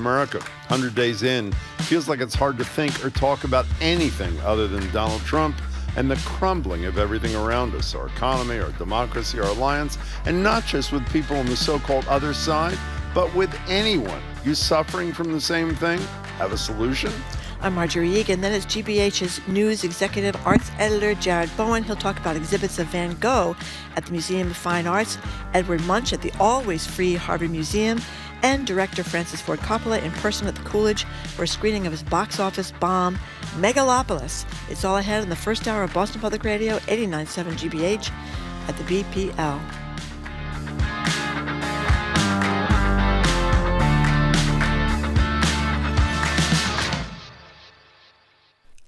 America. 100 days in, feels like it's hard to think or talk about anything other than Donald Trump and the crumbling of everything around us, our economy, our democracy, our alliance, and not just with people on the so-called other side, but with anyone. You suffering from the same thing? Have a solution? I'm Marjorie Egan. Then it's GBH's news executive arts editor, Jared Bowen. He'll talk about exhibits of Van Gogh at the Museum of Fine Arts, Edvard Munch at the always free Harvard Museum, and director Francis Ford Coppola in person at the Coolidge for a screening of his box office bomb, Megalopolis. It's all ahead in the first hour of Boston Public Radio, 89.7 GBH at the BPL.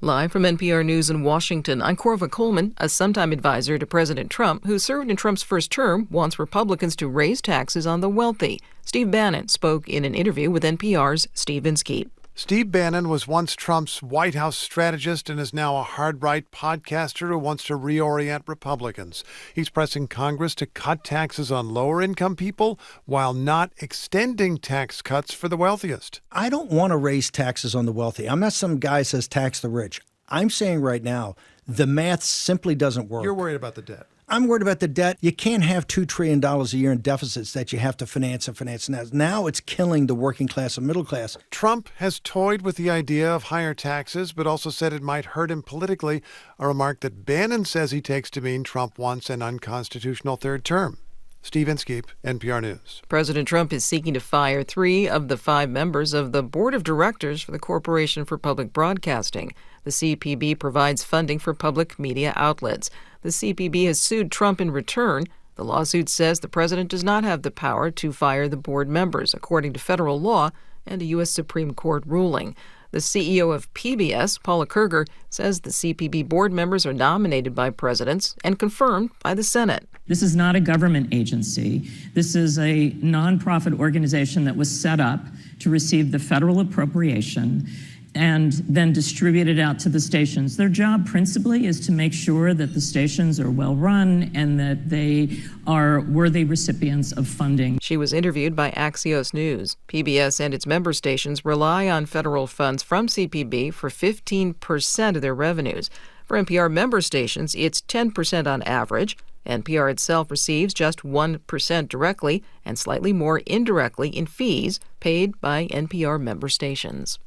Live from NPR News in Washington, I'm Corva Coleman, a sometime advisor to President Trump, who served in Trump's first term, wants Republicans to raise taxes on the wealthy. Steve Bannon spoke in an interview with NPR's Steve Inskeep. Steve Bannon was once Trump's White House strategist and is now a hard-right podcaster who wants to reorient Republicans. He's pressing Congress to cut taxes on lower-income people while not extending tax cuts for the wealthiest. I don't want to raise taxes on the wealthy. I'm not some guy who says tax the rich. I'm saying right now, the math simply doesn't work. You're worried about the debt. I'm worried about the debt. You can't have $2 trillion a year in deficits that you have to finance. Now it's killing the working class and middle class. Trump has toyed with the idea of higher taxes, but also said it might hurt him politically, a remark that Bannon says he takes to mean Trump wants an unconstitutional third term. Steve Inskeep, NPR News. President Trump is seeking to fire 3 of the 5 members of the board of directors for the Corporation for Public Broadcasting. The CPB provides funding for public media outlets. The CPB has sued Trump in return. The lawsuit says the president does not have the power to fire the board members, according to federal law and a U.S. Supreme Court ruling. The CEO of PBS, Paula Kerger, says the CPB board members are nominated by presidents and confirmed by the Senate. This is not a government agency. This is a nonprofit organization that was set up to receive the federal appropriation and then distribute it out to the stations. Their job principally is to make sure that the stations are well run and that they are worthy recipients of funding. She was interviewed by Axios News. PBS and its member stations rely on federal funds from CPB for 15% of their revenues. For NPR member stations, it's 10% on average. NPR itself receives just 1% directly and slightly more indirectly in fees paid by NPR member stations.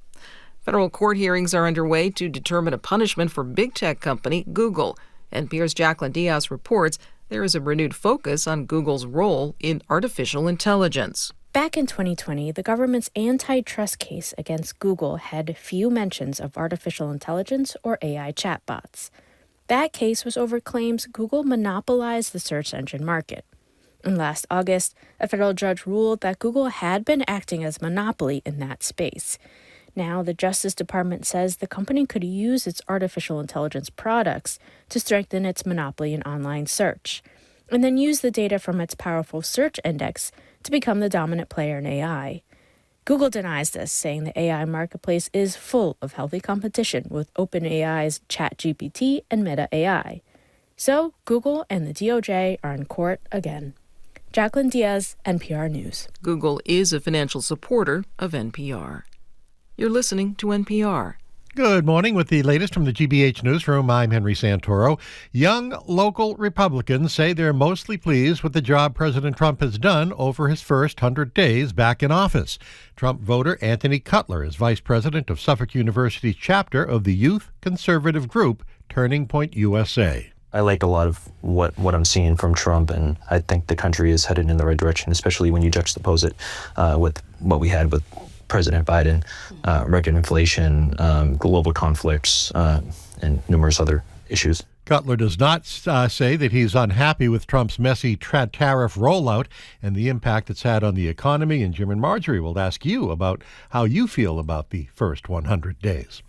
Federal court hearings are underway to determine a punishment for big tech company Google. NPR's Jacqueline Diaz reports there is a renewed focus on Google's role in artificial intelligence. Back in 2020, the government's antitrust case against Google had few mentions of artificial intelligence or AI chatbots. That case was over claims Google monopolized the search engine market. And last August, a federal judge ruled that Google had been acting as monopoly in that space. Now, the Justice Department says the company could use its artificial intelligence products to strengthen its monopoly in online search, and then use the data from its powerful search index to become the dominant player in AI. Google denies this, saying the AI marketplace is full of healthy competition with OpenAI's ChatGPT and Meta AI. So, Google and the DOJ are in court again. Jacqueline Diaz, NPR News. Google is a financial supporter of NPR. You're listening to NPR. Good morning. With the latest from the GBH Newsroom, I'm Henry Santoro. Young local Republicans say they're mostly pleased with the job President Trump has done over his first 100 days back in office. Trump voter Anthony Cutler is vice president of Suffolk University's chapter of the youth conservative group Turning Point USA. I like a lot of what I'm seeing from Trump, and I think the country is headed in the right direction, especially when you juxtapose it with what we had with President Biden, record inflation, global conflicts, and numerous other issues. Cutler does not say that he's unhappy with Trump's messy tariff rollout and the impact it's had on the economy. And Jim and Marjorie will ask you about how you feel about the first 100 days.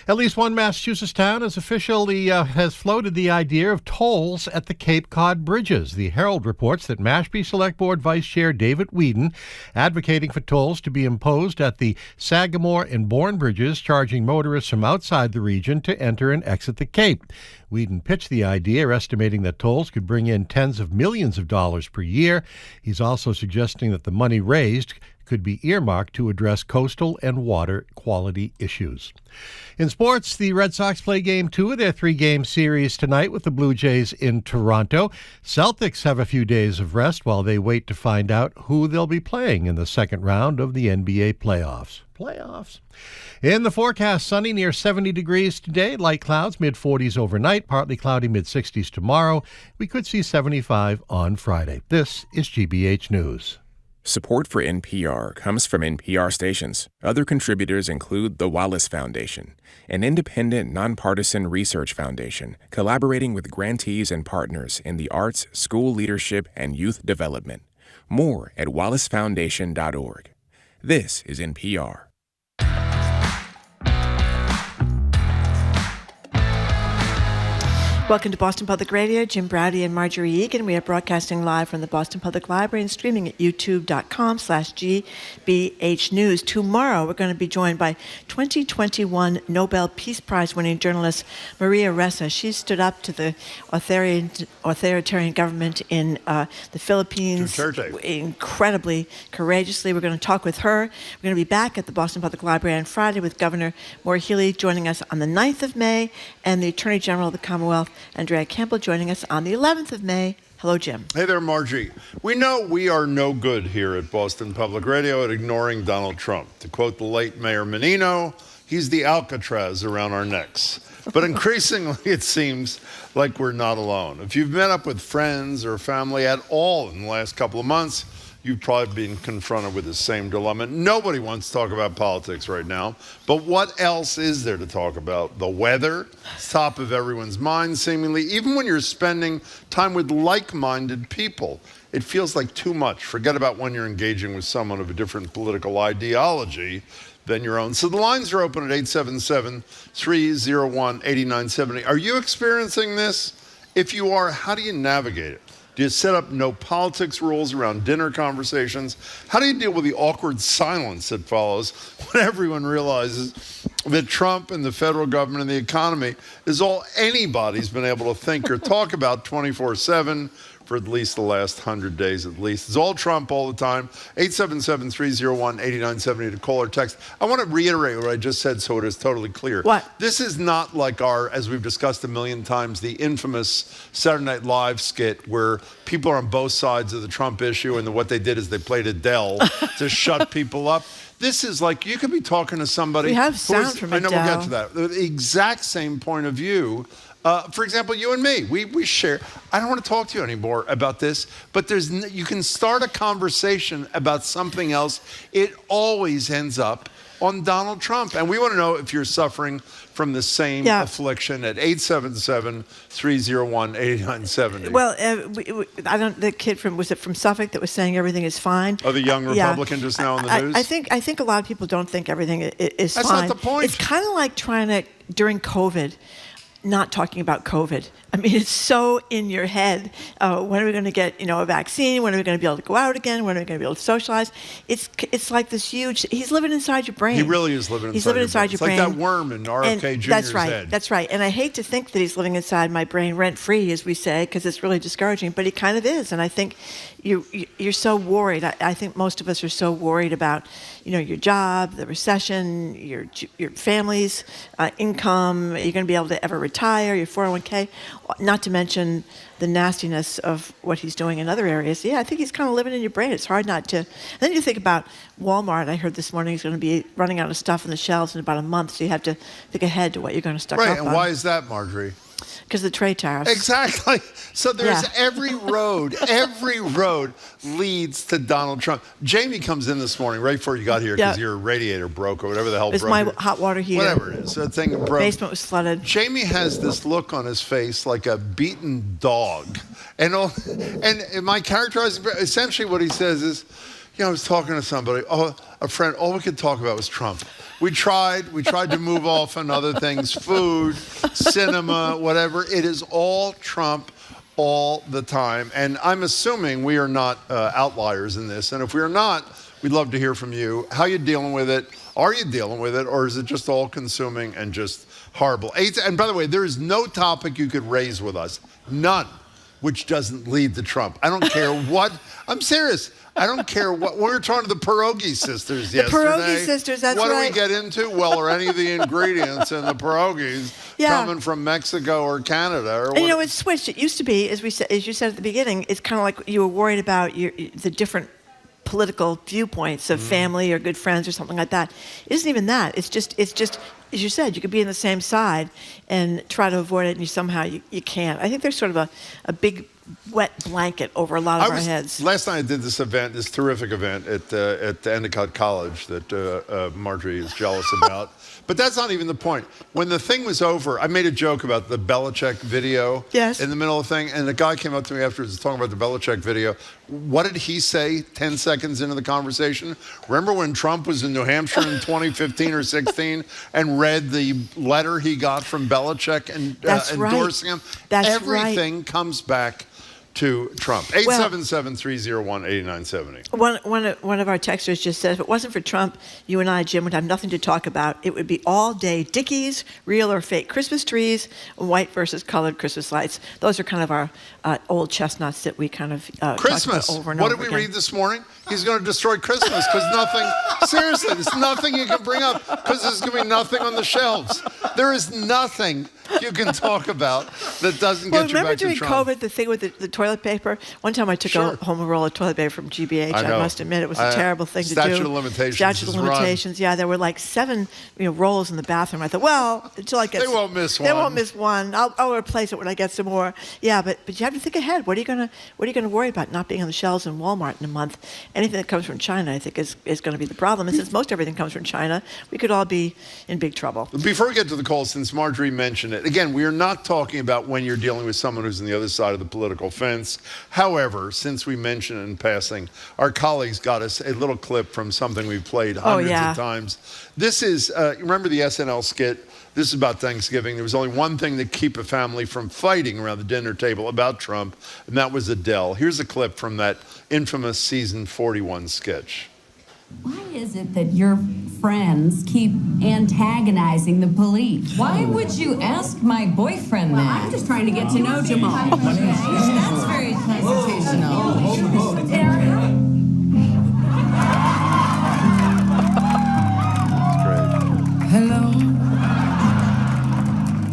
At least one Massachusetts town has officially has floated the idea of tolls at the Cape Cod bridges. The Herald reports that Mashpee Select Board Vice Chair David Whedon advocating for tolls to be imposed at the Sagamore and Bourne bridges, charging motorists from outside the region to enter and exit the Cape. Whedon pitched the idea, estimating that tolls could bring in tens of millions of dollars per year. He's also suggesting that the money raised could be earmarked to address coastal and water quality issues. In sports, the Red Sox play Game 2 of their 3-game series tonight with the Blue Jays in Toronto. Celtics have a few days of rest while they wait to find out who they'll be playing in the second round of the NBA playoffs. In the forecast, sunny near 70 degrees today, light clouds, mid-40s overnight, partly cloudy, mid-60s tomorrow. We could see 75 on Friday. This is GBH News. Support for NPR comes from NPR stations. Other contributors include the Wallace Foundation, an independent, nonpartisan research foundation collaborating with grantees and partners in the arts, school leadership, and youth development. More at wallacefoundation.org. This is NPR. Welcome to Boston Public Radio. Jim Browdy and Marjorie Egan. We are broadcasting live from the Boston Public Library and streaming at youtube.com/GBH News. Tomorrow, we're going to be joined by 2021 Nobel Peace Prize winning journalist Maria Ressa. She stood up to the authoritarian government in the Philippines incredibly courageously. We're going to talk with her. We're going to be back at the Boston Public Library on Friday with Governor Maura Healey joining us on the 9th of May and the Attorney General of the Commonwealth, Andrea Cabral, joining us on the 11th of May. Hello, Jim. Hey there, Margie. We know we are no good here at Boston Public Radio at ignoring Donald Trump. To quote the late Mayor Menino, he's the Alcatraz around our necks. But increasingly, it seems like we're not alone. If you've met up with friends or family at all in the last couple of months, you've probably been confronted with the same dilemma. Nobody wants to talk about politics right now, but what else is there to talk about? The weather, it's top of everyone's mind, seemingly. Even when you're spending time with like-minded people, it feels like too much. Forget about when you're engaging with someone of a different political ideology than your own. So the lines are open at 877-301-8970. Are you experiencing this? If you are, how do you navigate it? Do you set up no politics rules around dinner conversations? How do you deal with the awkward silence that follows when everyone realizes that Trump and the federal government and the economy is all anybody's been able to think or talk about 24/7 for at least the last 100 days at least? It's all Trump all the time. 877-301-8970 to call or text. I want to reiterate what I just said so it is totally clear. What? This is not like our, as we've discussed a million times, the infamous Saturday Night Live skit where people are on both sides of the Trump issue and what they did is they played Adele to shut people up. This is like you could be talking to somebody. We have sound from Adele. I know we'll get to that. The exact same point of view. For example, you and me, we share. I don't want to talk to you anymore about this, but you can start a conversation about something else. It always ends up on Donald Trump. And we want to know if you're suffering from the same affliction at 877-301-8970. Well, the kid was it from Suffolk that was saying everything is fine? Oh, the young Republican just now on the news? I think a lot of people don't think everything is fine. That's not the point. It's kind of like trying to, during COVID, not talking about COVID. I mean, it's so in your head. When are we going to get, a vaccine? When are we going to be able to go out again? When are we going to be able to socialize? It's like this huge. He's living inside your brain. He really is living inside your brain. It's like that worm in RFK Jr.'s head. That's right. And I hate to think that he's living inside my brain rent-free, as we say, because it's really discouraging. But he kind of is. And I think you're so worried. I think most of us are so worried about, your job, the recession, your family's income. Are you going to be able to ever retire? Your 401k. Not to mention the nastiness of what he's doing in other areas. Yeah, I think he's kind of living in your brain. It's hard not to. And then you think about Walmart. I heard this morning he's going to be running out of stuff on the shelves in about a month, so you have to think ahead to what you're going to stock up on. Right, and why is that, Marjorie? Because of the trade tariffs. Exactly. So there's every road leads to Donald Trump. Jamie comes in this morning right before you got here because your radiator broke or whatever the hell broke. It's my hot water heater. Whatever it is. That thing broke. Basement was flooded. Jamie has this look on his face like a beaten dog. And my characterizing, essentially what he says is, I was talking to somebody, a friend, all we could talk about was Trump. We tried to move off on other things, food, cinema, whatever. It is all Trump all the time. And I'm assuming we are not outliers in this. And if we are not, we'd love to hear from you. How are you dealing with it? Are you dealing with it? Or is it just all consuming and just horrible? And by the way, there is no topic you could raise with us, none, which doesn't lead to Trump. I don't care what. I'm serious. I don't care what. We were talking to the pierogi sisters yesterday. Pierogi sisters, that's what right. What do we get into? Well, are any of the ingredients in the pierogies coming from Mexico or Canada? Or and, it's switched. It used to be, as you said at the beginning, it's kind of like you were worried about the different political viewpoints of family or good friends or something like that. It isn't even that. It's just as you said, you could be on the same side and try to avoid it, and you can't. I think there's sort of a big wet blanket over a lot of our heads. Last night I did this terrific event at Endicott College that Marjorie is jealous about. But that's not even the point. When the thing was over, I made a joke about the Belichick video in the middle of the thing, and the guy came up to me afterwards talking about the Belichick video. What did he say 10 seconds into the conversation? Remember when Trump was in New Hampshire in 2015 or 16 and read the letter he got from Belichick and endorsing him? Everything comes back to Trump. 877-301-8970. One of our texters just said, if it wasn't for Trump, you and I, Jim, would have nothing to talk about. It would be all day Dickies, real or fake Christmas trees, white versus colored Christmas lights. Those are kind of our old chestnuts that we kind of Christmas. Talk about over and what over did we again. read this morning? He's going to destroy Christmas because nothing, seriously, there's nothing you can bring up because there's going to be nothing on the shelves. There is nothing you can talk about that doesn't get you remember back to during Trump. COVID, the thing with the toilet paper? One time I took home a roll of toilet paper from GBH. I must admit, it was a terrible thing to do. Statute of limitations. Statute of limitations. Yeah, there were like 7 rolls in the bathroom. I thought, well, until I get... They won't miss one. They won't miss one. I'll replace it when I get some more. Yeah, but you have to think ahead. What are you going to worry about not being on the shelves in Walmart in a month? Anything that comes from China, I think, is going to be the problem. And since most everything comes from China, we could all be in big trouble. Before we get to the call, since Marjorie mentioned it, again, we are not talking about when you're dealing with someone who's on the other side of the political fence. However, since we mentioned it in passing, our colleagues got us a little clip from something we've played hundreds of times. This is, remember the SNL skit? This is about Thanksgiving. There was only one thing to keep a family from fighting around the dinner table about Trump, and that was Adele. Here's a clip from that infamous season 41 sketch. Why is it that your friends keep antagonizing the police? Why would you ask my boyfriend that? I'm just trying to get to know Jamal. That's very presentational. Hello,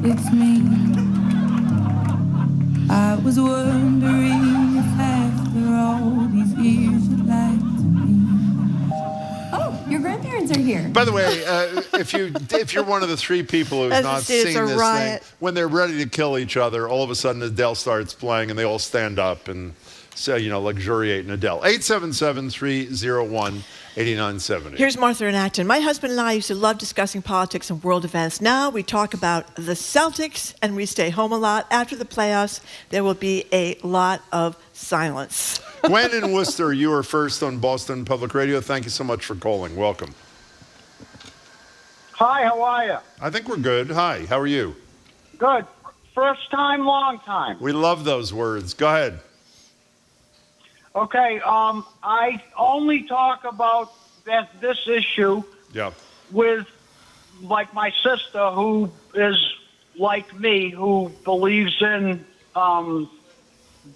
it's me. I was wondering if after all these years you'd like to be. Oh, your grandparents are here. By the way, if you're one of the 3 people who's not seen this thing, when they're ready to kill each other, all of a sudden Adele starts playing and they all stand up and say, luxuriate in Adele. 877-301-8970. Here's Martha in Acton. My husband and I used to love discussing politics and world events. Now we talk about the Celtics and we stay home a lot. After the playoffs, there will be a lot of silence. Gwen in Worcester, you are first on Boston Public Radio. Thank you so much for calling. Welcome. Hi, how are you? I think we're good. Hi, how are you? Good. First time, long time. We love those words. Go ahead. Okay, I only talk about this issue with, like, my sister, who is like me, who believes in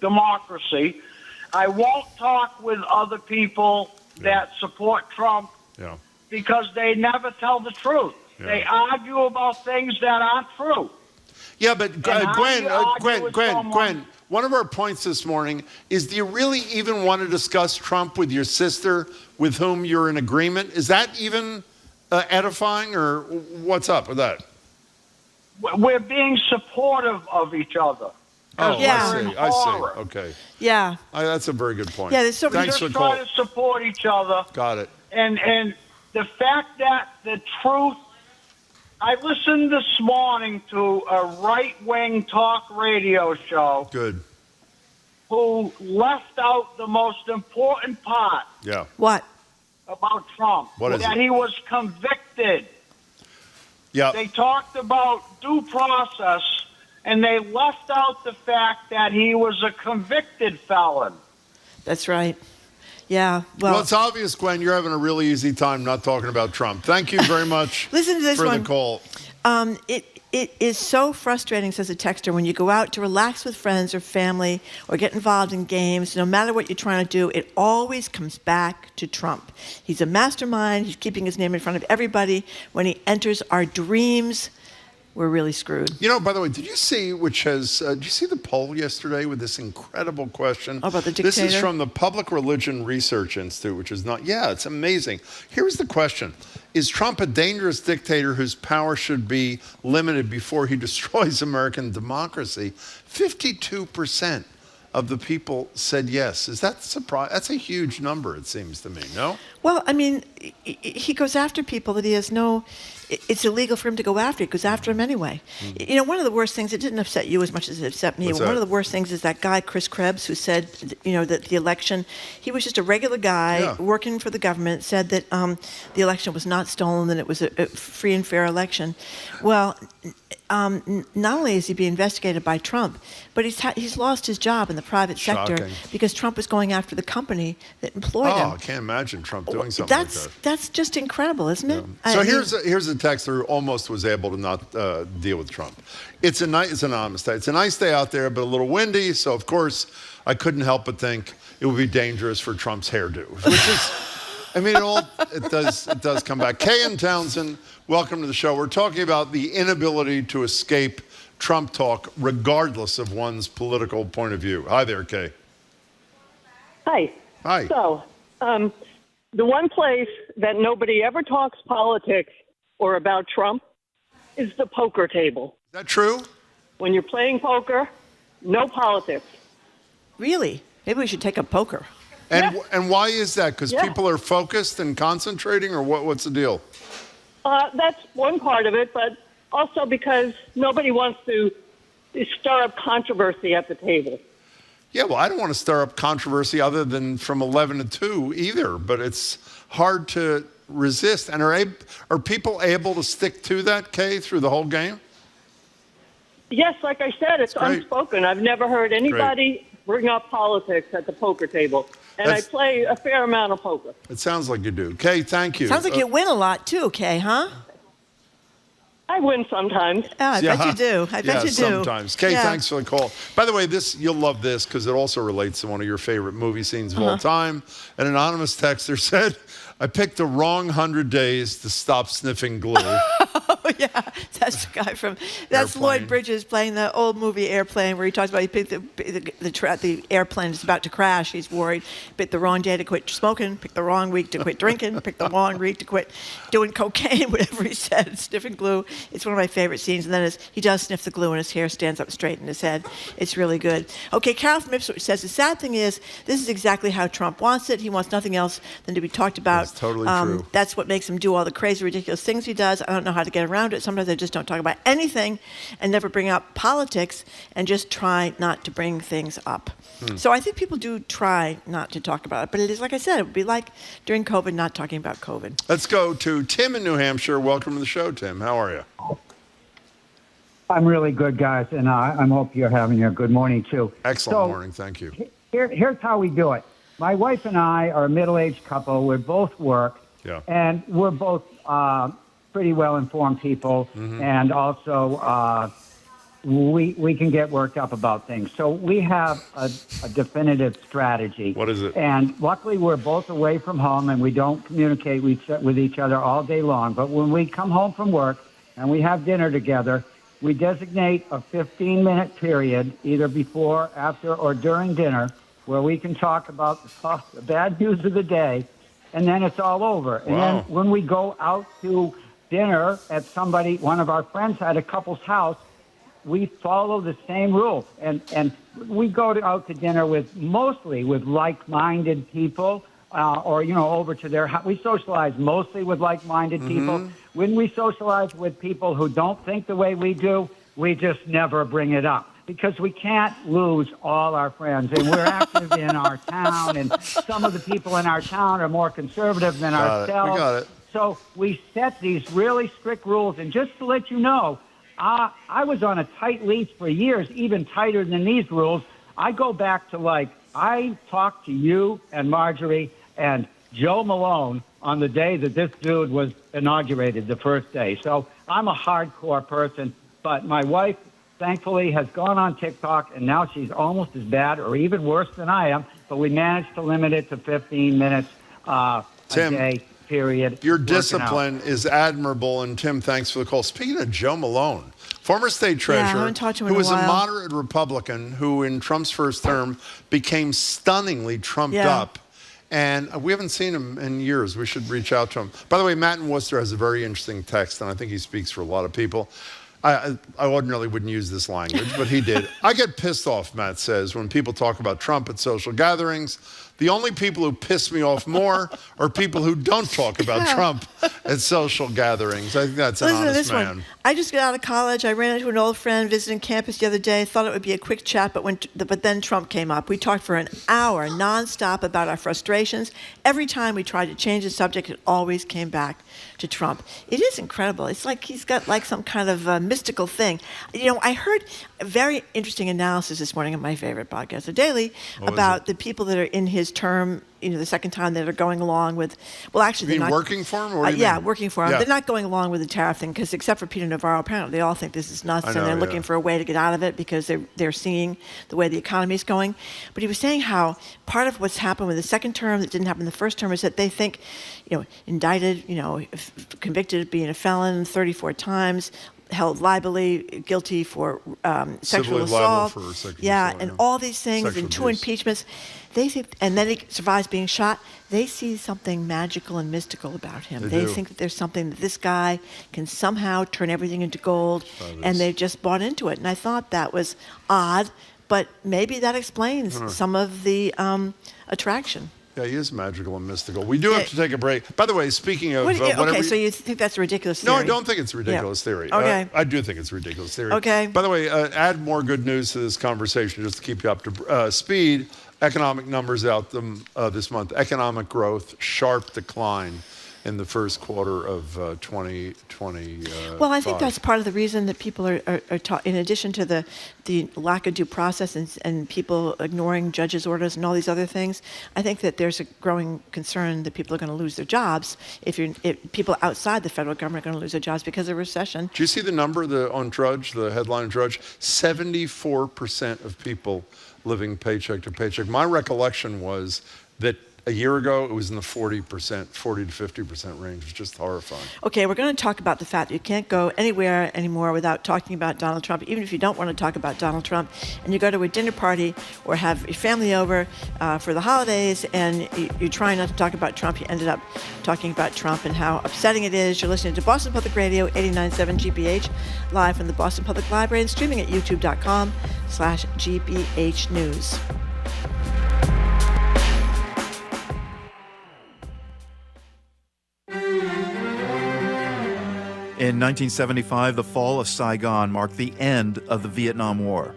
democracy. I won't talk with other people that support Trump because they never tell the truth. They argue about things that aren't true. Yeah, but Gwen, one of our points this morning is, do you really even want to discuss Trump with your sister with whom you're in agreement? Is that even edifying, or what's up with that? We're being supportive of each other. Oh, I see. Okay. Yeah. That's a very good point. Yeah, there's Thanks for trying to support each other. Got it. And the fact that the truth, I listened this morning to a right-wing talk radio show. Good. Who left out the most important part. Yeah. What? About Trump. What is that it? He was convicted. Yeah. They talked about due process, and they left out the fact that he was a convicted felon. That's right. Yeah. Well, it's obvious, Gwen, you're having a really easy time not talking about Trump. Thank you very much Listen to this for one. the call. It is so frustrating, says a texter, when you go out to relax with friends or family or get involved in games, no matter what you're trying to do, it always comes back to Trump. He's a mastermind. He's keeping his name in front of everybody. When he enters our dreams, we're really screwed. You know, by the way, did you see did you see the poll yesterday with this incredible question? About the dictator? This is from the Public Religion Research Institute, which is it's amazing. Here's the question. Is Trump a dangerous dictator whose power should be limited before he destroys American democracy? 52% of the people said yes. Is that surprise? That's a huge number, it seems to me, no? Well, I mean, he goes after people that he has no... It's illegal for him to go after. He goes after him anyway. You know, one of the worst things, it didn't upset you as much as it upset me. What's One that? of the worst things is that guy, Chris Krebs, who said, that the election, he was just a regular guy working for the government, said that the election was not stolen, that it was a free and fair election. Well, not only is he being investigated by Trump, but he's lost his job in the private sector because Trump was going after the company that employed him. Oh, I can't imagine Trump doing something like that. That's just incredible, isn't it? So here's a texter who almost was able to not deal with Trump. It's an anonymous day. It's a nice day out there, but a little windy. So of course, I couldn't help but think it would be dangerous for Trump's hairdo, which is, I mean, it does come back. Kay and Townsend, welcome to the show. We're talking about the inability to escape Trump talk, regardless of one's political point of view. Hi there, Kay. Hi. Hi. So, the one place that nobody ever talks politics or about Trump is the poker table. Is that true? When you're playing poker, no politics. Really? Maybe we should take up poker. And why is that? Because people are focused and concentrating, or what's the deal? That's one part of it, but also because nobody wants to stir up controversy at the table. Yeah, well, I don't want to stir up controversy other than from 11 to 2 either, but it's hard to resist. And are people able to stick to that, Kay, through the whole game? Yes, like I said, it's unspoken. I've never heard anybody bring up politics at the poker table. And I play a fair amount of poker. It sounds like you do. Kay, thank you. Sounds like you win a lot too, Kay, huh? I win sometimes. Oh, I bet you do. I bet you do. Sometimes. Kay, thanks for the call. By the way, you'll love this because it also relates to one of your favorite movie scenes of all time. An anonymous texter said, I picked the wrong 100 days to stop sniffing glue. Oh, yeah. That's the guy from... That's Airplane. Lloyd Bridges playing the old movie Airplane, where he talks about he picked the airplane is about to crash. He's worried. Picked the wrong day to quit smoking. Picked the wrong week to quit drinking. Picked the wrong week to quit doing cocaine, whatever he said. Sniffing glue. It's one of my favorite scenes. And then he does sniff the glue and his hair stands up straight in his head. It's really good. Okay, Carol from Ipswich says, the sad thing is, this is exactly how Trump wants it. He wants nothing else than to be talked about. That's totally true. That's what makes him do all the crazy, ridiculous things he does. I don't know how to get around it. Sometimes I just don't talk about anything and never bring up politics and just try not to bring things up. So I think people do try not to talk about it. But it is, like I said, it would be like during COVID, not talking about COVID. Let's go to Tim in New Hampshire. Welcome to the show, Tim. How are you? I'm really good, guys, and I hope you're having a good morning, too. Excellent morning. Thank you. Here's how we do it. My wife and I are a middle-aged couple. We both work, and we're both pretty well-informed people, and also we can get worked up about things. So we have a definitive strategy. What is it? And luckily, we're both away from home, and we don't communicate with each other all day long. But when we come home from work and we have dinner together, we designate a 15-minute period, either before, after, or during dinner, where we can talk about the bad news of the day, and then it's all over. And then when we go out to dinner at one of our friends at a couple's house, we follow the same rules. And we go out to dinner mostly with like-minded people, or, over to their house. We socialize mostly with like-minded people. When we socialize with people who don't think the way we do, we just never bring it up. Because we can't lose all our friends, and we're active in our town, and some of the people in our town are more conservative than ourselves. We got it. So we set these really strict rules, and just to let you know, I was on a tight leash for years, even tighter than these rules. I go back to I talk to you and Marjorie, and Joe Malone on the day that this dude was inaugurated, the first day. So I'm a hardcore person, but my wife, thankfully, has gone on TikTok, and now she's almost as bad or even worse than I am, but we managed to limit it to 15 minutes a day, period. Your discipline is admirable, and Tim, thanks for the call. Speaking of Joe Malone, former state treasurer, who was a moderate Republican who in Trump's first term became stunningly trumped up. And we haven't seen him in years. We should reach out to him. By the way, Matt in Worcester has a very interesting text, and I think he speaks for a lot of people. I ordinarily wouldn't use this language, but he did. I get pissed off, Matt says, when people talk about Trump at social gatherings. The only people who piss me off more are people who don't talk about Trump at social gatherings. I think that's an honest man. I just got out of college. I ran into an old friend visiting campus the other day. Thought it would be a quick chat, but then Trump came up. We talked for an hour nonstop about our frustrations. Every time we tried to change the subject, it always came back to Trump. It is incredible. It's like he's got like some kind of mystical thing. You know, I heard a very interesting analysis this morning on my favorite podcast, The Daily, about the people that are in his term, you know, the second time that are going along with, well, actually, they're not working for him? Or what do you yeah, mean? Working for him. Yeah. They're not going along with the tariff thing because, except for Peter Navarro, apparently they all think this is nuts, and they're looking for a way to get out of it because they're seeing the way the economy is going. But he was saying how part of what's happened with the second term that didn't happen in the first term is that they think, you know, indicted, you know, convicted of being a felon 34 times. Held liably guilty for sexual assault. And all these things, sexual and 2 abuse. Impeachments. They think, and then he survives being shot. They see something magical and mystical about him. They think that there's something that this guy can somehow turn everything into gold, and they've just bought into it. And I thought that was odd, but maybe that explains some of the attraction. Yeah, he is magical and mystical. We do have to take a break. By the way, speaking of... okay, so you think that's a ridiculous theory? No, I don't think it's a ridiculous theory. Okay. I do think it's a ridiculous theory. Okay. By the way, add more good news to this conversation just to keep you up to speed. Economic numbers out this month. Economic growth, sharp decline in the first quarter of 2020. Well, I think that's part of the reason that people are in addition to the lack of due process and people ignoring judges' orders and all these other things, I think that there's a growing concern that people are going to lose their jobs if people outside the federal government are going to lose their jobs because of recession. Do you see the number on Drudge, the headline on Drudge? 74% of people living paycheck to paycheck. My recollection was that a year ago, it was in the 40% to 50% range. It's just horrifying. Okay, we're going to talk about the fact that you can't go anywhere anymore without talking about Donald Trump, even if you don't want to talk about Donald Trump, and you go to a dinner party or have your family over for the holidays, and you try not to talk about Trump. You ended up talking about Trump and how upsetting it is. You're listening to Boston Public Radio, 89.7 GBH, live from the Boston Public Library and streaming at youtube.com/GBH News. In 1975, the fall of Saigon marked the end of the Vietnam War.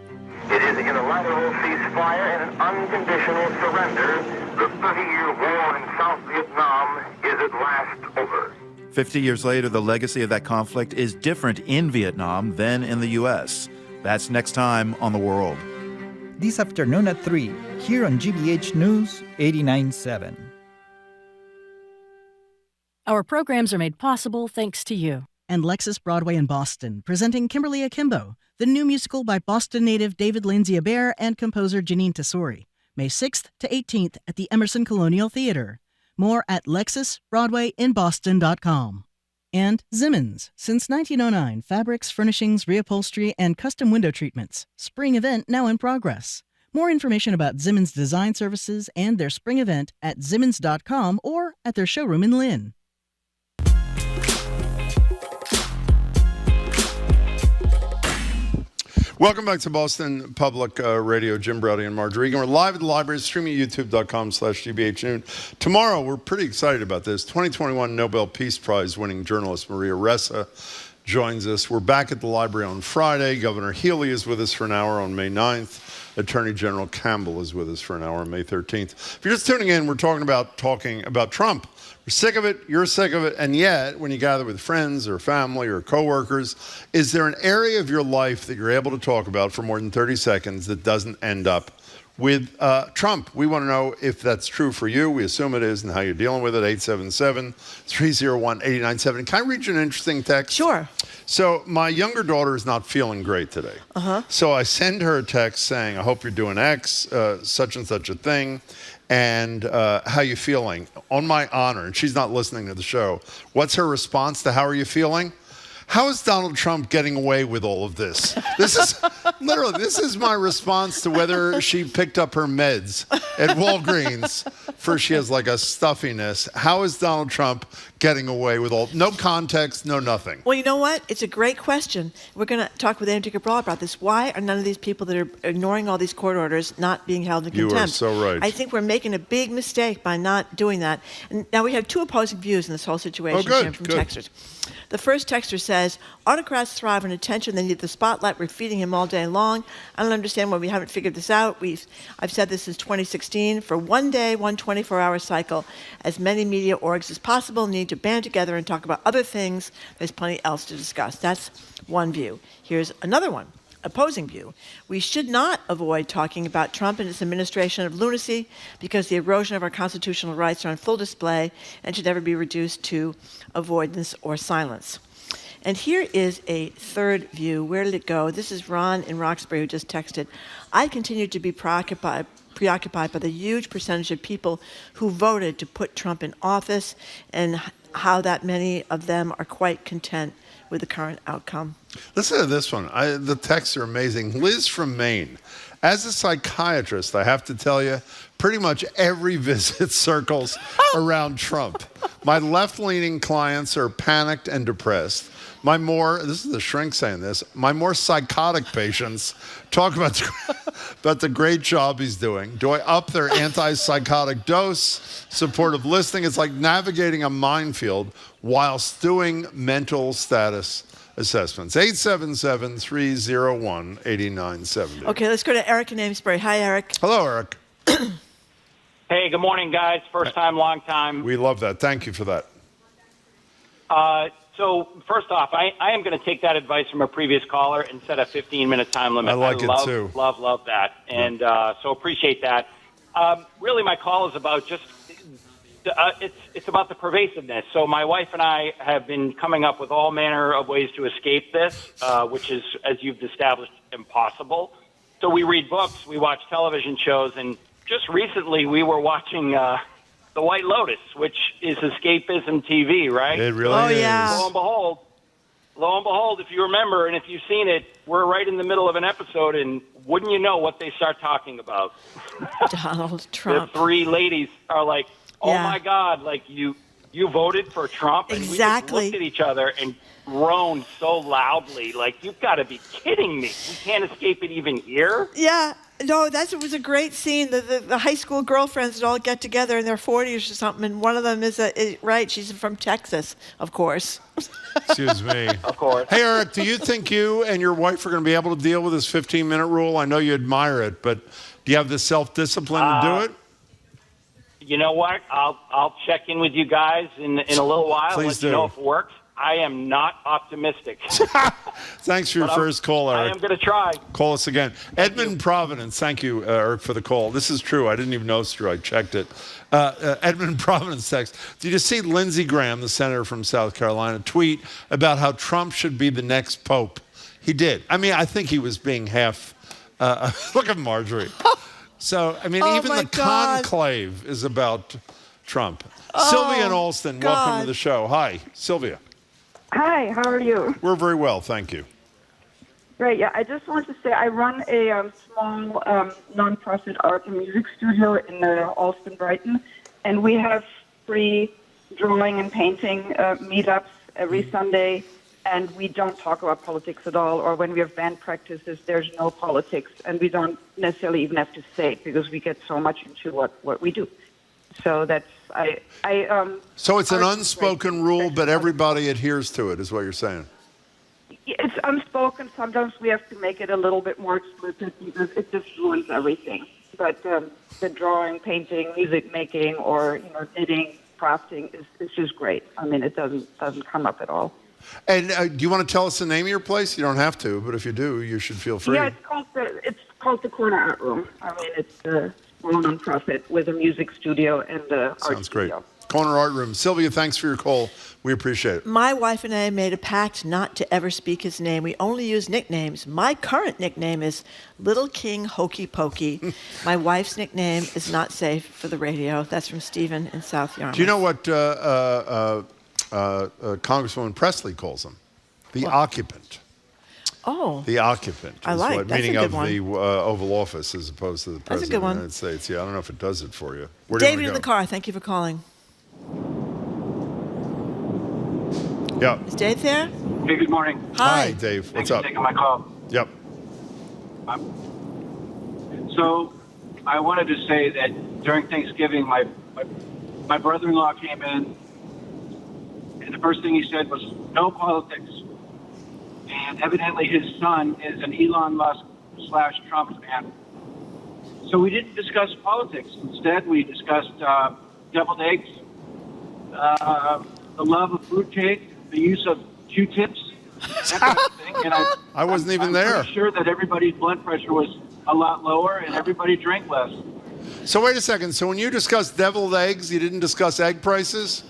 It is a unilateral ceasefire and an unconditional surrender. The 30-year war in South Vietnam is at last over. 50 years later, the legacy of that conflict is different in Vietnam than in the U.S. That's next time on The World. This afternoon at 3, here on GBH News 89.7. Our programs are made possible thanks to you. And Lexus Broadway in Boston, presenting Kimberly Akimbo, the new musical by Boston native David Lindsay-Abaire and composer Janine Tesori, May 6th to 18th at the Emerson Colonial Theater. More at LexusBroadwayInBoston.com. And Zimmons, since 1909, fabrics, furnishings, reupholstery, and custom window treatments. Spring event now in progress. More information about Zimmons Design Services and their spring event at Zimmons.com or at their showroom in Lynn. Welcome back to Boston Public Radio. Jim Browdy and Marge Regan. We're live at the library, streaming at youtube.com/GBH Noon. Tomorrow, we're pretty excited about this. 2021 Nobel Peace Prize winning journalist Maria Ressa joins us. We're back at the library on Friday. Governor Healy is with us for an hour on May 9th. Attorney General Campbell is with us for an hour on May 13th. If you're just tuning in, we're talking about Trump. We're sick of it, you're sick of it, and yet, when you gather with friends or family or coworkers, is there an area of your life that you're able to talk about for more than 30 seconds that doesn't end up with Trump. We want to know if that's true for you. We assume it is, and how you're dealing with it. 877-301-8097. Can I read you an interesting text? Sure. So my younger daughter is not feeling great today. So I send her a text saying, I hope you're doing X, such and such a thing, and how you feeling? On my honor, and she's not listening to the show. What's her response to how are you feeling? How is Donald Trump getting away with all of this? This is literally, this is my response to whether she picked up her meds at Walgreens for she has like a stuffiness. How is Donald Trump getting away with all, no context, no nothing? Well, you know what? It's a great question. We're going to talk with Andrea Cabral about this. Why are none of these people that are ignoring all these court orders not being held in contempt? You are so right. I think we're making a big mistake by not doing that. And now we have two opposing views in this whole situation here from texters. The first texter says, autocrats thrive on attention. They need the spotlight. We're feeding him all day long. I don't understand why we haven't figured this out. I've said this since 2016. For one day, one 24-hour cycle, as many media orgs as possible need to band together and talk about other things. There's plenty else to discuss. That's one view. Here's another one. Opposing view. We should not avoid talking about Trump and his administration of lunacy because the erosion of our constitutional rights are on full display and should never be reduced to avoidance or silence. And here is a third view. Where did it go? This is Ron in Roxbury who just texted. I continue to be preoccupied by the huge percentage of people who voted to put Trump in office and how that many of them are quite content with the current outcome. Listen to this one. The texts are amazing. Liz from Maine. As a psychiatrist, I have to tell you, pretty much every visit circles around Trump. My left-leaning clients are panicked and depressed. This is the shrink saying this, my more psychotic patients talk about the great job he's doing. Do I up their antipsychotic dose? Supportive listening. It's like navigating a minefield whilst doing mental status assessments. 877-301-8970. Okay, let's go to Eric in Amesbury. Hi, Eric. Hello, Eric. Hey, good morning, guys. First time, long time. We love that. Thank you for that. So first off, I am going to take that advice from a previous caller and set a 15-minute time limit. I like it too. Love that. And so appreciate that. Really, my call is about just it's about the pervasiveness. So my wife and I have been coming up with all manner of ways to escape this, which is, as you've established, impossible. So we read books, we watch television shows, and just recently we were watching The White Lotus, which is escapism TV, right? It really is. Yeah. Lo and behold, if you remember and if you've seen it, we're right in the middle of an episode, and wouldn't you know what they start talking about? Donald Trump. The three ladies are like, oh my God, like you voted for Trump? And Exactly. we just looked at each other and groaned so loudly, like, you've got to be kidding me. We can't escape it even here? Yeah. No, it was a great scene. The high school girlfriends would all get together in their 40s or something, and one of them is right, she's from Texas, of course. Excuse me. Of course. Hey, Eric, do you think you and your wife are going to be able to deal with this 15-minute rule? I know you admire it, but do you have the self-discipline to do it? You know what? I'll check in with you guys in a little while. Please let do. You know if it works. I am not optimistic. Thanks for your first call, Eric. I am going to try. Call us again. Edmund Providence, thank you, Eric, for the call. This is true. I didn't even know it's true. I checked it. Edmund Providence text. Did you see Lindsey Graham, the senator from South Carolina, tweet about how Trump should be the next pope? He did. I mean, I think he was being half... look at Marjorie. So, I mean, even the conclave is about Trump. Sylvia and Alston, welcome to the show. Hi, Sylvia. Hi, how are you? We're very well, thank you. Great, yeah. I just wanted to say I run a small nonprofit art and music studio in Alston, Brighton, and we have free drawing and painting meetups every Sunday, and we don't talk about politics at all, or when we have band practices, there's no politics, and we don't necessarily even have to say it because we get so much into what we do. So that's So it's an unspoken rule, but everybody adheres to it, is what you're saying. It's unspoken. Sometimes we have to make it a little bit more explicit because it just ruins everything. But the drawing, painting, music making, or knitting, crafting is just great. I mean, it doesn't come up at all. And do you want to tell us the name of your place? You don't have to, but if you do, you should feel free. Yeah, it's called the Corner Art Room. I mean, it's a small nonprofit with a music studio and a art Sounds great. studio. Corner Art Room. Sylvia, thanks for your call. We appreciate it. My wife and I made a pact not to ever speak his name. We only use nicknames. My current nickname is Little King Hokey Pokey. My wife's nickname is not safe for the radio. That's from Stephen in South Yarmouth. Do you know what Congresswoman Presley calls him? The occupant. Oh. The occupant. I like. What, That's meaning a good of one. the Oval Office as opposed to the That's a President good of the one. United States. Yeah, I don't know if it does it for you. Where do you David in wanna the go? car. Thank you for calling. Yeah. Is Dave there? Hey, good morning. Hi. Dave. Thanks What's for up? taking my call. Yep. So I wanted to say that during Thanksgiving, my brother-in-law came in, and the first thing he said was, no politics. And evidently his son is an Elon Musk / Trump fan. So we didn't discuss politics. Instead, we discussed deviled eggs, the love of fruitcake, the use of Q-tips, that kind of thing. And I wasn't even there. I'm pretty sure that everybody's blood pressure was a lot lower and everybody drank less. So wait a second. So when you discussed deviled eggs, you didn't discuss egg prices?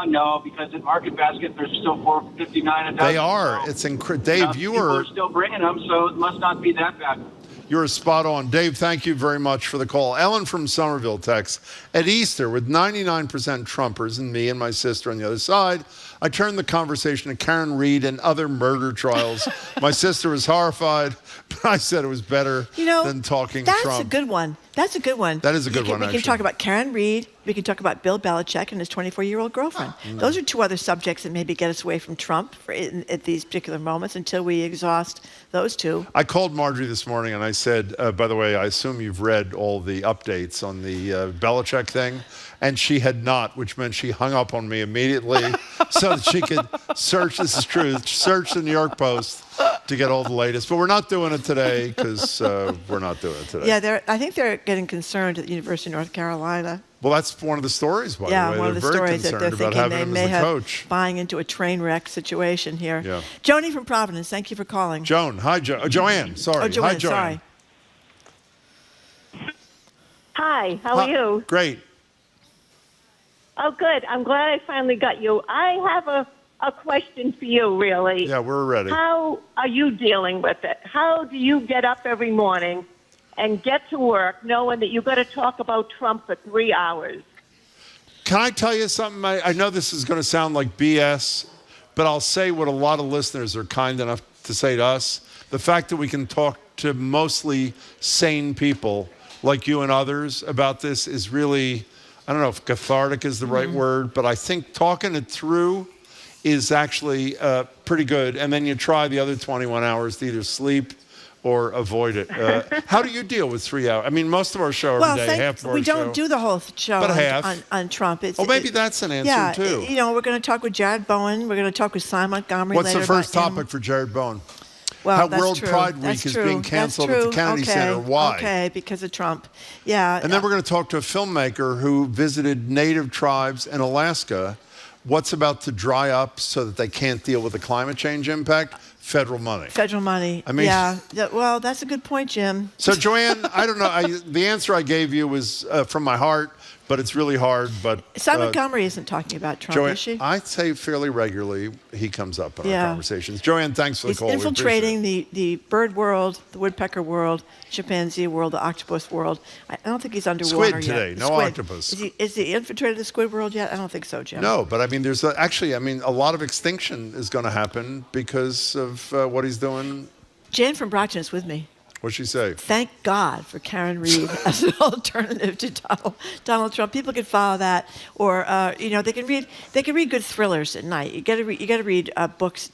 No, because at Market Basket, they're still $4.59 a dozen. They are. So, It's incredible. Dave, you people were are still bringing them, so it must not be that bad. You're spot on. Dave, thank you very much for the call. Ellen from Somerville texts, at Easter, with 99% Trumpers and me and my sister on the other side, I turned the conversation to Karen Reed and other murder trials. My sister was horrified, but I said it was better than talking that's Trump. a good one. That's a good one. That is a good one, We actually. can talk about Karen Reed. We can talk about Bill Belichick and his 24-year-old girlfriend. Those are two other subjects that maybe get us away from Trump at these particular moments until we exhaust those two. I called Marjorie this morning and I said, by the way, I assume you've read all the updates on the Belichick thing. And she had not, which meant she hung up on me immediately so that she could search, this is true, search the New York Post to get all the latest. But we're not doing it today because we're not doing it today. Yeah, I think they're getting concerned at the University of North Carolina. Well, that's one of the stories, by the way. Yeah, one of the They're very stories that concerned they're about thinking having they him may as a have coach. buying into a train wreck situation here. Yeah. Joni from Providence, thank you for calling. Joan, hi, Joanne, sorry. Oh, Joanne, hi, Joanne. sorry. Hi, how are you? Great. Oh, good. I'm glad I finally got you. I have a question for you, really. Yeah, we're ready. How are you dealing with it? How do you get up every morning and get to work knowing that you've got to talk about Trump for 3 hours? Can I tell you something? I know this is going to sound like BS, but I'll say what a lot of listeners are kind enough to say to us. The fact that we can talk to mostly sane people like you and others about this is really, I don't know if cathartic is the right word, but I think talking it through is actually pretty good. And then you try the other 21 hours to either sleep or avoid it. How do you deal with 3 hours? I mean, most of our show every day, half of our we show. don't do the whole show But on, half. on Trump. Maybe that's an answer, too. You know, we're going to talk with Jared Bowen. We're going to talk with Cy Montgomery What's later the first about topic for Jared Bowen? Well, How that's World true. Pride Week That's is true. being That's canceled at the true. Kennedy Okay. Center. Why? Okay, because of Trump. Yeah. And then we're going to talk to a filmmaker who visited native tribes in Alaska. What's about to dry up so that they can't deal with the climate change impact? Federal money. Federal money. I mean- yeah. Well, that's a good point, Jim. So, Joanne, I don't know. The answer I gave you was from my heart, but it's really hard. But Cy Montgomery isn't talking about Trump, Joanne, is she? I'd say fairly regularly he comes up in Yeah. our conversations. Joanne, thanks for the He's call. We appreciate it. infiltrating the bird world, the woodpecker world, chimpanzee world, the octopus world. I don't think he's underwater Squid yet. today, The no squid. octopus. Is he infiltrated the squid world yet? I don't think so, Jim. No, but I mean, there's actually, a lot of extinction is going to happen because of what he's doing. Jan from Brockton is with me. What'd she say? Thank God for Karen Reed as an alternative to Donald Trump. People can follow that, or they can read good thrillers at night. You got to read books,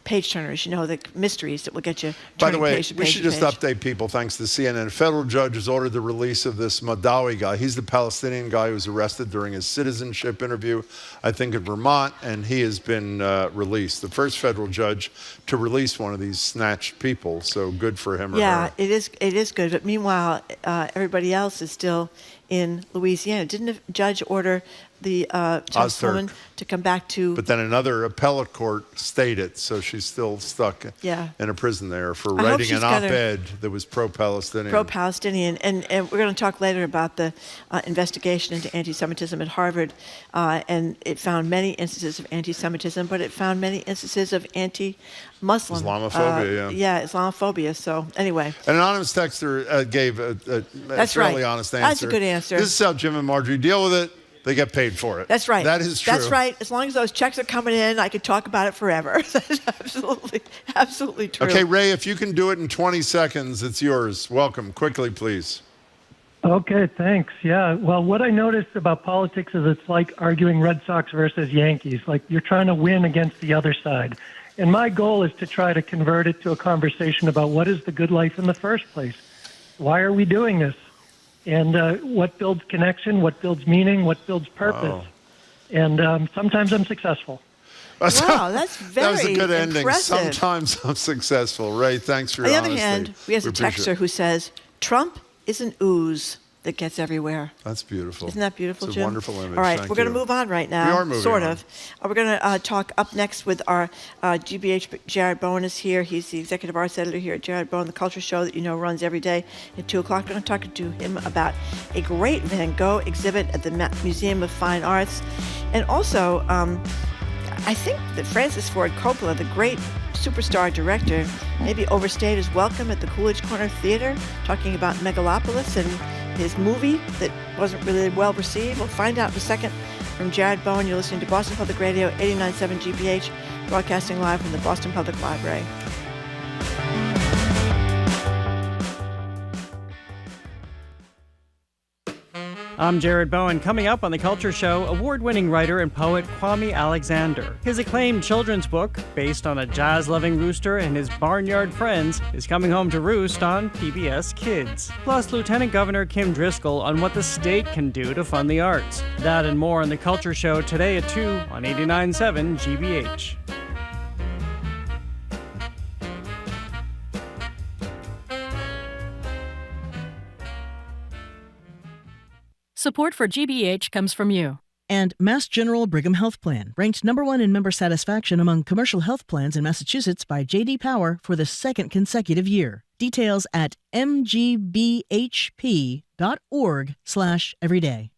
page turners. The mysteries that will get you. By the way, page to we page should to just page. update people thanks to CNN. A federal judge has ordered the release of this Madawi guy. He's the Palestinian guy who was arrested during his citizenship interview, I think in Vermont, and he has been released. The first federal judge to release one of these snatched people, so good for him or Yeah, her. it is good. But meanwhile, everybody else is still in Louisiana. Didn't a judge order the Chimps woman to come back to. But then another appellate court stayed it, so she's still stuck in a prison there for writing an op-ed that was pro-Palestinian. Pro-Palestinian. And we're going to talk later about the investigation into anti-Semitism at Harvard. And it found many instances of anti-Semitism, but it found many instances of anti-Muslim. Islamophobia, Islamophobia. So anyway. An anonymous texter gave a fairly honest answer. That's a good answer. This is how Jim and Marjorie deal with it. They get paid for it. That's right. That is true. That's right. As long as those checks are coming in, I could talk about it forever. That's absolutely true. Okay, Ray, if you can do it in 20 seconds, it's yours. Welcome. Quickly, please. Okay, thanks. Yeah, well, what I noticed about politics is it's like arguing Red Sox versus Yankees. Like you're trying to win against the other side. And my goal is to try to convert it to a conversation about what is the good life in the first place. Why are we doing this? And what builds connection, what builds meaning, what builds purpose. Oh. And sometimes I'm successful. Wow, that's very That was a good ending. impressive. Sometimes I'm successful. Ray, thanks for your honesty. On the other hand, we have a texter who says, Trump is an ooze that gets everywhere. That's beautiful. Isn't that beautiful, It's Jim? a wonderful image. All right, Thank we're going to you. move on right now. We are moving sort on. of. We're going to talk up next with our GBH. Jared Bowen is here. He's the executive arts editor here at Jared Bowen, the culture show that you know runs every day at 2 o'clock. We're going to talk to him about a great Van Gogh exhibit at the Museum of Fine Arts. And also, I think that Francis Ford Coppola, the great superstar director, maybe overstayed his welcome at the Coolidge Corner Theater, talking about Megalopolis and his movie that wasn't really well received. We'll find out in a second from Jared Bowen. You're listening to Boston Public Radio, 89.7 GBH, broadcasting live from the Boston Public Library. I'm Jared Bowen. Coming up on The Culture Show, award-winning writer and poet Kwame Alexander. His acclaimed children's book, based on a jazz-loving rooster and his barnyard friends, is coming home to roost on PBS Kids. Plus, Lieutenant Governor Kim Driscoll on what the state can do to fund the arts. That and more on The Culture Show today at 2 on 89.7 GBH. Support for GBH comes from you. And Mass General Brigham Health Plan, ranked #1 in member satisfaction among commercial health plans in Massachusetts by J.D. Power for the second consecutive year. Details at mgbhp.org/everyday.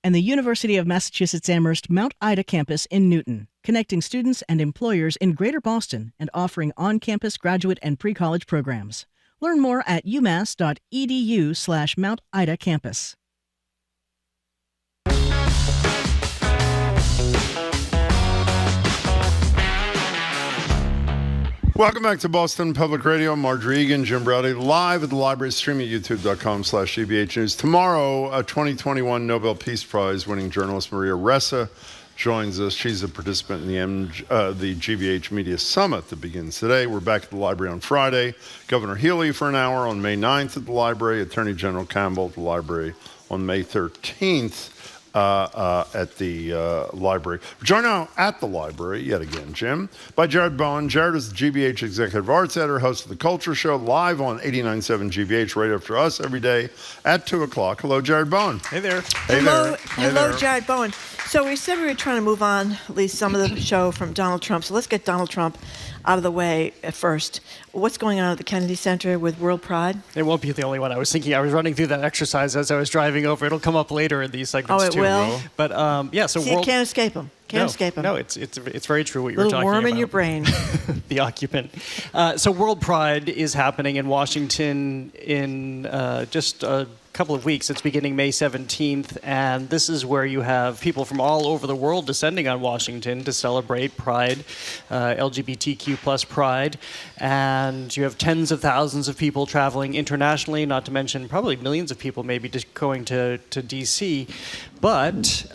And the University of Massachusetts Amherst Mount Ida campus in Newton, connecting students and employers in Greater Boston and offering on-campus graduate and pre-college programs. Learn more at umass.edu/Mount Ida campus. Welcome back to Boston Public Radio. Marjorie Egan, Jim Browdy, live at the library, streaming at youtube.com/GBH News. Tomorrow, a 2021 Nobel Peace Prize winning journalist Maria Ressa joins us. She's a participant in the GBH Media Summit that begins today. We're back at the library on Friday. Governor Healy for an hour on May 9th at the library. Attorney General Campbell at the library on May 13th. At the library. We're joined now at the library, yet again, Jim, by Jared Bowen. Jared is the GBH Executive Arts Editor, host of The Culture Show, live on 89.7 GBH, right after us every day at 2 o'clock. Hello, Jared Bowen. Hey there. Hey there. Hello, Jared Bowen. So we said we were trying to move on, at least some of the show, from Donald Trump. So let's get Donald Trump out of the way first. What's going on at the Kennedy Center with World Pride? It won't be the only one. I was running through that exercise as I was driving over. It'll come up later in these segments too. Oh, it will? But yeah, so See, you can't escape him. Can't escape him. No, it's very true what you were talking about. Little worm in your brain. The occupant. So World Pride is happening in Washington in just a couple of weeks. It's beginning May 17th, and this is where you have people from all over the world descending on Washington to celebrate Pride, LGBTQ plus Pride, and you have tens of thousands of people traveling internationally, not to mention probably millions of people maybe just going to D.C., but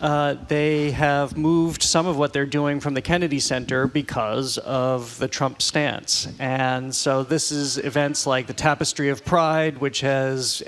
they have moved some of what they're doing from the Kennedy Center because of the Trump stance. And so this is events like the Tapestry of Pride, which has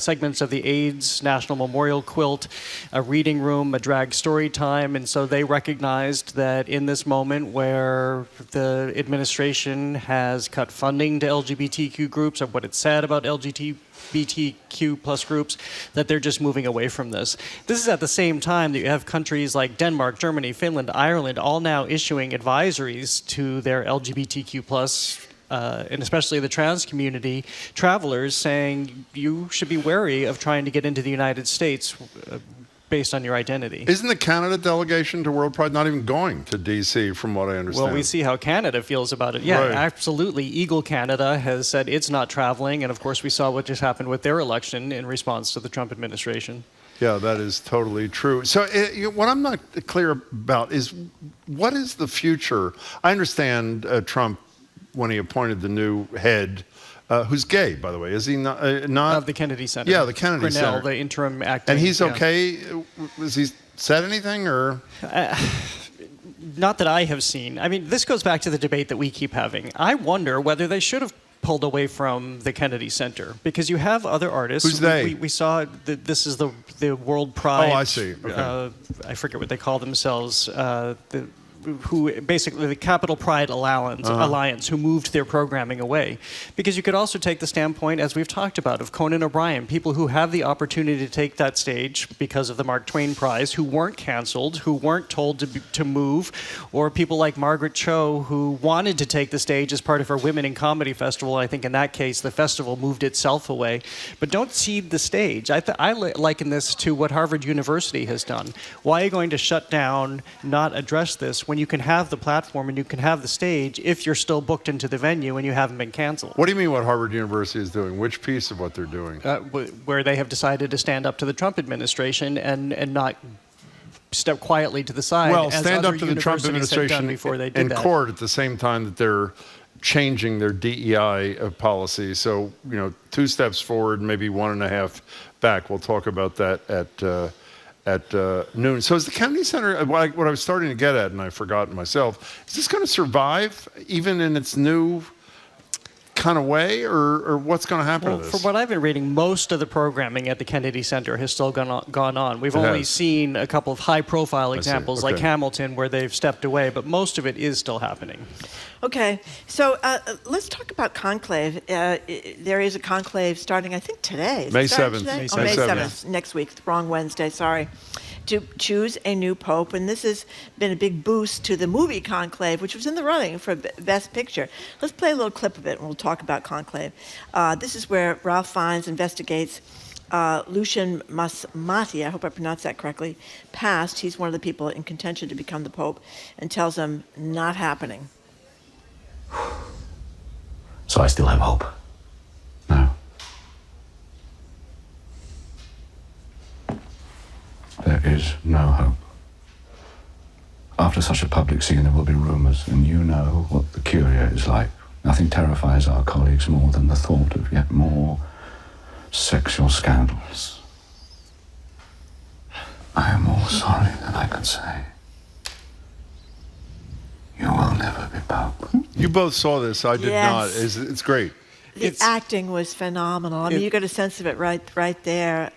segments of the AIDS National Memorial Quilt, a reading room, a drag story time. And so they recognized that in this moment where the administration has cut funding to LGBTQ groups, or what it said about LGBTQ plus groups, that they're just moving away from this. This is at the same time that you have countries like Denmark, Germany, Finland, Ireland, all now issuing advisories to their LGBTQ plus and especially the trans community, travelers, saying you should be wary of trying to get into the United States based on your identity. Isn't the Canada delegation to World Pride not even going to D.C., from what I understand? Well, we see how Canada feels about it. Yeah, right. Absolutely. Eagle Canada has said it's not traveling, and of course we saw what just happened with their election in response to the Trump administration. Yeah, that is totally true. So what I'm not clear about is what is the future? I understand Trump, when he appointed the new head, who's gay, by the way. Is he not? Of the Kennedy Center. Yeah, the Kennedy Grinnell, Center. the interim acting. And he's okay? Has he said anything, or? Not that I have seen. I mean, this goes back to the debate that we keep having. I wonder whether they should have pulled away from the Kennedy Center, because you have other artists. Who's they? We saw this is the World Pride. Oh, I see. Okay. I forget what they call themselves. Who basically the Capital Pride Alliance, who moved their programming away. Because you could also take the standpoint, as we've talked about, of Conan O'Brien, people who have the opportunity to take that stage because of the Mark Twain Prize, who weren't canceled, who weren't told to move, or people like Margaret Cho, who wanted to take the stage as part of her Women in Comedy Festival. I think in that case, the festival moved itself away. But don't cede the stage. I liken this to what Harvard University has done. Why are you going to shut down, not address this, when you can have the platform and you can have the stage if you're still booked into the venue and you haven't been canceled? What do you mean what Harvard University is doing? Which piece of what they're doing? Where they have decided to stand up to the Trump administration and not step quietly to the side. Well, as stand other up to the Trump administration before they did in that. court at the same time that they're changing their DEI policy. So, 2 steps forward, maybe 1.5 back. We'll talk about that at noon. So is the Kennedy Center, what I was starting to get at, and I've forgotten myself, is this going to survive even in its new kind of way, or what's going to happen to this? From what I've been reading, most of the programming at the Kennedy Center has still gone on. We've only seen a couple of high-profile examples like Hamilton where they've stepped away, but most of it is still happening. Okay, so let's talk about conclave. There is a conclave starting, I think, today. May 7th. May 7th, next week, wrong Wednesday, sorry, to choose a new pope. And this has been a big boost to the movie Conclave, which was in the running for Best Picture. Let's play a little clip of it, and we'll talk about conclave. This is where Ralph Fiennes investigates Lucian Masmati, I hope I pronounced that correctly, passed. He's one of the people in contention to become the pope, and tells him, not happening. So I still have hope. No. There is no hope. After such a public scene, there will be rumors, and you know what the Curia is like. Nothing terrifies our colleagues more than the thought of yet more sexual scandals. I am more sorry than I can say. You will never be pope. You both saw this. I did not. It's great. The acting was phenomenal. I mean, you got a sense of it right there.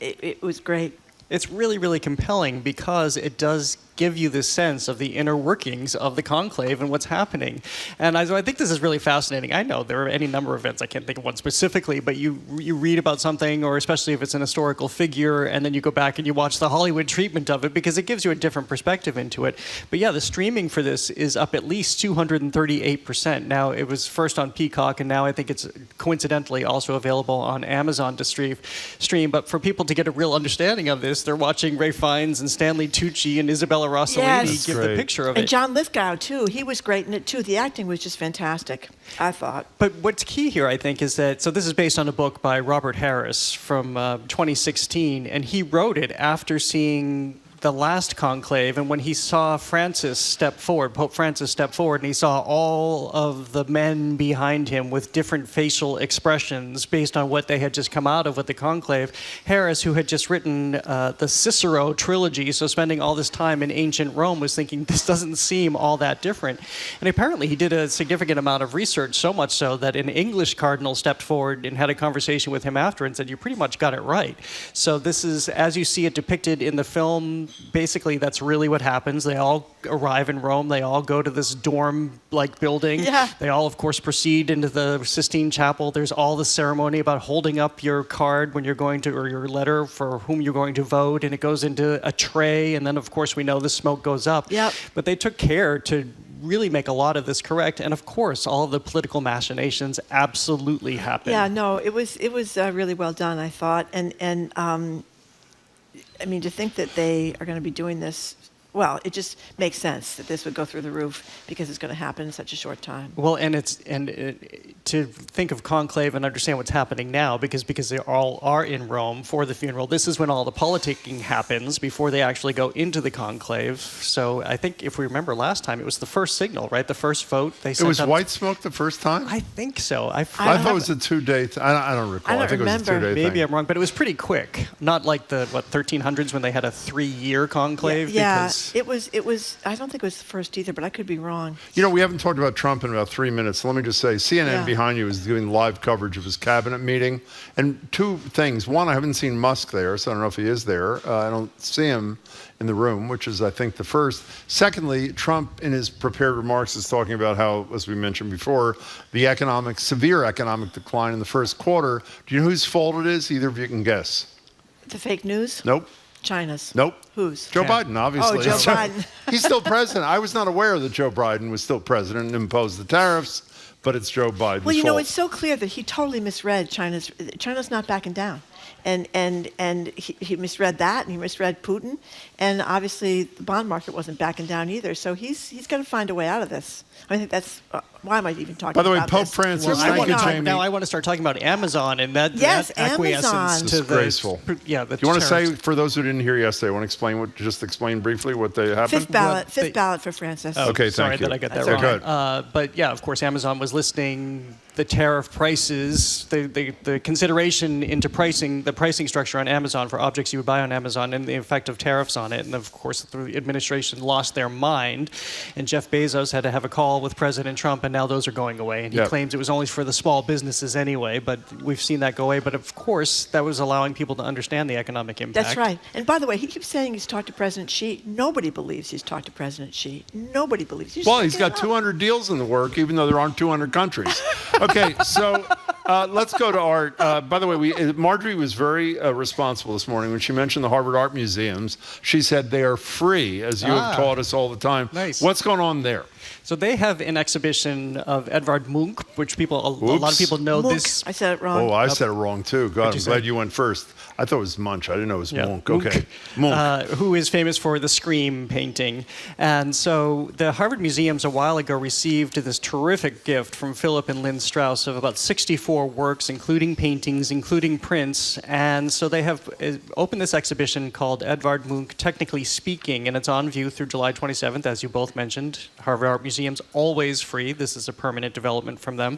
It was great. It's really, really compelling because it does give you this sense of the inner workings of the conclave and what's happening. And I think this is really fascinating. I know there are any number of events, I can't think of one specifically, but you read about something, or especially if it's an historical figure, and then you go back and you watch the Hollywood treatment of it because it gives you a different perspective into it. But yeah, the streaming for this is up at least 238%. Now, it was first on Peacock, and now I think it's coincidentally also available on Amazon to stream. But for people to get a real understanding of this, they're watching Ray Fiennes and Stanley Tucci and Isabella Rossellini give the picture of it. And John Lithgow, too. He was great in it, too. The acting was just fantastic, I thought. But what's key here, I think, is that, so this is based on a book by Robert Harris from 2016, and he wrote it after seeing the last conclave, and when he saw Pope Francis step forward, and he saw all of the men behind him with different facial expressions based on what they had just come out of with the conclave, Harris, who had just written the Cicero trilogy, so spending all this time in ancient Rome, was thinking, this doesn't seem all that different. And apparently he did a significant amount of research, so much so that an English cardinal stepped forward and had a conversation with him after and said, you pretty much got it right. So this is, as you see it depicted in the film, basically that's really what happens. They all arrive in Rome. They all go to this dorm-like building. Yeah. They all, of course, proceed into the Sistine Chapel. There's all the ceremony about holding up your card when you're going to, or your letter for whom you're going to vote, and it goes into a tray, and then, of course, we know the smoke goes up. Yep. But they took care to really make a lot of this correct, and of course, all of the political machinations absolutely happened. Yeah, no, it was really well done, I thought, and I mean, to think that they are going to be doing this, well, it just makes sense that this would go through the roof because it's going to happen in such a short time. Well, to think of conclave and understand what's happening now, because they all are in Rome for the funeral. This is when all the politicking happens before they actually go into the conclave. So I think if we remember last time, it was the first signal, right? The first vote. They sent it was white smoke the first time? I think so. I thought it was a 2-day. I don't recall. I think remember. It was a 2-day thing. Maybe I'm wrong, but it was pretty quick. Not like the 1300s when they had a 3-year conclave. Yeah. Because It was. I don't think it was the first either, but I could be wrong. You know, we haven't talked about Trump in about 3 minutes. So let me just say, CNN behind you is doing live coverage of his cabinet meeting. And two things. One, I haven't seen Musk there, so I don't know if he is there. I don't see him in the room, which is, I think, the first. Secondly, Trump, in his prepared remarks, is talking about how, as we mentioned before, the severe economic decline in the first quarter. Do you know whose fault it is? Either of you can guess. The fake news? Nope. China's. Nope. Whose? Joe Biden, obviously. Oh, Joe Biden. He's still president. I was not aware that Joe Biden was still president and imposed the tariffs, but it's Joe Biden's Well, you know, fault. it's so clear that he totally misread China's not backing down. And he misread that, and he misread Putin, and obviously the bond market wasn't backing down either. So he's going to find a way out of this. I think that's why am I even talking about this? By the way, Pope Francis, thank you, Jamie. Now I want to start talking about Amazon and that acquiescence Amazon. to disgraceful. Do you want to say, for those who didn't hear yesterday, want to explain briefly what they happened? Fifth ballot for Francis. Okay, sorry thank you. that I got that That's wrong. But yeah, of course, Amazon was listing the tariff prices, the consideration into pricing, the pricing structure on Amazon for objects you would buy on Amazon, and the effect of tariffs on it. And of course, the administration lost their mind, and Jeff Bezos had to have a call with President Trump, and now those are going away. And he claims it was only for the small businesses anyway, but we've seen that go away. But of course, that was allowing people to understand the economic impact. That's right. And by the way, he keeps saying he's talked to President Xi. Nobody believes he's talked to President Xi. Nobody believes. He's got 200 deals in the work, even though there aren't 200 countries. Okay, so let's go to art. By the way, Marjorie was very responsible this morning when she mentioned the Harvard Art Museums. She said they are free, as you have taught us all the time. Nice. What's going on there? So they have an exhibition of Edvard Munch, which a lot of people know. Munch. This. I said it wrong. Oh, I said it wrong too. God, I'm glad you went first. I thought it was Munch. I didn't know it was Munch. Okay, Munch. Who is famous for the Scream painting. And so the Harvard Museums a while ago received this terrific gift from Philip and Lynn Strauss of about 64 works, including paintings, including prints. And so they have opened this exhibition called Edvard Munch, Technically Speaking, and it's on view through July 27th, as you both mentioned. Harvard Art Museum's always free. This is a permanent development from them.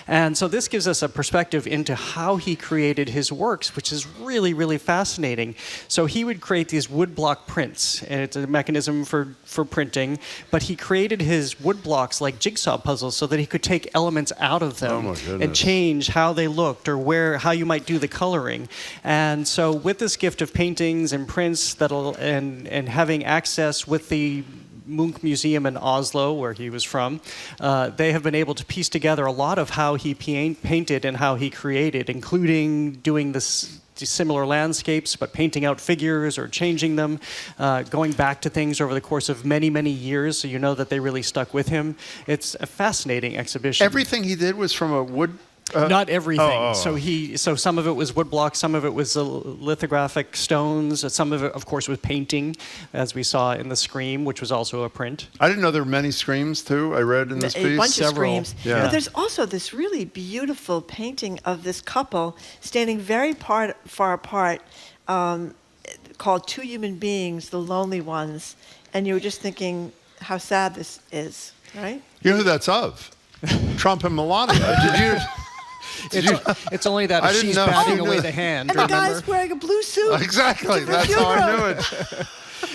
And so this gives us a perspective into how he created his works, which is really, really fascinating. So he would create these woodblock prints, and it's a mechanism for printing, but he created his woodblocks like jigsaw puzzles so that he could take elements out of them and change how they looked or how you might do the coloring. And so with this gift of paintings and prints and having access with the Munch Museum in Oslo, where he was from, they have been able to piece together a lot of how he painted and how he created, including doing this similar landscapes, but painting out figures or changing them, going back to things over the course of many, many years, so you know that they really stuck with him. It's a fascinating exhibition. Everything he did was from a wood... Not everything. So some of it was woodblock, some of it was lithographic stones, some of it, of course, was painting, as we saw in the Scream, which was also a print. I didn't know there were many Screams, too, I read in this piece. A bunch of Screams. Yeah. But there's also this really beautiful painting of this couple standing very far apart, called Two Human Beings, the Lonely Ones, and you were just thinking how sad this is, right? You know who that's of? Trump and Melania. It's only that if she's batting away the hand. And the guy's wearing a blue suit. Exactly. That's how I knew it.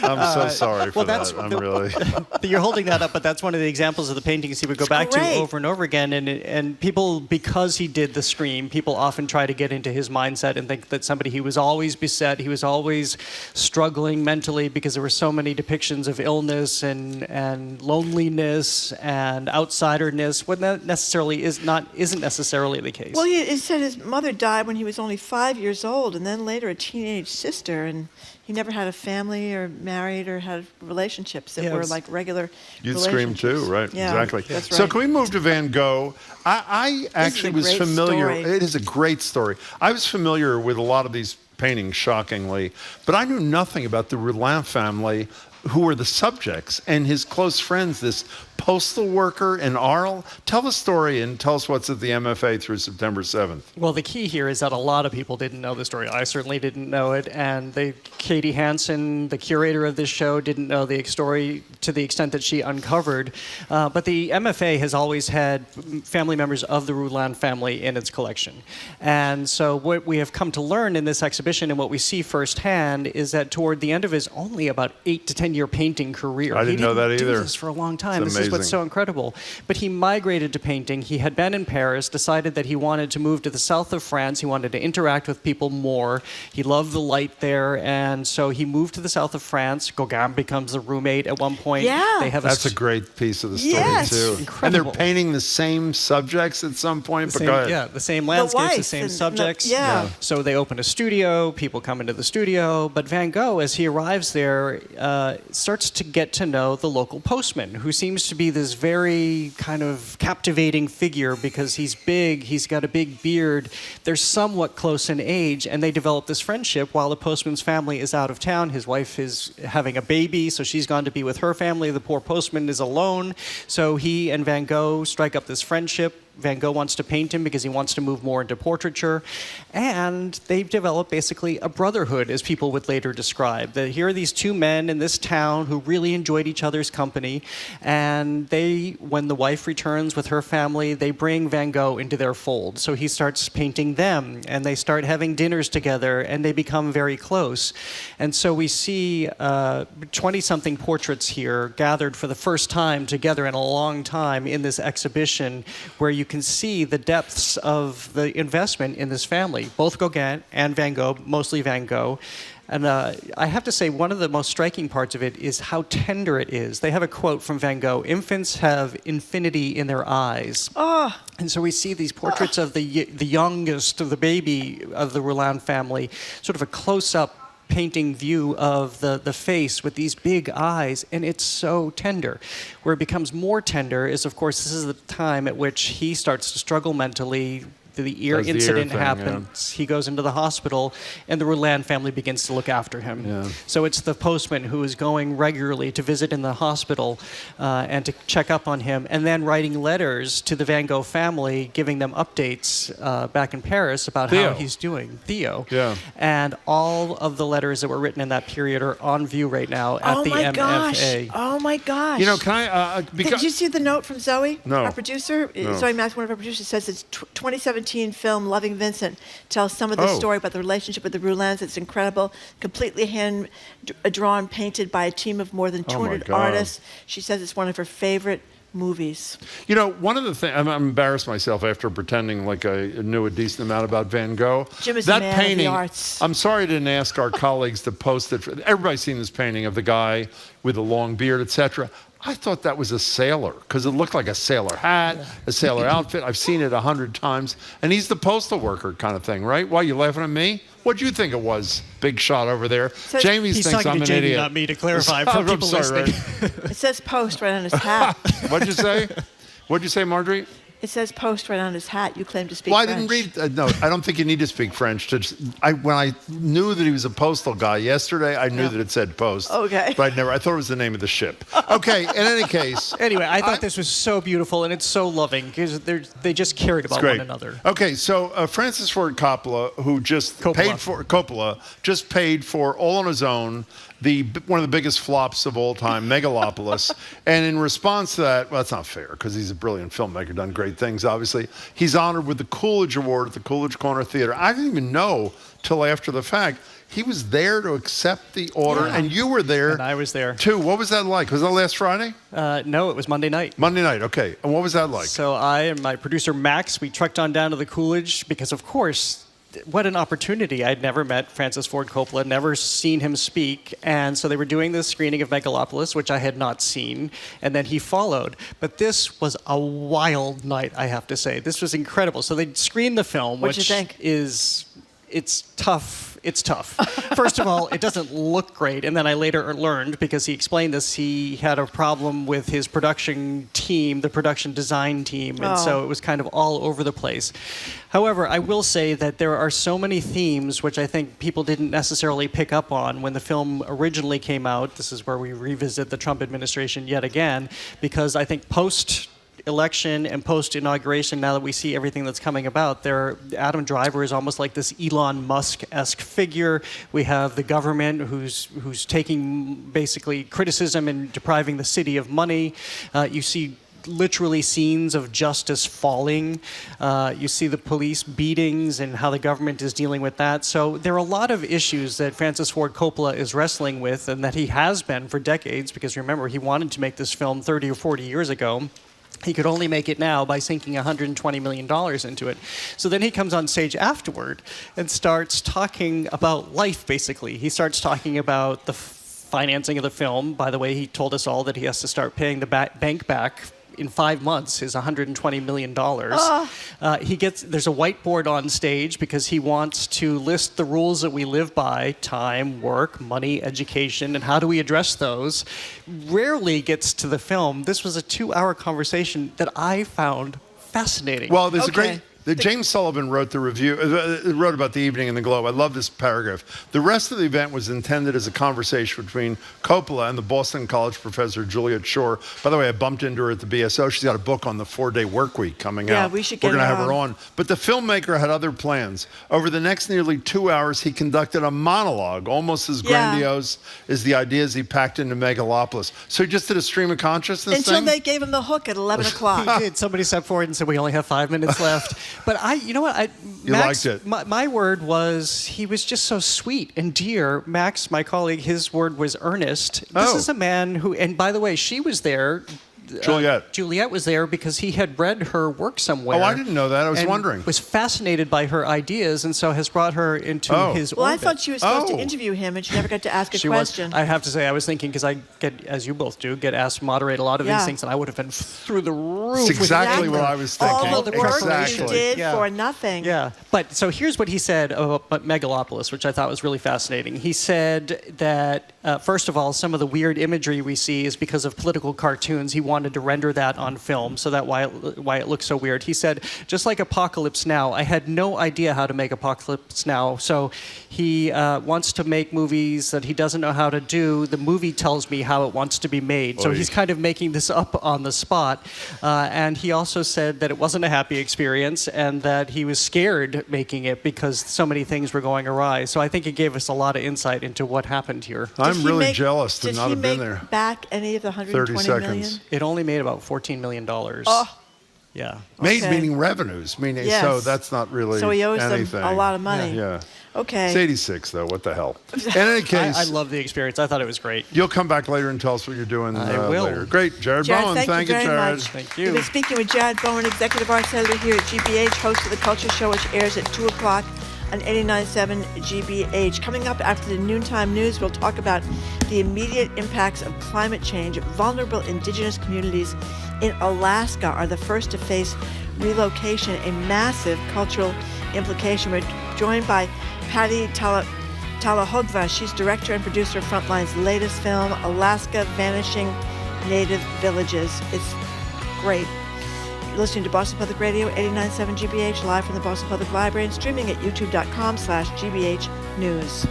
I'm so sorry for that. I'm really. You're holding that up, but that's one of the examples of the paintings he would go back to over and over again. And people, because he did the Scream, people often try to get into his mindset and think that somebody he was always beset, he was always struggling mentally because there were so many depictions of illness and loneliness and outsiderness. When that necessarily isn't necessarily the case. Well, he said his mother died when he was only 5 years old, and then later a teenage sister, and he never had a family or married or had relationships that were like regular You'd Scream too, right? Yeah, exactly. That's right. So can we move to Van Gogh? I actually was familiar. It is a great story. I was familiar with a lot of these paintings, shockingly, but I knew nothing about the Roulin family, who were the subjects, and his close friends, this postal worker in Arles. Tell the story and tell us what's at the MFA through September 7th. Well, the key here is that a lot of people didn't know the story. I certainly didn't know it, and Katie Hansen, the curator of this show, didn't know the story to the extent that she uncovered. But the MFA has always had family members of the Roulin family in its collection. And so what we have come to learn in this exhibition and what we see firsthand is that toward the end of his only about 8 to 10 year painting career. I didn't know that either. He didn't do this for a long time. This is what's so incredible. But he migrated to painting. He had been in Paris, decided that he wanted to move to the south of France. He wanted to interact with people more. He loved the light there, and so he moved to the south of France. Gauguin becomes the roommate at one point. Yeah. They have That's a great piece of the story, too. Incredible. And they're painting the same subjects at some point. The same landscapes, the same subjects. So they open a studio, people come into the studio, but Van Gogh, as he arrives there, starts to get to know the local postman, who seems to be this very kind of captivating figure because he's big, he's got a big beard, they're somewhat close in age, and they develop this friendship while the postman's family is out of town. His wife is having a baby, so she's gone to be with her family. The poor postman is alone, so he and Van Gogh strike up this friendship. Van Gogh wants to paint him because he wants to move more into portraiture. And they've developed basically a brotherhood, as people would later describe. That here are these two men in this town who really enjoyed each other's company. And when the wife returns with her family, they bring Van Gogh into their fold. So he starts painting them, and they start having dinners together, and they become very close. And so we see 20-something portraits here gathered for the first time together in a long time in this exhibition, where you can see the depths of the investment in this family, both Gauguin and Van Gogh, mostly Van Gogh. And I have to say, one of the most striking parts of it is how tender it is. They have a quote from Van Gogh: "Infants have infinity in their eyes." Oh. And so we see these portraits of the youngest, of the baby of the Roulin family, sort of a close-up painting view of the face with these big eyes, and it's so tender. Where it becomes more tender is, of course, this is the time at which he starts to struggle mentally. The ear incident happens. He goes into the hospital, and the Roulin family begins to look after him. Yeah. So it's the postman who is going regularly to visit in the hospital and to check up on him, and then writing letters to the Van Gogh family, giving them updates back in Paris about how he's doing. Theo. Yeah. And all of the letters that were written in that period are on view right now at the MFA. Oh my gosh! You know, can I? Did you see the note from Zoe, our producer? No. Zoe Mass, one of our producers, says it's 2017 film Loving Vincent tells some of the story about the relationship with the Roulins. It's incredible, completely hand drawn, painted by a team of more than 200 artists. She says it's one of her favorite movies. You know, one of the things, I'm embarrassed myself after pretending like I knew a decent amount about Van Gogh. Jim is that a man painting, of the arts. I'm sorry I didn't ask our colleagues to post it. Everybody's seen this painting of the guy with a long beard, etc. I thought that was a sailor because it looked like a sailor hat, a sailor outfit. I've seen it 100 times. And he's the postal worker kind of thing, right? Why, you laughing at me? What'd you think it was? Big shot over there. So Jamie he's thinks talking I'm to an Jamie, idiot. not me, to clarify for people listening. It says post right on his hat. What'd you say? What'd you say, Marjorie? It says post right on his hat. You claim to speak Well, French. I didn't read. No, I don't think you need to speak French. When I knew that he was a postal guy yesterday, I knew that it said post. Okay. But I thought it was the name of the ship. Okay, in any case. Anyway, I thought this was so beautiful, and it's so loving, because they just cared about one another. Okay, so Francis Ford Coppola, who just paid for all on his own one of the biggest flops of all time, Megalopolis. And in response to that, well, that's not fair because he's a brilliant filmmaker, done great things, obviously. He's honored with the Coolidge Award at the Coolidge Corner Theater. I didn't even know till after the fact. He was there to accept the order, and you were there. And I was there. Too. What was that like? Was that last Friday? No, it was Monday night. Monday night, okay. And what was that like? So I and my producer, Max, we trucked on down to the Coolidge because, of course, what an opportunity. I'd never met Francis Ford Coppola, never seen him speak. And so they were doing this screening of Megalopolis, which I had not seen. And then he followed. But this was a wild night, I have to say. This was incredible. So they screened the film, What'd which you think? It's tough. It's tough. First of all, it doesn't look great. And then I later learned, because he explained this, he had a problem with his production team, the production design team. And so it was kind of all over the place. However, I will say that there are so many themes which I think people didn't necessarily pick up on when the film originally came out. This is where we revisit the Trump administration yet again, because I think post-election and post-inauguration, now that we see everything that's coming about, Adam Driver is almost like this Elon Musk-esque figure. We have the government who's taking basically criticism and depriving the city of money. You see literally scenes of justice falling. You see the police beatings and how the government is dealing with that. So there are a lot of issues that Francis Ford Coppola is wrestling with, and that he has been for decades, because remember, he wanted to make this film 30 or 40 years ago. He could only make it now by sinking $120 million into it. So then he comes on stage afterward and starts talking about life, basically. He starts talking about the financing of the film. By the way, he told us all that he has to start paying the bank back in 5 months, his $120 million. There's a whiteboard on stage because he wants to list the rules that we live by: time, work, money, education, and how do we address those. Rarely gets to the film. This was a 2-hour conversation that I found fascinating. Well, there's a great... James Sullivan wrote the review, wrote about the evening in the Globe. I love this paragraph. The rest of the event was intended as a conversation between Coppola and the Boston College professor Juliet Shore. By the way, I bumped into her at the BSO. She's got a book on the 4-day work week coming out. Yeah, we should get her on. We're going to have her on. But the filmmaker had other plans. Over the next nearly 2 hours, he conducted a monologue, almost as grandiose as the ideas he packed into Megalopolis. So he just did a stream of consciousness Until thing? they gave him the hook at 11 o'clock. He did. Somebody stepped forward and said, we only have 5 minutes left. But you know what? Max, liked it. My word was, he was just so sweet and dear. Max, my colleague, his word was earnest. This is a man who, and by the way, she was there. Juliet was there because he had read her work somewhere. Oh, I didn't know that. I was wondering. Was fascinated by her ideas, and so has brought her into his orbit. Well, I thought she was supposed to interview him, and she never got to ask a question. I have to say, I was thinking, because I get, as you both do, get asked to moderate a lot of these things, and I would have been through the roof. That's exactly what I was thinking. All the work you did for nothing. Yeah. But so here's what he said about Megalopolis, which I thought was really fascinating. He said that, first of all, some of the weird imagery we see is because of political cartoons. He wanted to render that on film, so that why it looks so weird. He said, just like Apocalypse Now, I had no idea how to make Apocalypse Now, so he wants to make movies that he doesn't know how to do. The movie tells me how it wants to be made. So he's kind of making this up on the spot. And he also said that it wasn't a happy experience and that he was scared making it because so many things were going awry. So I think it gave us a lot of insight into what happened here. I'm really jealous to not have been there. Did he make back any of the 120 30 seconds. million? It only made about $14 million. Oh. Yeah. Made meaning revenues, meaning so that's not really So he owes anything. them a lot of money. Yeah. Okay. It's 86 though. What the hell? In any case, I love the experience. I thought it was great. You'll come back later and tell us what you're doing I will. later. Great, Jared Bowen. Thank you very Jared. much. Thank you. We've been speaking with Jared Bowen, Executive Arts Editor here at GBH, host of The Culture Show, which airs at 2 o'clock on 89.7 GBH. Coming up after the noontime news, we'll talk about the immediate impacts of climate change. Vulnerable indigenous communities in Alaska are the first to face relocation, a massive cultural implication. We're joined by Patty Tahalongva. She's director and producer of Frontline's latest film, Alaska Vanishing Native Villages. It's great. You're listening to Boston Public Radio 89.7 GBH, live from the Boston Public Library and streaming at youtube.com/GBH News.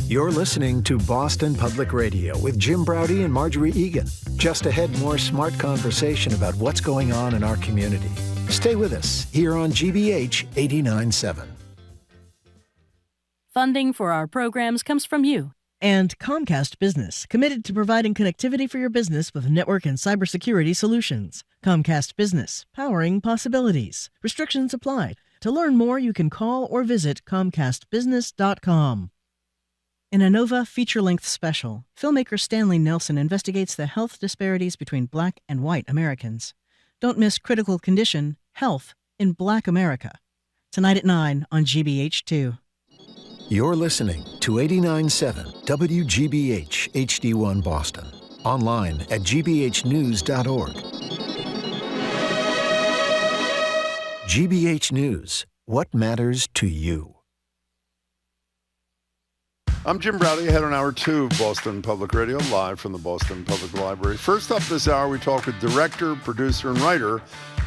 You're listening to Boston Public Radio with Jim Braude and Marjorie Egan. Just ahead, more smart conversation about what's going on in our community. Stay with us here on GBH 89.7. Funding for our programs comes from you. And Comcast Business, committed to providing connectivity for your business with network and cybersecurity solutions. Comcast Business, powering possibilities. Restrictions apply. To learn more, you can call or visit comcastbusiness.com. In a Nova feature-length special, filmmaker Stanley Nelson investigates the health disparities between Black and white Americans. Don't miss Critical Condition, Health in Black America. Tonight at 9 on GBH2. You're listening to 89.7 WGBH HD1 Boston. Online at gbhnews.org. GBH News. What matters to you? I'm Jim Braude, ahead on Hour 2 of Boston Public Radio, live from the Boston Public Library. First up this hour, we talk with director, producer, and writer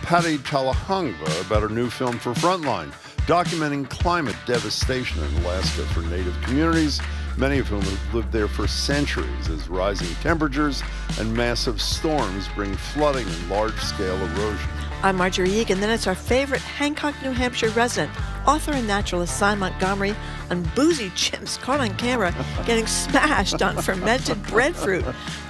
Patty Tahalongva about her new film for Frontline, documenting climate devastation in Alaska for Native communities, many of whom have lived there for centuries as rising temperatures and massive storms bring flooding and large-scale erosion. I'm Marjorie Egan, then it's our favorite Hancock, New Hampshire resident, author and naturalist Cy Montgomery, on boozy chimps caught on camera getting smashed on fermented breadfruit.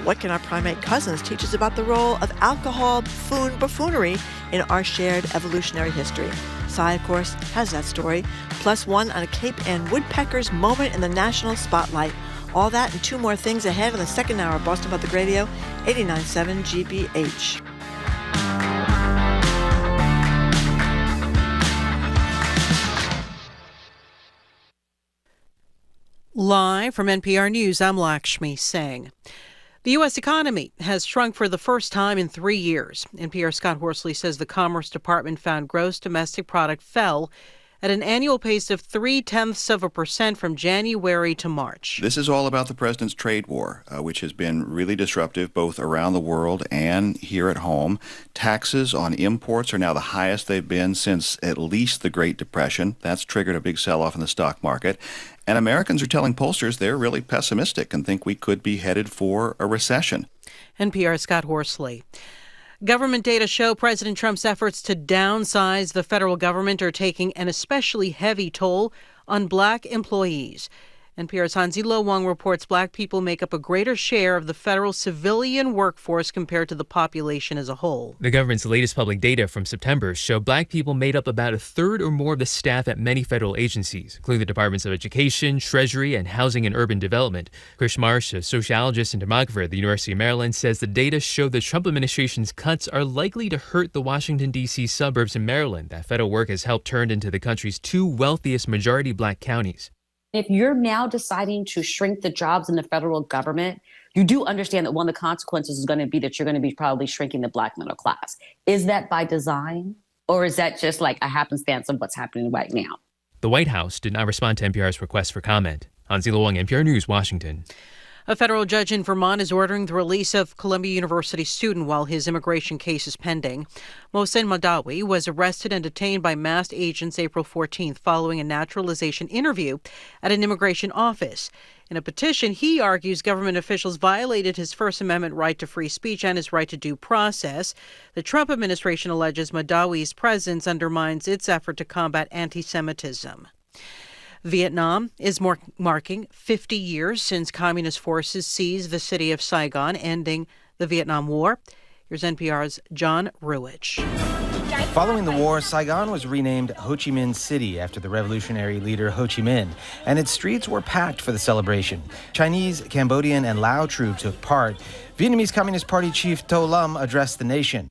What can our primate cousins teach us about the role of alcohol, buffoonery in our shared evolutionary history? Cy, of course, has that story, plus one on a Cape Ann woodpecker's moment in the national spotlight. All that and two more things ahead on the second hour of Boston Public Radio, 89.7 GBH. Live from NPR News, I'm Lakshmi Singh. The U.S. economy has shrunk for the first time in 3 years. NPR's Scott Horsley says the Commerce Department found gross domestic product fell at an annual pace of 0.3% from January to March. This is all about the president's trade war, which has been really disruptive both around the world and here at home. Taxes on imports are now the highest they've been since at least the Great Depression. That's triggered a big sell-off in the stock market. And Americans are telling pollsters they're really pessimistic and think we could be headed for a recession. NPR's Scott Horsley. Government data show President Trump's efforts to downsize the federal government are taking an especially heavy toll on Black employees. NPR's Hansi Lo Wang reports Black people make up a greater share of the federal civilian workforce compared to the population as a whole. The government's latest public data from September show Black people made up about a third or more of the staff at many federal agencies, including the Departments of Education, Treasury, and Housing and Urban Development. Chris Marsh, a sociologist and demographer at the University of Maryland, says the data show the Trump administration's cuts are likely to hurt the Washington, D.C. suburbs in Maryland that federal work has helped turn into the country's two wealthiest majority Black counties. If you're now deciding to shrink the jobs in the federal government, you do understand that one of the consequences is going to be that you're going to be probably shrinking the Black middle class. Is that by design, or is that just like a happenstance of what's happening right now? The White House did not respond to NPR's request for comment. Hansi Lo Wang, NPR News, Washington. A federal judge in Vermont is ordering the release of Columbia University student while his immigration case is pending. Mohsen Madawi was arrested and detained by masked agents April 14th following a naturalization interview at an immigration office. In a petition, he argues government officials violated his First Amendment right to free speech and his right to due process. The Trump administration alleges Madawi's presence undermines its effort to combat antisemitism. Vietnam is marking 50 years since communist forces seized the city of Saigon, ending the Vietnam War. Here's NPR's John Ruich. Following the war, Saigon was renamed Ho Chi Minh City after the revolutionary leader Ho Chi Minh, and its streets were packed for the celebration. Chinese, Cambodian, and Lao troops took part. Vietnamese Communist Party chief To Lam addressed the nation.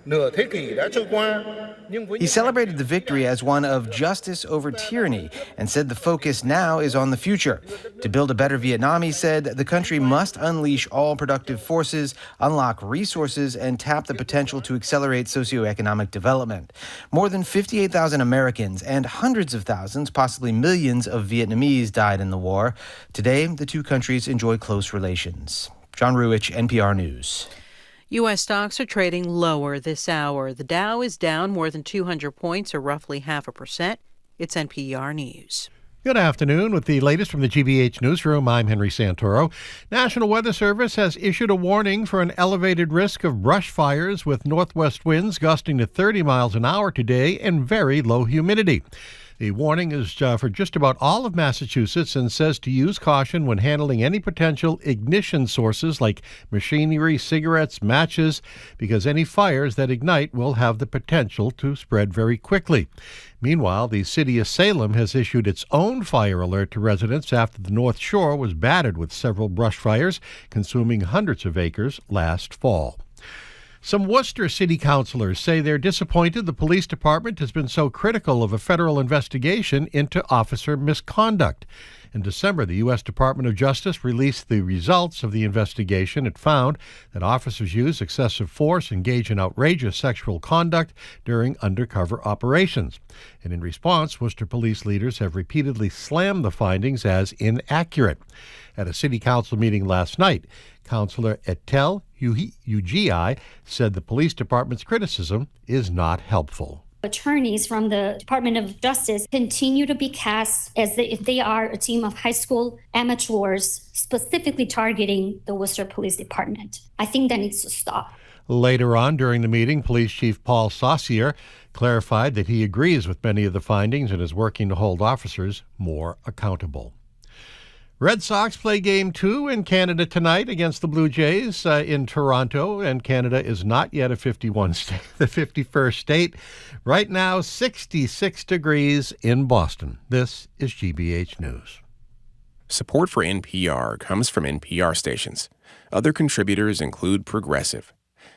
He celebrated the victory as one of justice over tyranny and said the focus now is on the future. To build a better Vietnam, he said, the country must unleash all productive forces, unlock resources, and tap the potential to accelerate socioeconomic development. More than 58,000 Americans and hundreds of thousands, possibly millions of Vietnamese died in the war. Today, the two countries enjoy close relations. John Ruich, NPR News. U.S. stocks are trading lower this hour. The Dow is down more than 200 points, or roughly 0.5%. It's NPR News. Good afternoon. With the latest from the GBH Newsroom, I'm Henry Santoro. National Weather Service has issued a warning for an elevated risk of brush fires with northwest winds gusting to 30 miles an hour today and very low humidity. The warning is for just about all of Massachusetts and says to use caution when handling any potential ignition sources like machinery, cigarettes, matches, because any fires that ignite will have the potential to spread very quickly. Meanwhile, the city of Salem has issued its own fire alert to residents after the North Shore was battered with several brush fires, consuming hundreds of acres last fall. Some Worcester city councilors say they're disappointed the police department has been so critical of a federal investigation into officer misconduct. In December, the U.S. Department of Justice released the results of the investigation. It found that officers use excessive force, engage in outrageous sexual conduct during undercover operations. And in response, Worcester police leaders have repeatedly slammed the findings as inaccurate. At a city council meeting last night, Councilor Etel Ugi said the police department's criticism is not helpful. Attorneys from the Department of Justice continue to be cast as if they are a team of high school amateurs specifically targeting the Worcester Police Department. I think that needs to stop. Later on during the meeting, Police Chief Paul Saucier clarified that he agrees with many of the findings and is working to hold officers more accountable. Red Sox play Game 2 in Canada tonight against the Blue Jays in Toronto, and Canada is not yet the 51st state. Right now, 66 degrees in Boston. This is GBH News. Support for NPR comes from NPR stations. Other contributors include Progressive.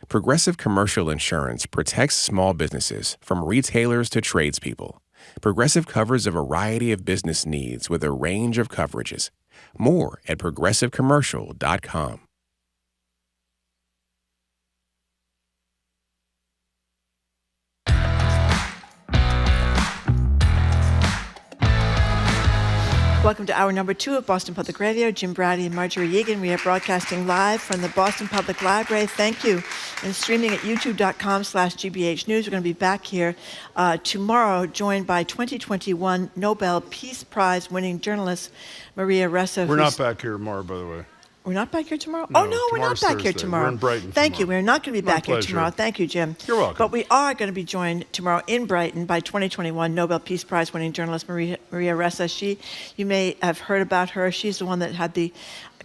Progressive Commercial Insurance protects small businesses from retailers to tradespeople. Progressive covers a variety of business needs with a range of coverages. More at progressivecommercial.com. Welcome to hour number 2 of Boston Public Radio. Jim Brady and Marjorie Egan. We are broadcasting live from the Boston Public Library. Thank you. And streaming at youtube.com/GBH News. We're going to be back here tomorrow, joined by 2021 Nobel Peace Prize winning journalist Maria Ressa. We're not back here tomorrow, by the way. We're not back here tomorrow? No, oh, no, we're not back here tomorrow. We're in Brighton Thank you. tomorrow. We're not going to be My back here pleasure. tomorrow. Thank you, Jim. You're welcome. But we are going to be joined tomorrow in Brighton by 2021 Nobel Peace Prize winning journalist Maria Ressa. You may have heard about her. She's the one that had the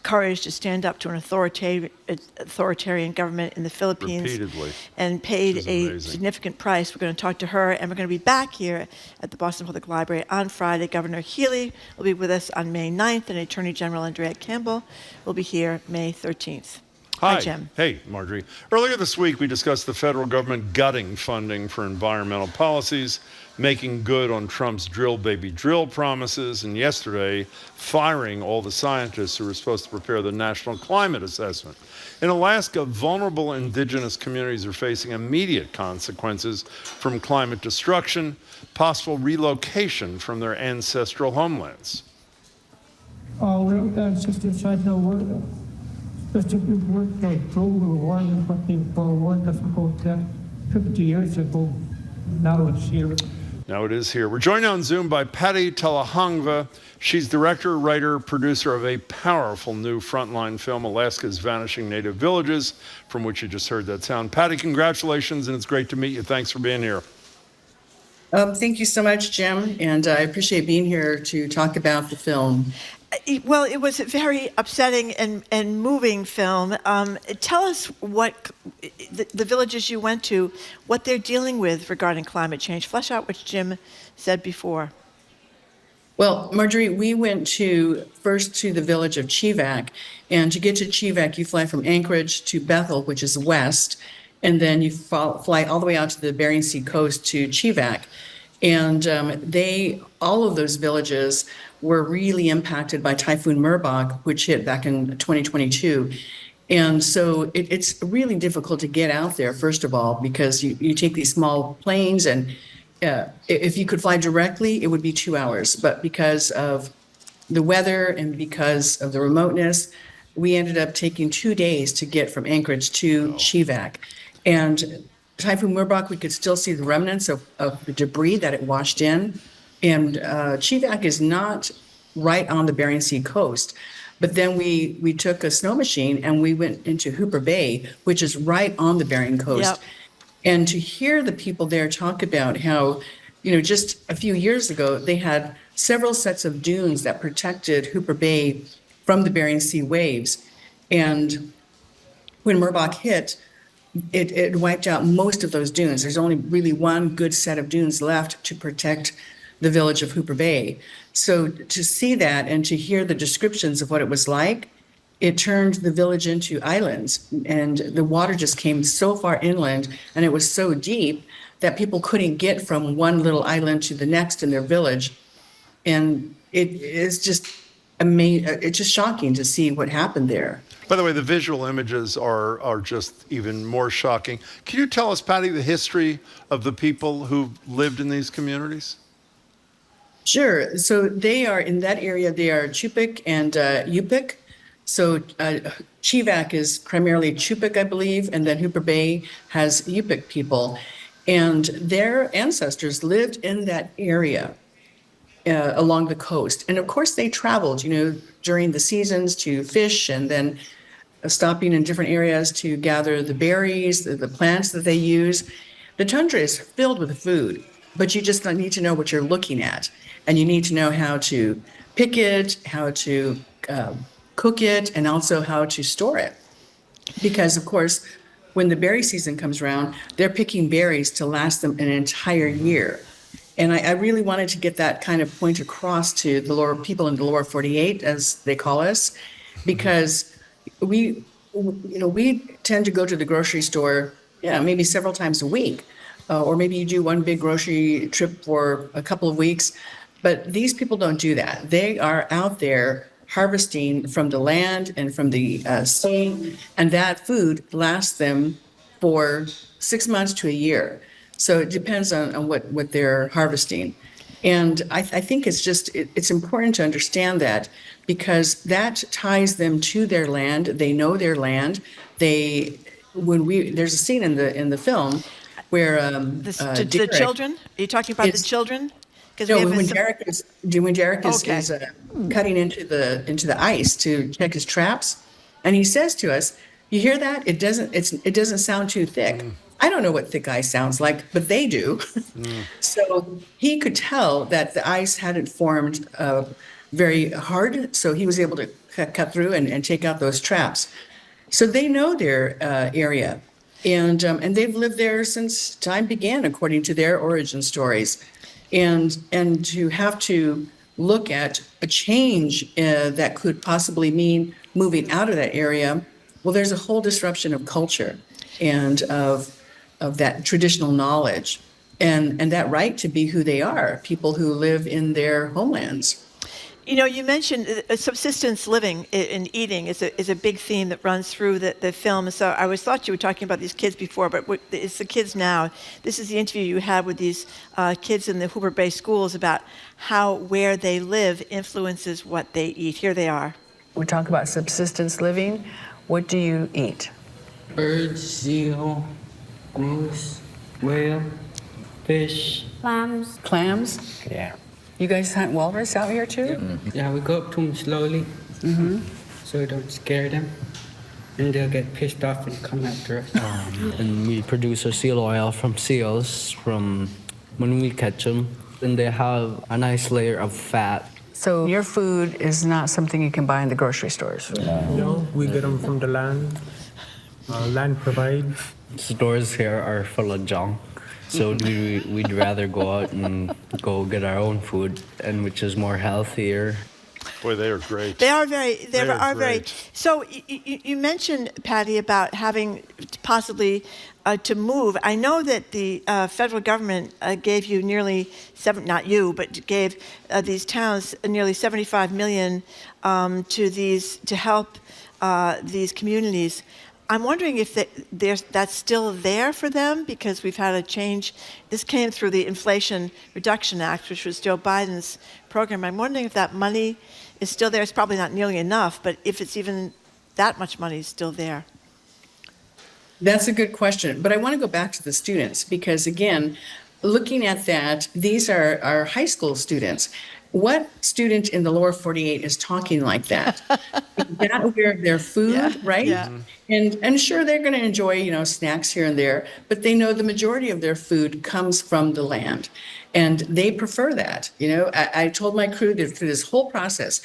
courage to stand up to an authoritarian government in the Philippines Repeatedly. and paid She's a amazing. significant price. We're going to talk to her, and we're going to be back here at the Boston Public Library on Friday. Governor Healy will be with us on May 9th, and Attorney General Andrea Cabral will be here May 13th. Hi, Jim. Hey, Marjorie. Earlier this week, we discussed the federal government gutting funding for environmental policies, making good on Trump's drill baby drill promises, and yesterday, firing all the scientists who were supposed to prepare the National Climate Assessment. In Alaska, vulnerable indigenous communities are facing immediate consequences from climate destruction, possible relocation from their ancestral homelands. Our ancestors had no word. Just a good work like global warming, but they warned us about that 50 years ago. Now it's here. Now it is here. We're joined on Zoom by Patty Tahalongva. She's director, writer, producer of a powerful new Frontline film, Alaska's Vanishing Native Villages, from which you just heard that sound. Patty, congratulations, and it's great to meet you. Thanks for being here. Thank you so much, Jim, and I appreciate being here to talk about the film. Well, it was a very upsetting and moving film. Tell us what the villages you went to, what they're dealing with regarding climate change. Flesh out what Jim said before. Well, Marjorie, we went first to the village of Chivak, and to get to Chivak, you fly from Anchorage to Bethel, which is west, and then you fly all the way out to the Bering Sea coast to Chivak. And all of those villages were really impacted by Typhoon Merbok, which hit back in 2022. And so it's really difficult to get out there, first of all, because you take these small planes, and if you could fly directly, it would be 2 hours. But because of the weather and because of the remoteness, we ended up taking 2 days to get from Anchorage to Chivak. And Typhoon Merbok, we could still see the remnants of the debris that it washed in. And Chivak is not right on the Bering Sea coast. But then we took a snow machine and we went into Hooper Bay, which is right on the Bering coast. Yep. And to hear the people there talk about how, just a few years ago, they had several sets of dunes that protected Hooper Bay from the Bering Sea waves. And when Merbok hit, it wiped out most of those dunes. There's only really one good set of dunes left to protect the village of Hooper Bay. So to see that and to hear the descriptions of what it was like, it turned the village into islands, and the water just came so far inland, and it was so deep that people couldn't get from one little island to the next in their village. And it is just amazing. It's just shocking to see what happened there. By the way, the visual images are just even more shocking. Can you tell us, Patty, the history of the people who lived in these communities? Sure. So they are in that area, they are Chupik and Yupik. So Chivak is primarily Chupik, I believe, and then Hooper Bay has Yupik people. And their ancestors lived in that area along the coast. And of course, they traveled, during the seasons to fish, and then stopping in different areas to gather the berries, the plants that they use. The tundra is filled with food, but you just need to know what you're looking at. And you need to know how to pick it, how to cook it, and also how to store it. Because, of course, when the berry season comes around, they're picking berries to last them an entire year. And I really wanted to get that kind of point across to the lower people in the lower 48, as they call us, because we tend to go to the grocery store, maybe several times a week, or maybe you do one big grocery trip for a couple of weeks. But these people don't do that. They are out there harvesting from the land and from the sea, and that food lasts them for 6 months to a year. So it depends on what they're harvesting. And I think it's important to understand that, because that ties them to their land. They know their land. There's a scene in the film where the children. Are you talking about the children? No, when Derek is cutting into the ice to check his traps, and he says to us, "You hear that? It doesn't sound too thick." I don't know what thick ice sounds like, but they do. So he could tell that the ice hadn't formed very hard, so he was able to cut through and take out those traps. So they know their area, and they've lived there since time began, according to their origin stories. And to have to look at a change that could possibly mean moving out of that area, well, there's a whole disruption of culture and of that traditional knowledge and that right to be who they are, people who live in their homelands. You mentioned subsistence living and eating is a big theme that runs through the film. So I always thought you were talking about these kids before, but it's the kids now. This is the interview you had with these kids in the Hooper Bay schools about how where they live influences what they eat. Here they are. We talk about subsistence living. What do you eat? Birds, seal, moose, whale, fish. Clams. Clams? Yeah. You guys hunt walrus out here too? Yeah, we go up to them slowly, so we don't scare them, and they'll get pissed off and come after us. And we produce our seal oil from seals from when we catch them, and they have a nice layer of fat. So your food is not something you can buy in the grocery stores? No, we get them from the land. Land provides. Stores here are full of junk. So we'd rather go out and go get our own food, and which is more healthier. Boy, they are great. They are very. They are very. great. So you mentioned, Patty, about having possibly to move. I know that the federal government gave you nearly not you, but gave these towns nearly $75 million to help these communities. I'm wondering if that's still there for them, because we've had a change. This came through the Inflation Reduction Act, which was Joe Biden's program. I'm wondering if that money is still there. It's probably not nearly enough, but if it's even that much money is still there. That's a good question. But I want to go back to the students, because, again, looking at that, these are our high school students. What student in the lower 48 is talking like that? They're not aware of their food, right? Yeah. And sure, they're going to enjoy, snacks here and there, but they know the majority of their food comes from the land, and they prefer that. I told my crew that through this whole process,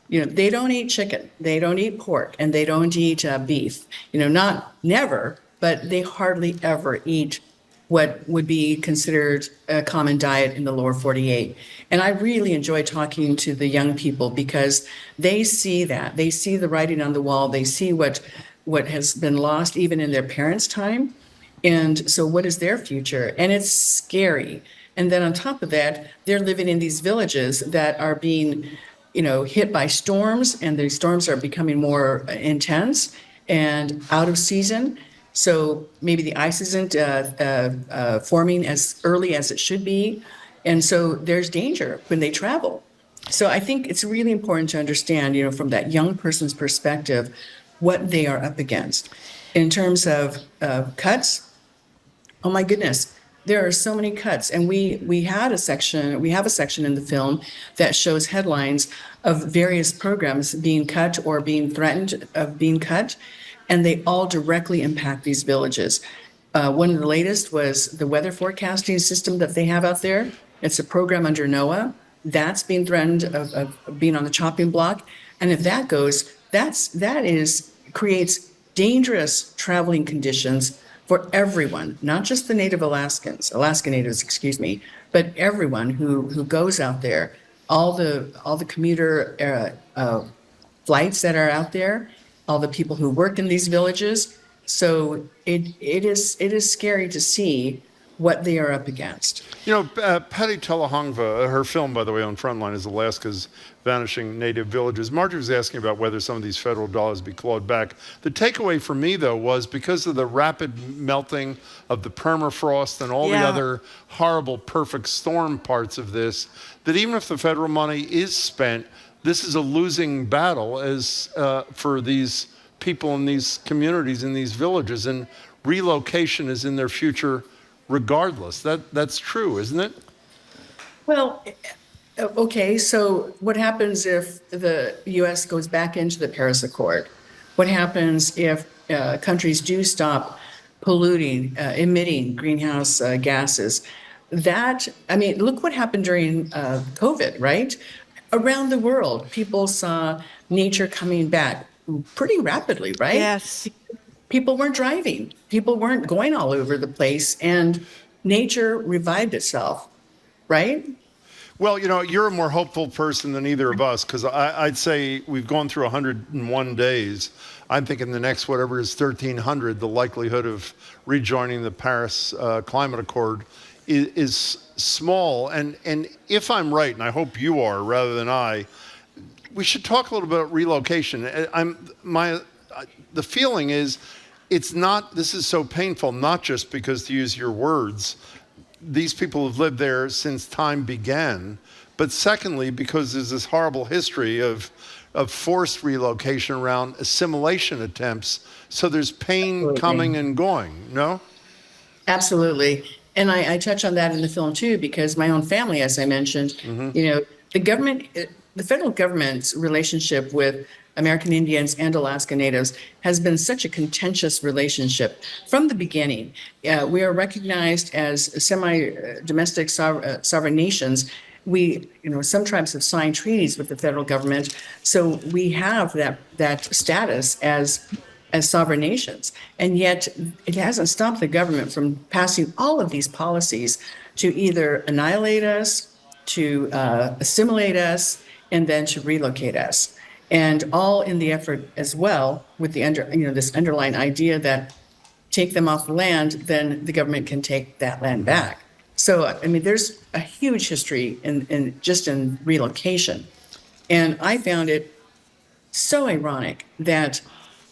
they don't eat chicken, they don't eat pork, and they don't eat beef. Not never, but they hardly ever eat what would be considered a common diet in the lower 48. And I really enjoy talking to the young people, because they see that. They see the writing on the wall. They see what has been lost even in their parents' time. And so what is their future? And it's scary. And then on top of that, they're living in these villages that are being, hit by storms, and the storms are becoming more intense and out of season. So maybe the ice isn't forming as early as it should be. And so there's danger when they travel. So I think it's really important to understand, from that young person's perspective, what they are up against. In terms of cuts, oh my goodness, there are so many cuts. And we have a section in the film that shows headlines of various programs being cut or being threatened of being cut. And they all directly impact these villages. One of the latest was the weather forecasting system that they have out there. It's a program under NOAA. That's being threatened of being on the chopping block. And if that goes, creates dangerous traveling conditions for everyone, not just the Alaska Natives, but everyone who goes out there, all the commuter flights that are out there, all the people who work in these villages. So it is scary to see what they are up against. Patty Tahalongva, her film, by the way, on Frontline is Alaska's Vanishing Native Villages. Marjorie was asking about whether some of these federal dollars be clawed back. The takeaway for me, though, was because of the rapid melting of the permafrost and all the other horrible perfect storm parts of this, that even if the federal money is spent, this is a losing battle for these people in these communities, in these villages, and relocation is in their future regardless. That's true, isn't it? Well, okay, so what happens if the U.S. goes back into the Paris Accord? What happens if countries do stop polluting, emitting greenhouse gases? Look what happened during COVID, right? Around the world, people saw nature coming back pretty rapidly, right? Yes. People weren't driving. People weren't going all over the place, and nature revived itself, right? Well, you're a more hopeful person than either of us, because I'd say we've gone through 101 days. I'm thinking the next whatever is 1,300, the likelihood of rejoining the Paris Climate Accord is small. And if I'm right, and I hope you are rather than I, we should talk a little bit about relocation. The feeling is this is so painful, not just because, to use your words, these people have lived there since time began, but secondly, because there's this horrible history of forced relocation around assimilation attempts. So there's pain coming and going, no? Absolutely. And I touch on that in the film too, because my own family, as I mentioned, the federal government's relationship with American Indians and Alaska Natives has been such a contentious relationship from the beginning. We are recognized as semi-domestic sovereign nations. We, some tribes have signed treaties with the federal government, so we have that status as as sovereign nations. And yet it hasn't stopped the government from passing all of these policies to either annihilate us, to assimilate us, and then to relocate us. And all in the effort as well with the this underlying idea that take them off the land, then the government can take that land back. So, I mean, there's a huge history in relocation. And I found it so ironic that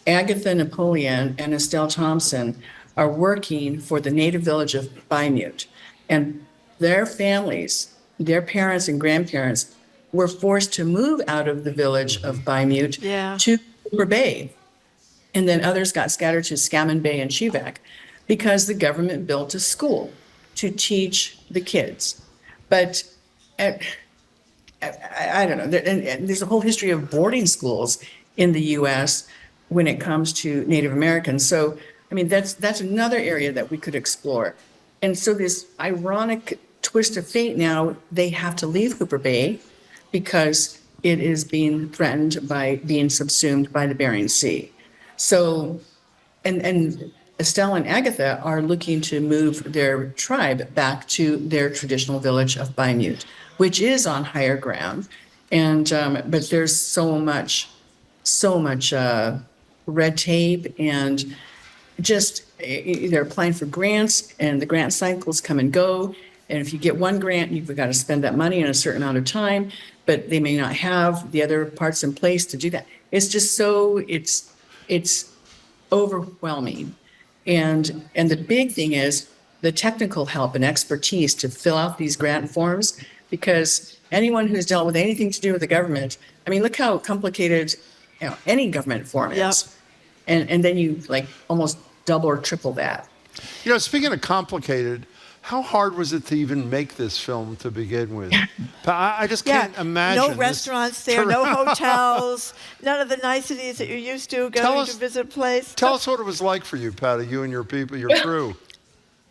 Agatha Napoleon and Estelle Thompson are working for the native village of Baimute. And their families, their parents and grandparents, were forced to move out of the village of Baimute to Cooper Bay. And then others got scattered to Scammon Bay and Chivak because the government built a school to teach the kids. But I don't know, and there's a whole history of boarding schools in the U.S. when it comes to Native Americans. So, I mean, that's another area that we could explore. And so this ironic twist of fate now, they have to leave Cooper Bay because it is being threatened by being subsumed by the Bering Sea. So, and Estelle and Agatha are looking to move their tribe back to their traditional village of Baimute, which is on higher ground. And, but there's so much red tape, and just they're applying for grants, and the grant cycles come and go. And if you get one grant, you've got to spend that money in a certain amount of time, but they may not have the other parts in place to do that. It's just so, it's overwhelming. And the big thing is the technical help and expertise to fill out these grant forms, because anyone who's dealt with anything to do with the government, I mean, look how complicated any government form is. And then you like almost double or triple that. Speaking of complicated, how hard was it to even make this film to begin with? I just can't imagine. No restaurants there, no hotels, none of the niceties that you're used to going to visit a place. Tell us what it was like for you, Patty, you and your people, your crew.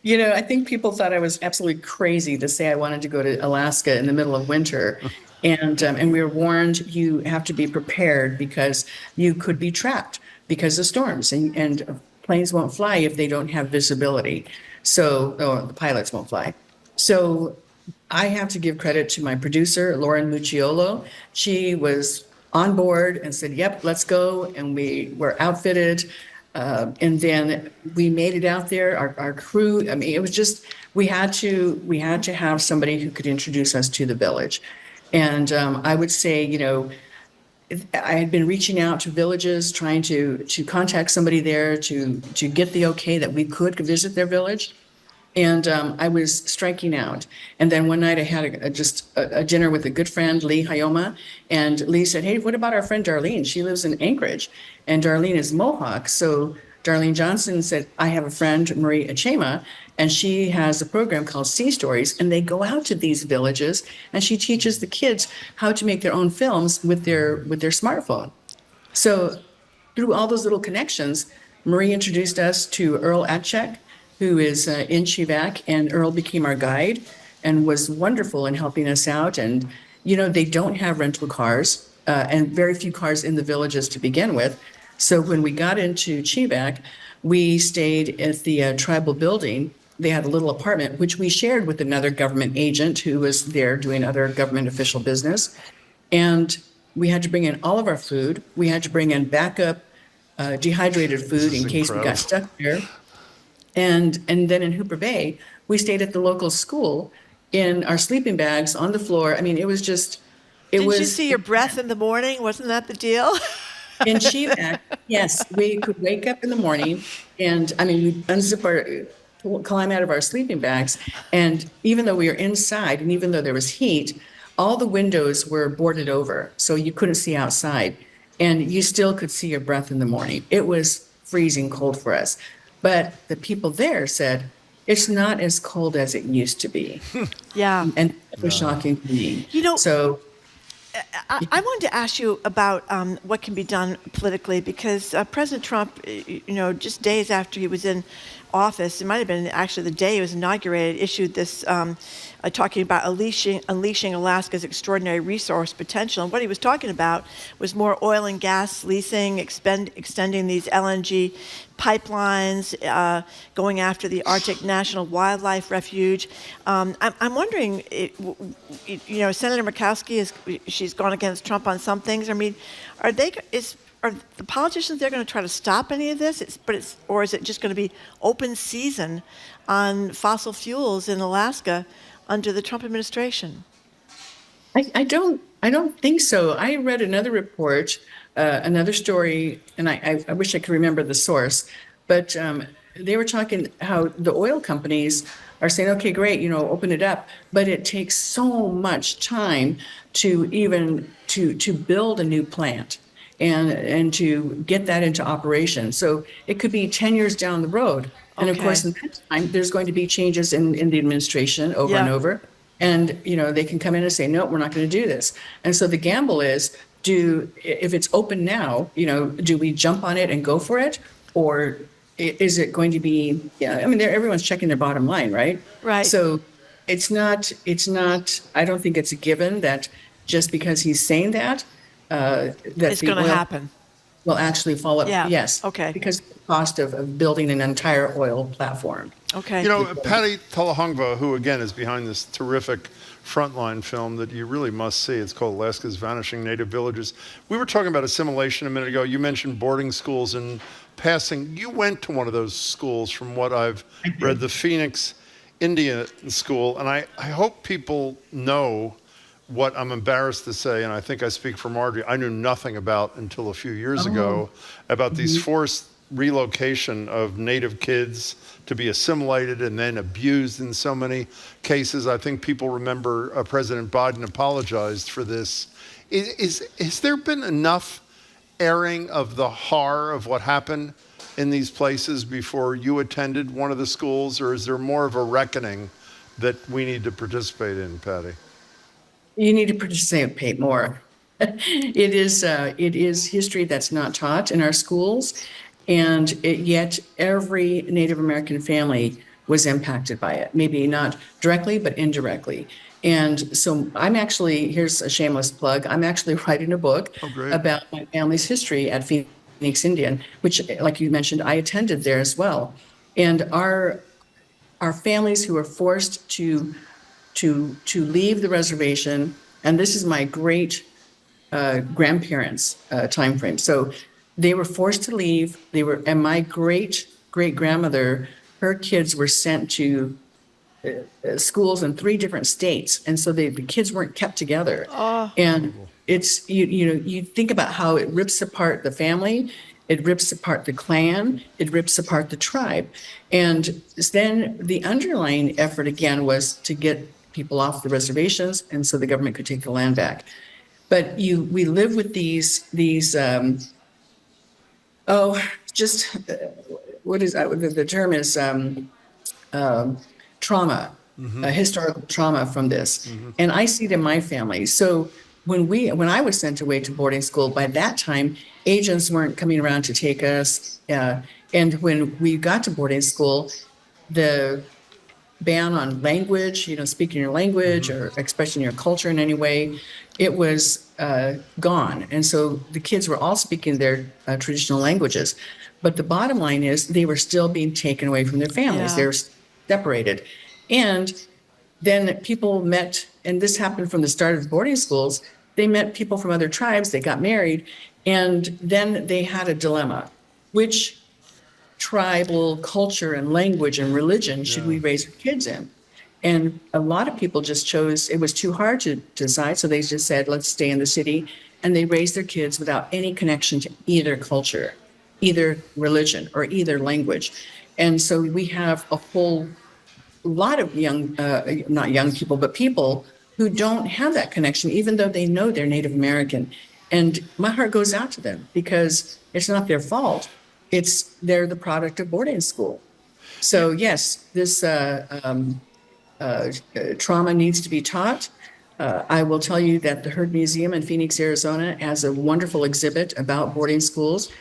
I think people thought I was absolutely crazy to say I wanted to go to Alaska in the middle of winter. And we were warned, you have to be prepared because you could be trapped because of storms, and planes won't fly if they don't have visibility. So the pilots won't fly. So I have to give credit to my producer, Lauren Mucciolo. She was on board and said, yep, let's go. And we were outfitted. And then we made it out there. Our crew, I mean, it was just, we had to have somebody who could introduce us to the village. And I would say, I had been reaching out to villages, trying to contact somebody there to get the okay that we could visit their village. And I was striking out. And then one night I had a dinner with a good friend, Lee Hayoma. And Lee said, hey, what about our friend Darlene? She lives in Anchorage. And Darlene is Mohawk. So Darlene Johnson said, I have a friend, Marie Achema, and she has a program called Sea Stories, and they go out to these villages, and she teaches the kids how to make their own films with their smartphone. So through all those little connections, Marie introduced us to Earl Atchek, who is in Chivak, and Earl became our guide and was wonderful in helping us out. And, they don't have rental cars and very few cars in the villages to begin with. So when we got into Chivak, we stayed at the tribal building. They had a little apartment, which we shared with another government agent who was there doing other government official business. And we had to bring in all of our food. We had to bring in backup dehydrated food in case we got stuck there. And then in Hooper Bay, we stayed at the local school in our sleeping bags on the floor. I mean, it was just, Did you see your breath in the morning? Wasn't that the deal? In Chivak, yes, we could wake up in the morning and, we'd unzip climb out of our sleeping bags. And even though we were inside and even though there was heat, all the windows were boarded over. So you couldn't see outside and you still could see your breath in the morning. It was freezing cold for us. But the people there said, it's not as cold as it used to be. Yeah. And it was shocking to me. I wanted to ask you about what can be done politically, because President Trump, just days after he was in office, it might have been actually the day he was inaugurated, issued this talking about unleashing Alaska's extraordinary resource potential. And what he was talking about was more oil and gas leasing, extending these LNG pipelines, going after the Arctic National Wildlife Refuge. I'm wondering, Senator Murkowski she's gone against Trump on some things. I mean, are the politicians there going to try to stop any of this? Or is it just going to be open season on fossil fuels in Alaska under the Trump administration? I don't think so. I read another report, another story, and I wish I could remember the source, but they were talking how the oil companies are saying, okay, great, open it up, but it takes so much time to even to build a new plant and to get that into operation. So it could be 10 years down the road. And of course, in that time, there's going to be changes in the administration over and over. And, they can come in and say, no, we're not going to do this. And so the gamble is, if it's open now, do we jump on it and go for it? Or is it going to be, everyone's checking their bottom line, right? Right. So it's not, I don't think it's a given that just because he's saying that it's going to happen. Will actually fall up. Yeah. Yes. Okay. Because of the cost of building an entire oil platform. Okay. Patty Tahalongva, who again is behind this terrific Frontline film that you really must see. It's called Alaska's Vanishing Native Villages. We were talking about assimilation a minute ago. You mentioned boarding schools in passing. You went to one of those schools, from what I've read, the Phoenix Indian School. And I hope people know what I'm embarrassed to say, and I think I speak for Marjorie, I knew nothing about until a few years ago, about these forced relocation of Native kids to be assimilated and then abused in so many cases. I think people remember President Biden apologized for this. Has there been enough airing of the horror of what happened in these places before you attended one of the schools, or is there more of a reckoning that we need to participate in, Patty? You need to participate more. It is history that's not taught in our schools, and yet every Native American family was impacted by it. Maybe not directly, but indirectly. And so here's a shameless plug, I'm actually writing a book about my family's history at Phoenix Indian, which, like you mentioned, I attended there as well. And our families who were forced to leave the reservation, and this is my great grandparents' time frame. So they were forced to leave. And my great grandmother, her kids were sent to schools in 3 different states, and so the kids weren't kept together. And it's you think about how it rips apart the family. It rips apart the clan, it rips apart the tribe. And then the underlying effort again was to get people off the reservations, and so the government could take the land back. But we live with these what is the term is trauma, historical trauma from this. And I see it in my family. So when I was sent away to boarding school, by that time, agents weren't coming around to take us. And when we got to boarding school, the ban on language, speaking your language or expressing your culture in any way, it was gone. And so the kids were all speaking their traditional languages. But the bottom line is they were still being taken away from their families. Yeah. They were separated. And then people met, and this happened from the start of boarding schools, they met people from other tribes, they got married, and then they had a dilemma. Which tribal culture and language and religion should we raise our kids in? And a lot of people just chose, it was too hard to decide, so they just said, let's stay in the city. And they raised their kids without any connection to either culture, either religion, or either language. And so we have a whole lot of not young people, but people who don't have that connection, even though they know they're Native American. And my heart goes out to them because it's not their fault. They're the product of boarding school. So yes, this trauma needs to be taught. I will tell you that the Herd Museum in Phoenix, Arizona has a wonderful exhibit about boarding schools.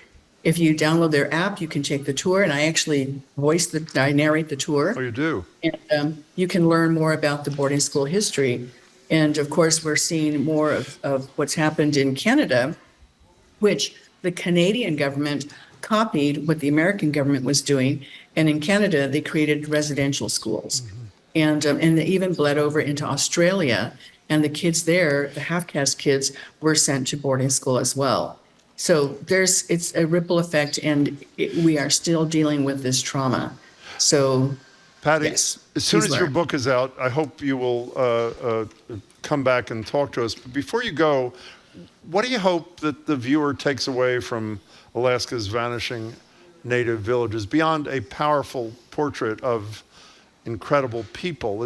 If you download their app, you can take the tour, and I actually I narrate the tour. Oh, you do? And you can learn more about the boarding school history. And of course, we're seeing more of what's happened in Canada, which the Canadian government copied what the American government was doing. And in Canada, they created residential schools. And they even bled over into Australia. And the kids there, the half-caste kids, were sent to boarding school as well. So it's a ripple effect, and we are still dealing with this trauma. So, Patty, yes, as soon as your book is out, I hope you will come back and talk to us. But before you go, what do you hope that the viewer takes away from Alaska's Vanishing Native Villages, beyond a powerful portrait of incredible people?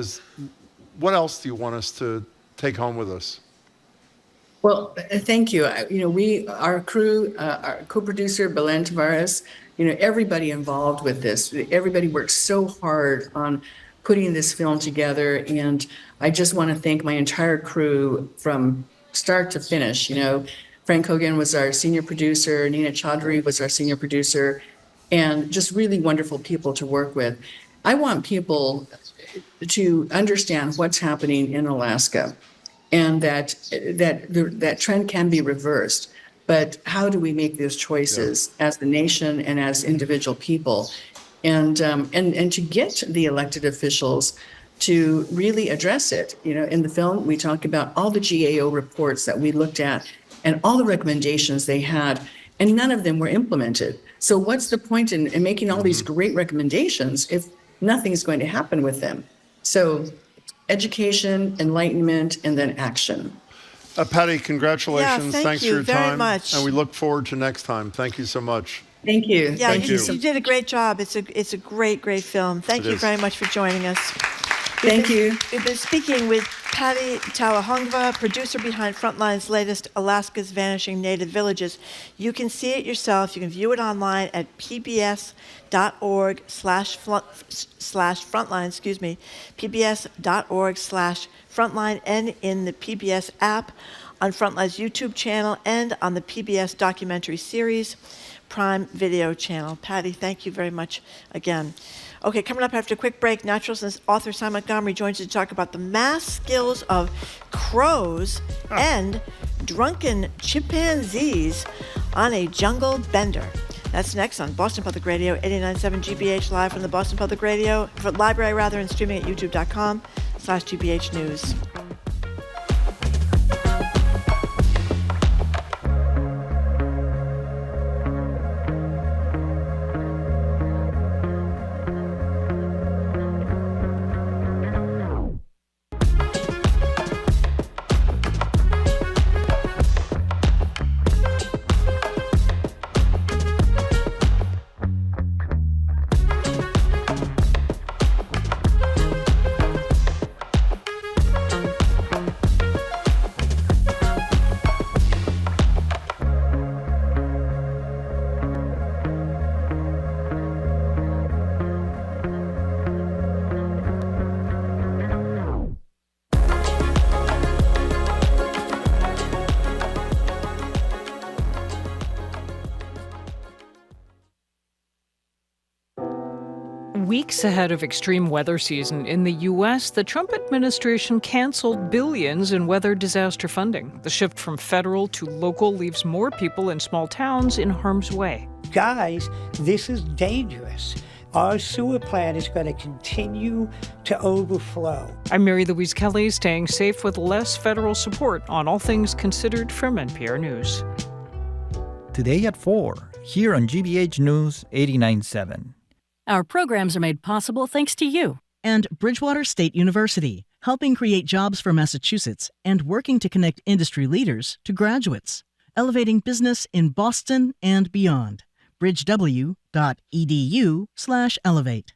What else do you want us to take home with us? Well, thank you. Our crew, our co-producer, Belen Tavares, everybody involved with this, everybody worked so hard on putting this film together. And I just want to thank my entire crew from start to finish. Frank Hogan was our senior producer, Nina Chaudhry was our senior producer, and just really wonderful people to work with. I want people to understand what's happening in Alaska, and that trend can be reversed. But how do we make those choices as the nation and as individual people, and to get the elected officials to really address it? In the film, we talk about all the GAO reports that we looked at and all the recommendations they had, and none of them were implemented. So what's the point in making all these great recommendations if nothing's going to happen with them? So education, enlightenment, and then action. Patty, congratulations. Yeah, Thanks for your very time. much. And we look forward to next time. Thank you so much. Thank you. Yeah, Thank you. You did a great job. It's a great film. Thank you very much for joining us. Thank you. We've been speaking with Patty Tahalongva, producer behind Frontline's latest Alaska's Vanishing Native Villages. You can see it yourself. You can view it online at pbs.org/frontline, pbs.org/frontline, and in the PBS app, on Frontline's YouTube channel, and on the PBS documentary series Prime Video channel. Patty, thank you very much again. Okay, coming up after a quick break, naturalist and author Simon Montgomery joins us to talk about the math skills of crows and drunken chimpanzees on a jungle bender. That's next on Boston Public Radio, 89.7 GBH, live from the Boston Public Radio Library, and streaming at youtube.com/GBH News. Weeks ahead of extreme weather season in the U.S., the Trump administration canceled billions in weather disaster funding. The shift from federal to local leaves more people in small towns in harm's way. Guys, this is dangerous. Our sewer plant is going to continue to overflow. I'm Mary Louise Kelly, staying safe with less federal support on All Things Considered from NPR News. Today at 4, here on GBH News 89.7. Our programs are made possible thanks to you and Bridgewater State University, helping create jobs for Massachusetts and working to connect industry leaders to graduates, elevating business in Boston and beyond. bridgew.edu/elevate.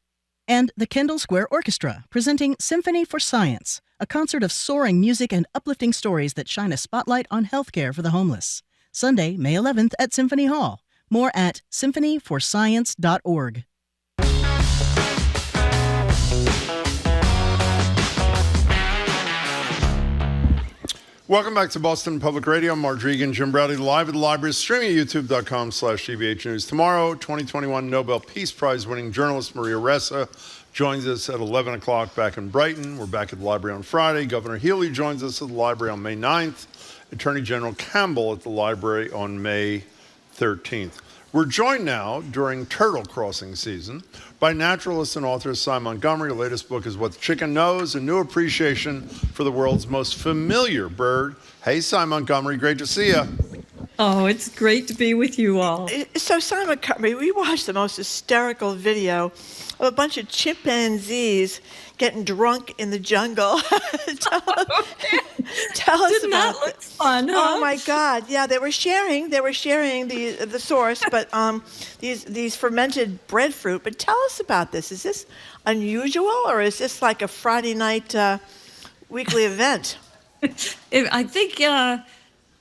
And the Kendall Square Orchestra, presenting Symphony for Science, a concert of soaring music and uplifting stories that shine a spotlight on healthcare for the homeless. Sunday, May 11th at Symphony Hall. More at symphonyforscience.org. Welcome back to Boston Public Radio. Marjorie Egan, Jim Browdy, live at the library, streaming at youtube.com/GBH News. Tomorrow, 2021 Nobel Peace Prize winning journalist Maria Ressa joins us at 11 o'clock back in Brighton. We're back at the library on Friday. Governor Healy joins us at the library on May 9th. Attorney General Campbell at the library on May 13th. We're joined now during turtle crossing season by naturalist and author Cy Montgomery. Her latest book is What the Chicken Knows, a new appreciation for the world's most familiar bird. Hey, Cy Montgomery, great to see you. Oh, it's great to be with you all. So, Cy Montgomery, we watched the most hysterical video of a bunch of chimpanzees getting drunk in the jungle. Tell us Didn't about that look fun, huh? Oh my God! Yeah, they were sharing the source, but these fermented breadfruit. But tell us about this. Is this unusual, or is this like a Friday night weekly event? I think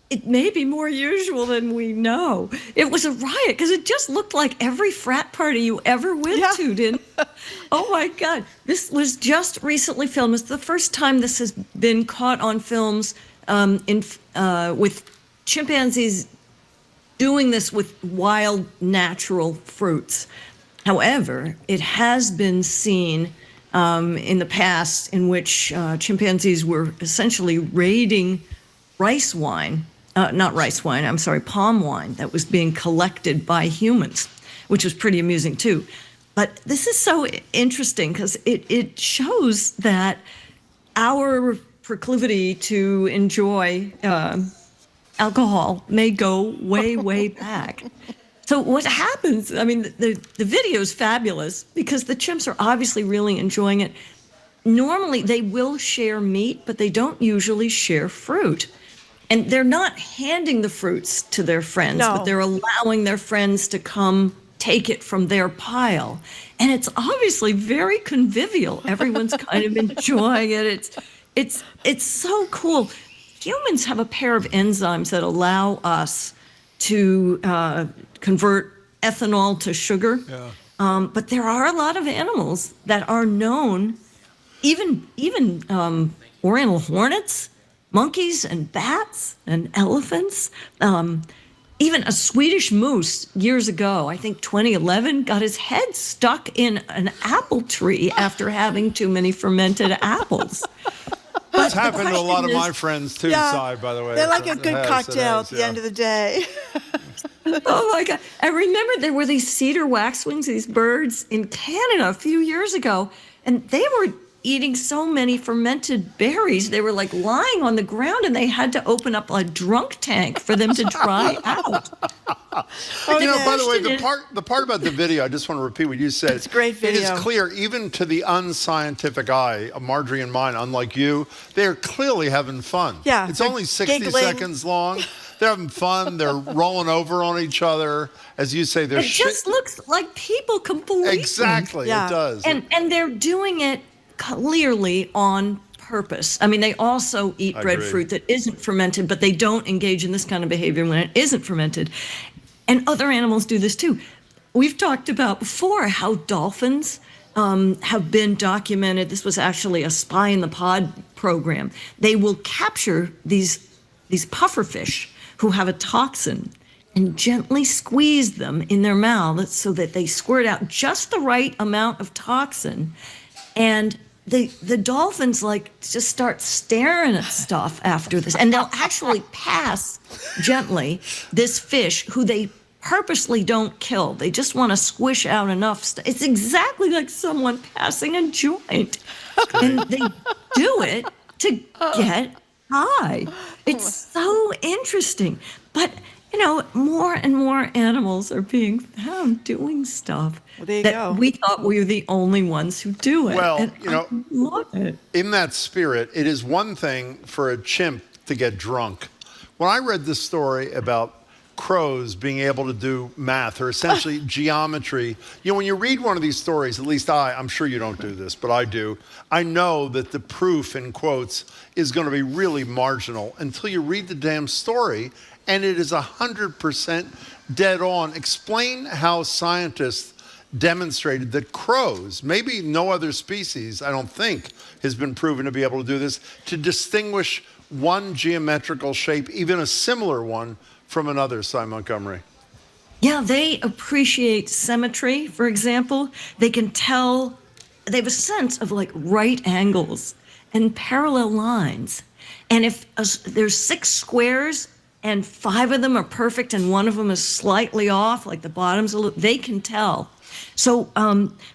it may be more usual than we know. It was a riot because it just looked like every frat party you ever went to, didn't it? Oh my God. This was just recently filmed. It's the first time this has been caught on films with chimpanzees doing this with wild natural fruits. However, it has been seen in the past in which chimpanzees were essentially raiding palm wine that was being collected by humans, which was pretty amusing too. But this is so interesting because it shows that our proclivity to enjoy alcohol may go way, way back. So what happens, I mean, the video is fabulous because the chimps are obviously really enjoying it. Normally, they will share meat, but they don't usually share fruit. And they're not handing the fruits to their friends, but they're allowing their friends to come take it from their pile. And it's obviously very convivial. Everyone's kind of enjoying it. It's so cool. Humans have a pair of enzymes that allow us to convert ethanol to sugar. Yeah. But there are a lot of animals that are known, even oriental hornets, monkeys and bats and elephants. Even a Swedish moose years ago, I think 2011, got his head stuck in an apple tree after having too many fermented apples. That's happened to a lot of my friends too, Cy, by the way. They're like a good cocktail at the end of the day. Oh my God. I remember there were these cedar waxwings, these birds in Canada a few years ago, and they were eating so many fermented berries. They were like lying on the ground and they had to open up a drunk tank for them to dry out. By the way, the part about the video, I just want to repeat what you said. It's a great video. It is clear, even to the unscientific eye, Marjorie and mine, unlike you, they're clearly having fun. Yeah. It's only 60 seconds long. They're having fun. They're rolling over on each other. As you say, they're It just looks like people completely. Exactly, it does. And they're doing it clearly on purpose. I mean, they also eat breadfruit that isn't fermented, but they don't engage in this kind of behavior when it isn't fermented. And other animals do this too. We've talked about before how dolphins have been documented. This was actually a spy in the pod program. They will capture these pufferfish who have a toxin and gently squeeze them in their mouths so that they squirt out just the right amount of toxin. And the dolphins just start staring at stuff after this, and they'll actually pass gently this fish who they purposely don't kill. They just want to squish out enough stuff. It's exactly like someone passing a joint, and they do it to get high. It's so interesting, but more and more animals are being found doing stuff that we thought we were the only ones who do it. Well, I love it. In that spirit, it is one thing for a chimp to get drunk. When I read this story about crows being able to do math, or essentially geometry, when you read one of these stories, at least I'm sure you don't do this, but I do, I know that the proof, in quotes, is going to be really marginal until you read the damn story. And it is 100% dead on. Explain how scientists demonstrated that crows, maybe no other species, I don't think, has been proven to be able to do this, to distinguish one geometrical shape, even a similar one, from another, Cy Montgomery? Yeah, they appreciate symmetry, for example. They can tell, they have a sense of like right angles and parallel lines. And if there's 6 squares and 5 of them are perfect and one of them is slightly off, like the bottom's they can tell. So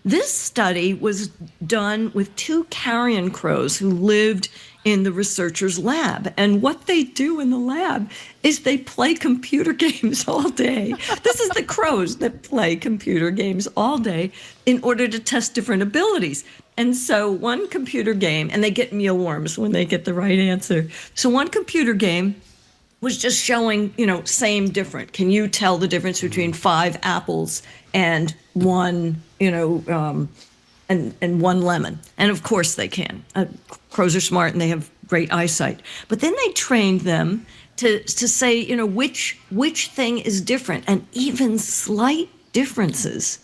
this study was done with 2 carrion crows who lived in the researcher's lab. And what they do in the lab is they play computer games all day. This is the crows that play computer games all day in order to test different abilities. And so one computer game, and they get mealworms when they get the right answer. So one computer game was just showing, same, different. Can you tell the difference between 5 apples and 1, and 1 lemon? And of course they can. Crows are smart and they have great eyesight. But then they trained them to say, which thing is different, and even slight differences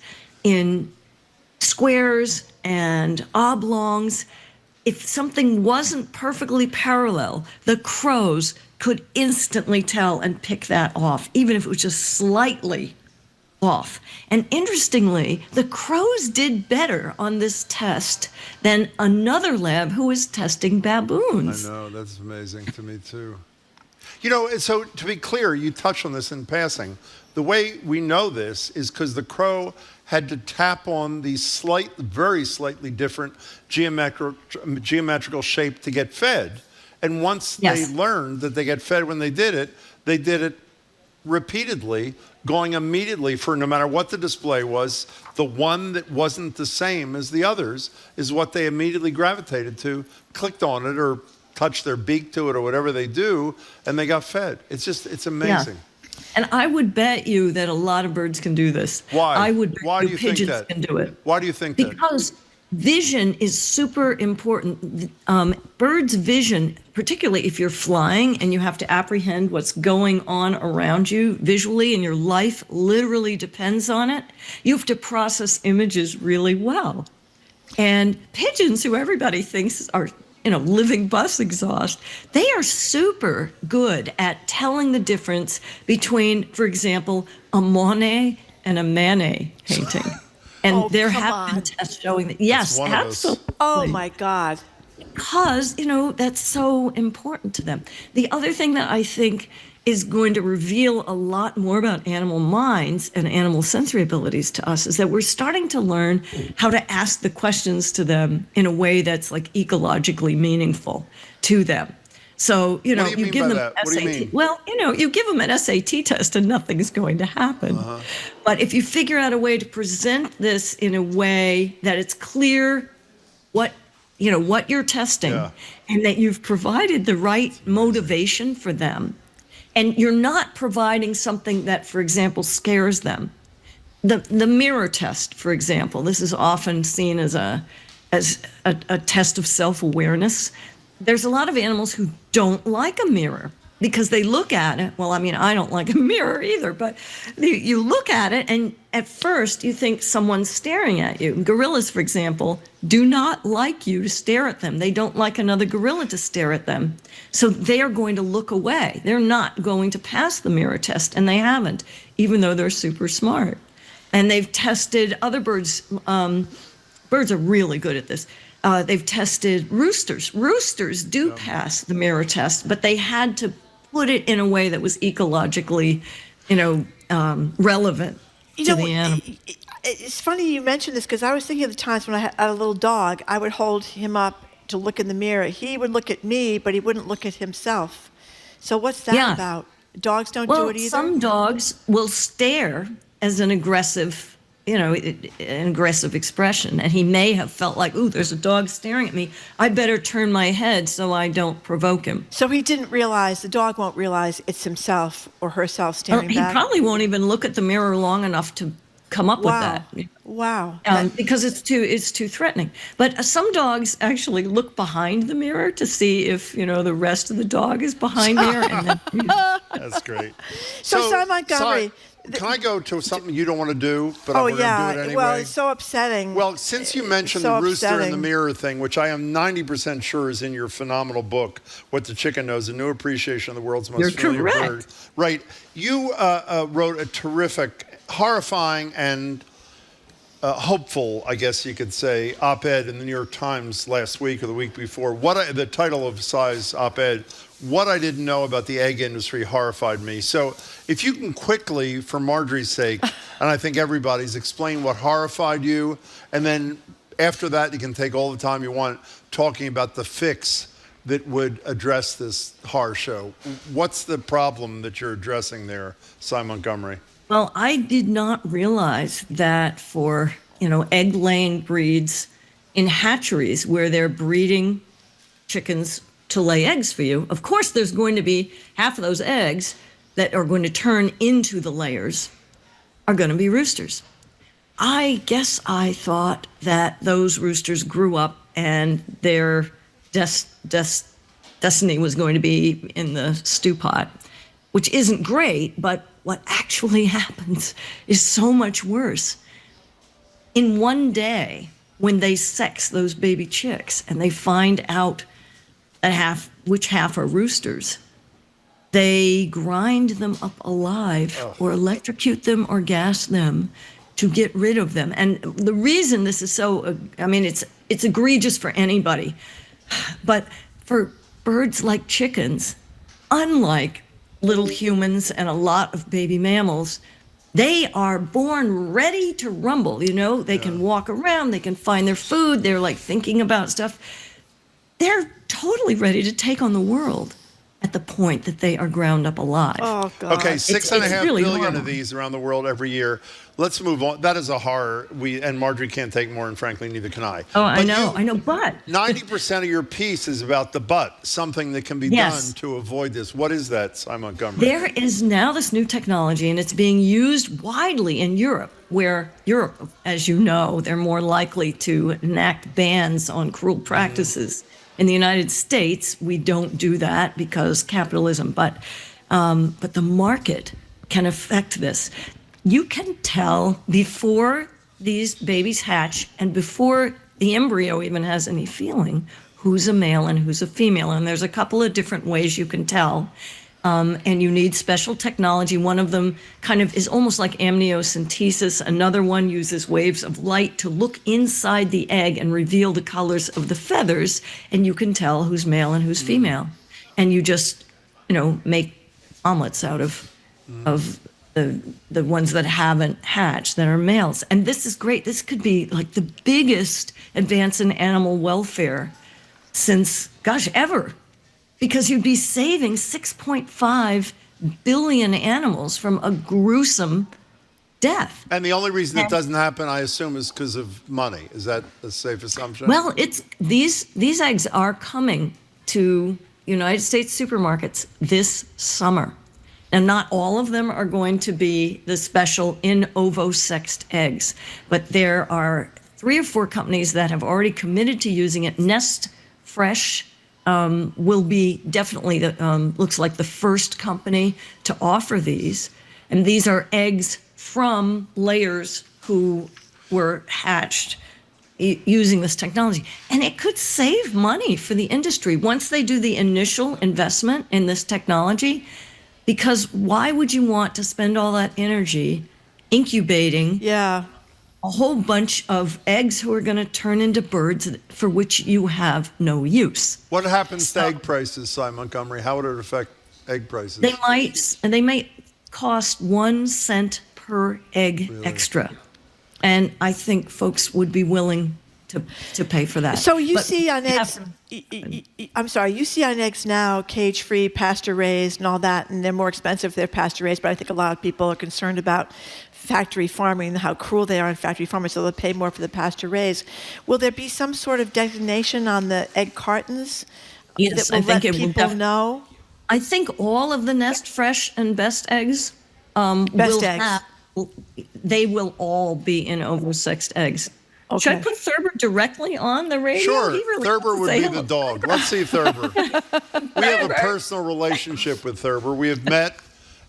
in squares and oblongs. If something wasn't perfectly parallel, the crows could instantly tell and pick that off, even if it was just slightly off. And interestingly, the crows did better on this test than another lab who was testing baboons. I know, that's amazing to me too. So to be clear, you touched on this in passing. The way we know this is because the crow had to tap on the very slightly different geometrical shape to get fed. And once they learned that they get fed when they did it repeatedly, going immediately for, no matter what the display was, the one that wasn't the same as the others is what they immediately gravitated to, clicked on it or touched their beak to it or whatever they do, and they got fed. It's amazing. Yeah. And I would bet you that a lot of birds can do this. Why? I would bet Why do you think pigeons that? can do it. Why do you think that? Because vision is super important. Birds' vision, particularly if you're flying and you have to apprehend what's going on around you visually and your life literally depends on it, you have to process images really well. And pigeons, who everybody thinks are living bus exhaust, they are super good at telling the difference between, for example, a Monet and a Manet painting. And there have been tests showing that. Yes, absolutely. Oh my God. Because, that's so important to them. The other thing that I think is going to reveal a lot more about animal minds and animal sensory abilities to us is that we're starting to learn how to ask the questions to them in a way that's like ecologically meaningful to them. So, you give them an SAT. Well, you give them an SAT test and nothing's going to happen. But if you figure out a way to present this in a way that it's clear what you're testing and that you've provided the right motivation for them, and you're not providing something that, for example, scares them. The mirror test, for example, this is often seen as a test of self-awareness. There's a lot of animals who don't like a mirror because they look at it. Well, I don't like a mirror either, but you look at it and at first you think someone's staring at you. Gorillas, for example, do not like you to stare at them. They don't like another gorilla to stare at them. So they are going to look away. They're not going to pass the mirror test, and they haven't, even though they're super smart. And they've tested other birds. Birds are really good at this. They've tested roosters. Roosters do pass the mirror test, but they had to put it in a way that was ecologically, relevant to the animal. It's funny you mentioned this because I was thinking of the times when I had a little dog, I would hold him up to look in the mirror. He would look at me, but he wouldn't look at himself. So what's that about? Dogs don't do it either? Some dogs will stare as an aggressive expression. And he may have felt like, ooh, there's a dog staring at me. I better turn my head so I don't provoke him. So he didn't realize, the dog won't realize it's himself or herself staring back? He probably won't even look at the mirror long enough to come up with that. Wow. Because it's too threatening. But some dogs actually look behind the mirror to see if the rest of the dog is behind there. And then, That's great. So Simon Montgomery. Can I go to something you don't want to do, but we're going to do it anyway? Well, it's so upsetting. Well, since you mentioned the rooster in the mirror thing, which I am 90% sure is in your phenomenal book, What the Chicken Knows, A New Appreciation of the World's Most Familiar Bird. Right. You wrote a terrific, horrifying, and hopeful, I guess you could say, op-ed in the New York Times last week or the week before. The title of Si's op-ed, What I Didn't Know About the Egg Industry Horrified Me. So if you can quickly, for Marjorie's sake, and I think everybody's, explain what horrified you, and then after that you can take all the time you want talking about the fix that would address this horror show. What's the problem that you're addressing there, Si Montgomery? Well, I did not realize that for, egg-laying breeds in hatcheries where they're breeding chickens to lay eggs for you, of course there's going to be half of those eggs that are going to turn into the layers are going to be roosters. I guess I thought that those roosters grew up and their destiny was going to be in the stew pot, which isn't great, but what actually happens is so much worse. In one day, when they sex those baby chicks and they find out which half are roosters, they grind them up alive or electrocute them or gas them to get rid of them. And the reason this is so, it's egregious for anybody, but for birds like chickens, unlike little humans and a lot of baby mammals, they are born ready to rumble. They can walk around, they can find their food, they're like thinking about stuff. They're totally ready to take on the world at the point that they are ground up alive. Oh, God. Okay, 6.5 really billion horrible. of these around the world every year. Let's move on. That is a horror. And Marjorie can't take more, and frankly, neither can I. Oh, I know, but 90% of your piece is about the butt, something that can be done to avoid this. What is that, Si Montgomery? There is now this new technology, and it's being used widely in Europe, where Europe, as you know, they're more likely to enact bans on cruel practices. In the United States, we don't do that because capitalism, but the market can affect this. You can tell before these babies hatch and before the embryo even has any feeling who's a male and who's a female. And there's a couple of different ways you can tell. And you need special technology. One of them kind of is almost like amniocentesis. Another one uses waves of light to look inside the egg and reveal the colors of the feathers, and you can tell who's male and who's female. And you just, make omelets out of the ones that haven't hatched, that are males. And this is great. This could be like the biggest advance in animal welfare since, ever. Because you'd be saving 6.5 billion animals from a gruesome death. And the only reason it doesn't happen, I assume, is because of money. Is that a safe assumption? Well, these eggs are coming to United States supermarkets this summer. And not all of them are going to be the special in ovo sexed eggs, but there are 3 or 4 companies that have already committed to using it. Nest Fresh will be definitely looks like the first company to offer these. And these are eggs from layers who were hatched using this technology. And it could save money for the industry once they do the initial investment in this technology. Because why would you want to spend all that energy incubating a whole bunch of eggs who are going to turn into birds for which you have no use? What happens to egg prices, Si Montgomery? How would it affect egg prices? They might cost 1 cent per egg extra. And I think folks would be willing to pay for that. So you see on eggs, you see on eggs now, cage-free, pasture-raised and all that, and they're more expensive if they're pasture-raised, but I think a lot of people are concerned about factory farming and how cruel they are in factory farming, so they'll pay more for the pasture-raised. Will there be some sort of designation on the egg cartons Yes, that will I think let it will people know? I think all of the Nest Fresh and Best eggs will have they will all be in ovosexed eggs. Okay. Should I put Thurber directly on the radio? Sure, He really Thurber wants to would say be hello. the dog. Let's see Thurber. We have a personal relationship with Thurber. We have met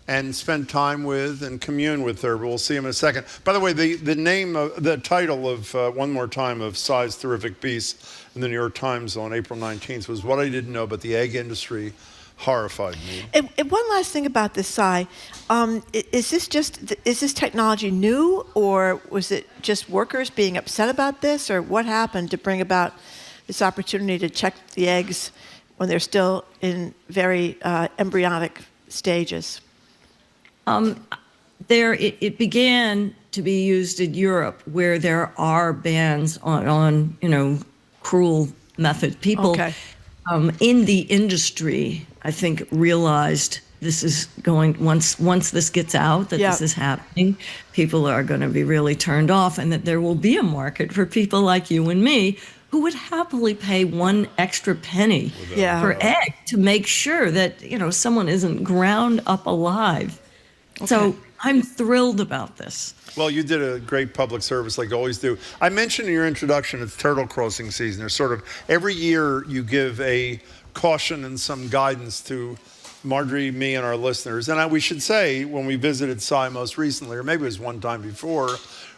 and spent time with and commune with Thurber. We'll see him in a second. By the way, the title of One More Time of Cy's terrific piece in the New York Times on April 19th was What I Didn't Know About the Egg Industry Horrified Me. And one last thing about this, Cy. Is this technology new, or was it just workers being upset about this, or what happened to bring about this opportunity to check the eggs when they're still in very embryonic stages? It began to be used in Europe, where there are bans on cruel methods. People in the industry, I think, realized this is going, once this gets out, that this is happening, people are going to be really turned off, and that there will be a market for people like you and me who would happily pay one extra penny per egg to make sure that someone isn't ground up alive. So I'm thrilled about this. Well, you did a great public service like you always do. I mentioned in your introduction it's turtle crossing season. There's sort of every year you give a caution and some guidance to Marjorie, me, and our listeners. And we should say, when we visited Cy most recently, or maybe it was one time before,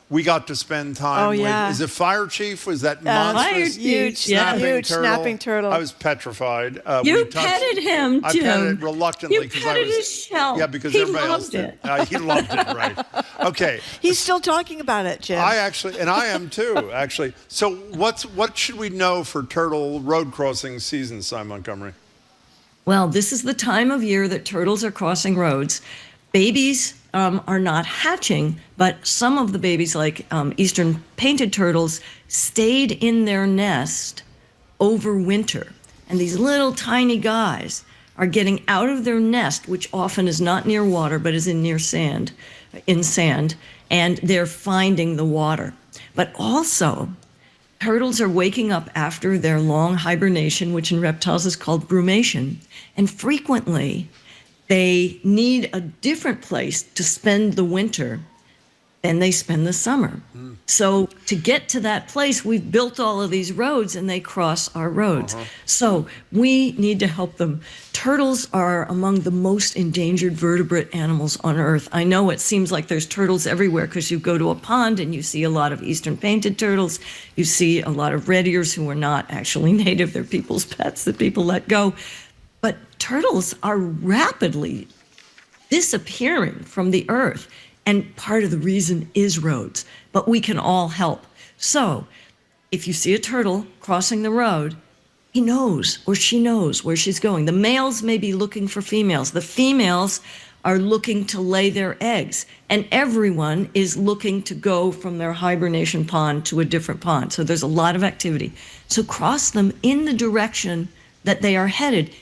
we got to spend time with, is it Fire Chief? Was that monstrous huge snapping turtle? I was petrified. You petted him, I Jim. petted it reluctantly. You petted his shell. Yeah, because he everybody else did. He loved it, right. Okay. He's still talking about it, Jim. I am too, actually. So what should we know for turtle road crossing season, Cy Montgomery? Well, this is the time of year that turtles are crossing roads. Babies are not hatching, but some of the babies, like eastern painted turtles, stayed in their nest over winter. And these little tiny guys are getting out of their nest, which often is not near water, but is in sand, and they're finding the water. But also, turtles are waking up after their long hibernation, which in reptiles is called brumation, and frequently they need a different place to spend the winter than they spend the summer. So to get to that place, we've built all of these roads and they cross our roads. So we need to help them. Turtles are among the most endangered vertebrate animals on Earth. I know it seems like there's turtles everywhere because you go to a pond and you see a lot of eastern painted turtles. You see a lot of red ears who are not actually native. They're people's pets that people let go. But turtles are rapidly disappearing from the earth. And part of the reason is roads. But we can all help. So if you see a turtle crossing the road, he knows or she knows where she's going. The males may be looking for females. The females are looking to lay their eggs. And everyone is looking to go from their hibernation pond to a different pond. So there's a lot of activity. So cross them in the direction that they are headed.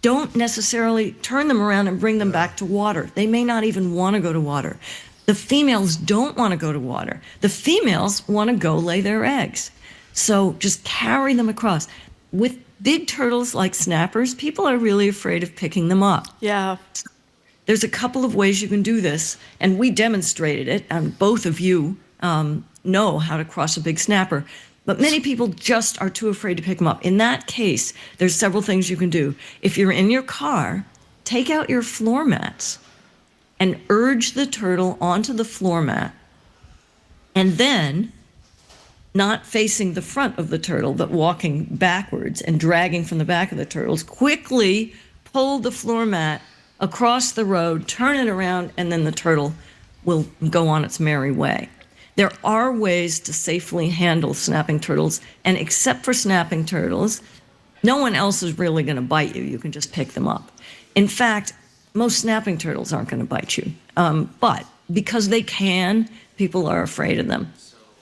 Don't necessarily turn them around and bring them back to water. They may not even want to go to water. The females don't want to go to water. The females want to go lay their eggs. So just carry them across. With big turtles like snappers, people are really afraid of picking them up. Yeah. There's a couple of ways you can do this, and we demonstrated it, and both of you know how to cross a big snapper. But many people just are too afraid to pick them up. In that case, there's several things you can do. If you're in your car, take out your floor mats and urge the turtle onto the floor mat, and then, not facing the front of the turtle, but walking backwards and dragging from the back of the turtles, quickly pull the floor mat across the road, turn it around, and then the turtle will go on its merry way. There are ways to safely handle snapping turtles, and except for snapping turtles, no one else is really going to bite you. You can just pick them up. In fact, most snapping turtles aren't going to bite you, but because they can, people are afraid of them.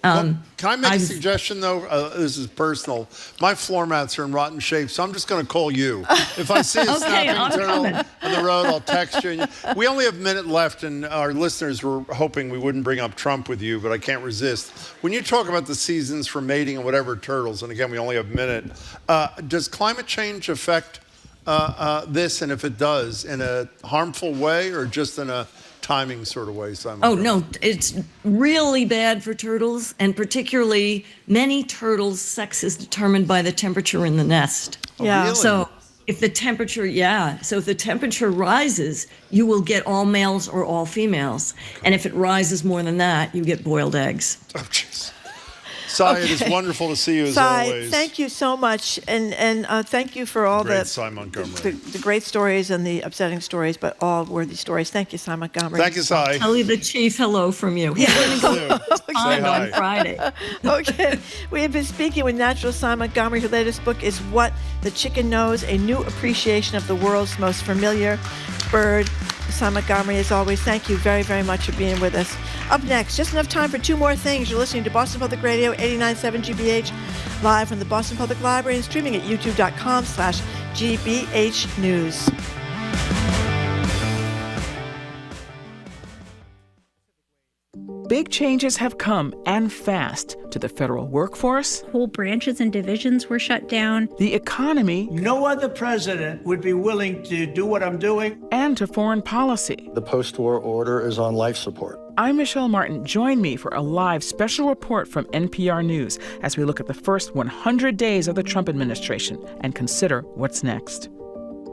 Can I make a suggestion, though? This is personal. My floor mats are in rotten shape, so I'm just going to call you. If I see a snapping turtle on the road, I'll text you. We only have a minute left, and our listeners were hoping we wouldn't bring up Trump with you, but I can't resist. When you talk about the seasons for mating and whatever turtles, and again, we only have a minute, does climate change affect this? And if it does, in a harmful way or just in a timing sort of way, Simon? Oh, no, it's really bad for turtles, and particularly many turtles' sex is determined by the temperature in the nest. Yeah. Really? So if the temperature rises, you will get all males or all females. And if it rises more than that, you get boiled eggs. Oh, jeez. Cy, it is wonderful to see you as Cy, always. thank you so much, and thank you for all Great, Cy Montgomery. the great stories and the upsetting stories, but all worthy stories. Thank you, Cy Montgomery. Thank you, Cy. Tell the chief hello from you. He's going to go Say hi. on Friday. Okay, we have been speaking with naturalist Cy Montgomery. Her latest book is What the Chicken Knows, a new appreciation of the world's most familiar bird. Cy Montgomery, as always, thank you very, very much for being with us. Up next, just enough time for two more things. You're listening to Boston Public Radio, 89.7 GBH, live from the Boston Public Library and streaming at youtube.com/GBH News. Big changes have come, and fast, to the federal workforce. Whole branches and divisions were shut down. The economy. No other president would be willing to do what I'm doing. And to foreign policy. The post-war order is on life support. I'm Michelle Martin. Join me for a live special report from NPR News as we look at the first 100 days of the Trump administration and consider what's next.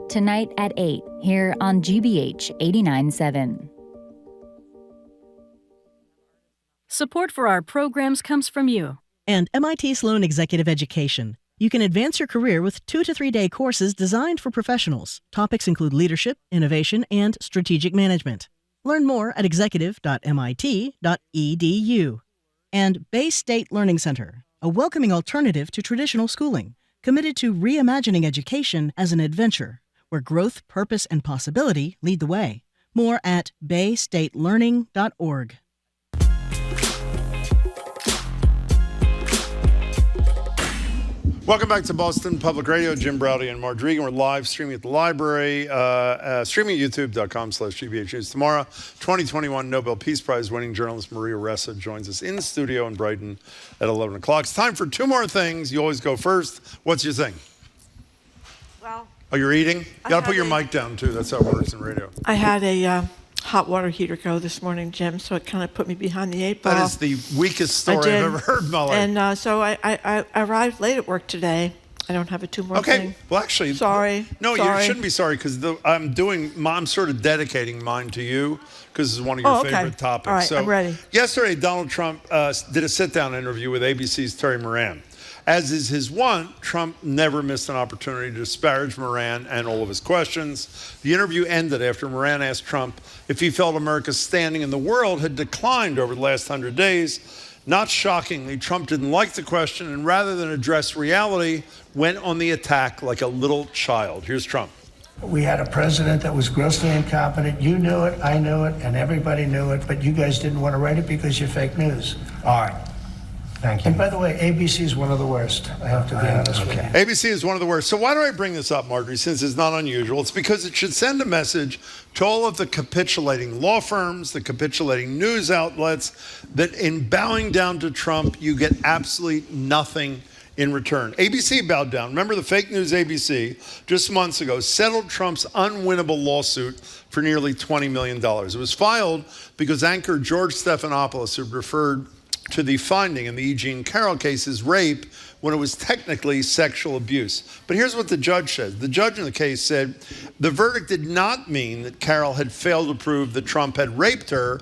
Tonight at 8, here on GBH 89.7. Support for our programs comes from you and MIT Sloan Executive Education. You can advance your career with 2 to 3 day courses designed for professionals. Topics include leadership, innovation, and strategic management. Learn more at executive.mit.edu. And Bay State Learning Center, a welcoming alternative to traditional schooling, committed to reimagining education as an adventure, where growth, purpose, and possibility lead the way. More at baystatelearning.org. Welcome back to Boston Public Radio. Jim Browdy and Marge Regan. We're live streaming at the library, streaming at youtube.com/GBH News. Tomorrow, 2021 Nobel Peace Prize winning journalist Maria Ressa joins us in the studio in Brighton at 11 o'clock. It's time for two more things. You always go first. What's your thing? Well, oh, you're eating? You got to put your mic down, too. That's how it works in radio. I had a hot water heater go this morning, Jim, so it kind of put me behind the eight ball. That is the weakest story I've ever heard in my life. And so I arrived late at work today. I don't have a two more thing. Okay, well, actually. Sorry. No, sorry. You shouldn't be sorry, because I'm sort of dedicating mine to you, because this is one of your favorite topics. All right, I'm ready. Yesterday, Donald Trump did a sit-down interview with ABC's Terry Moran. As is his wont, Trump never missed an opportunity to disparage Moran and all of his questions. The interview ended after Moran asked Trump if he felt America's standing in the world had declined over the last 100 days. Not shockingly, Trump didn't like the question, and rather than address reality, went on the attack like a little child. Here's Trump. We had a president that was grossly incompetent. You knew it, I knew it, and everybody knew it, but you guys didn't want to write it because you're fake news. All right. Thank you. And by the way, ABC is one of the worst. I have to be honest with you. ABC is one of the worst. So why do I bring this up, Marjorie, since it's not unusual? It's because it should send a message to all of the capitulating law firms, the capitulating news outlets, that in bowing down to Trump, you get absolutely nothing in return. ABC bowed down. Remember the fake news ABC, just months ago, settled Trump's unwinnable lawsuit for nearly $20 million. It was filed because anchor George Stephanopoulos, who referred to the finding in the E. Jean Carroll case as rape when it was technically sexual abuse. But here's what the judge said. The judge in the case said the verdict did not mean that Carroll had failed to prove that Trump had raped her,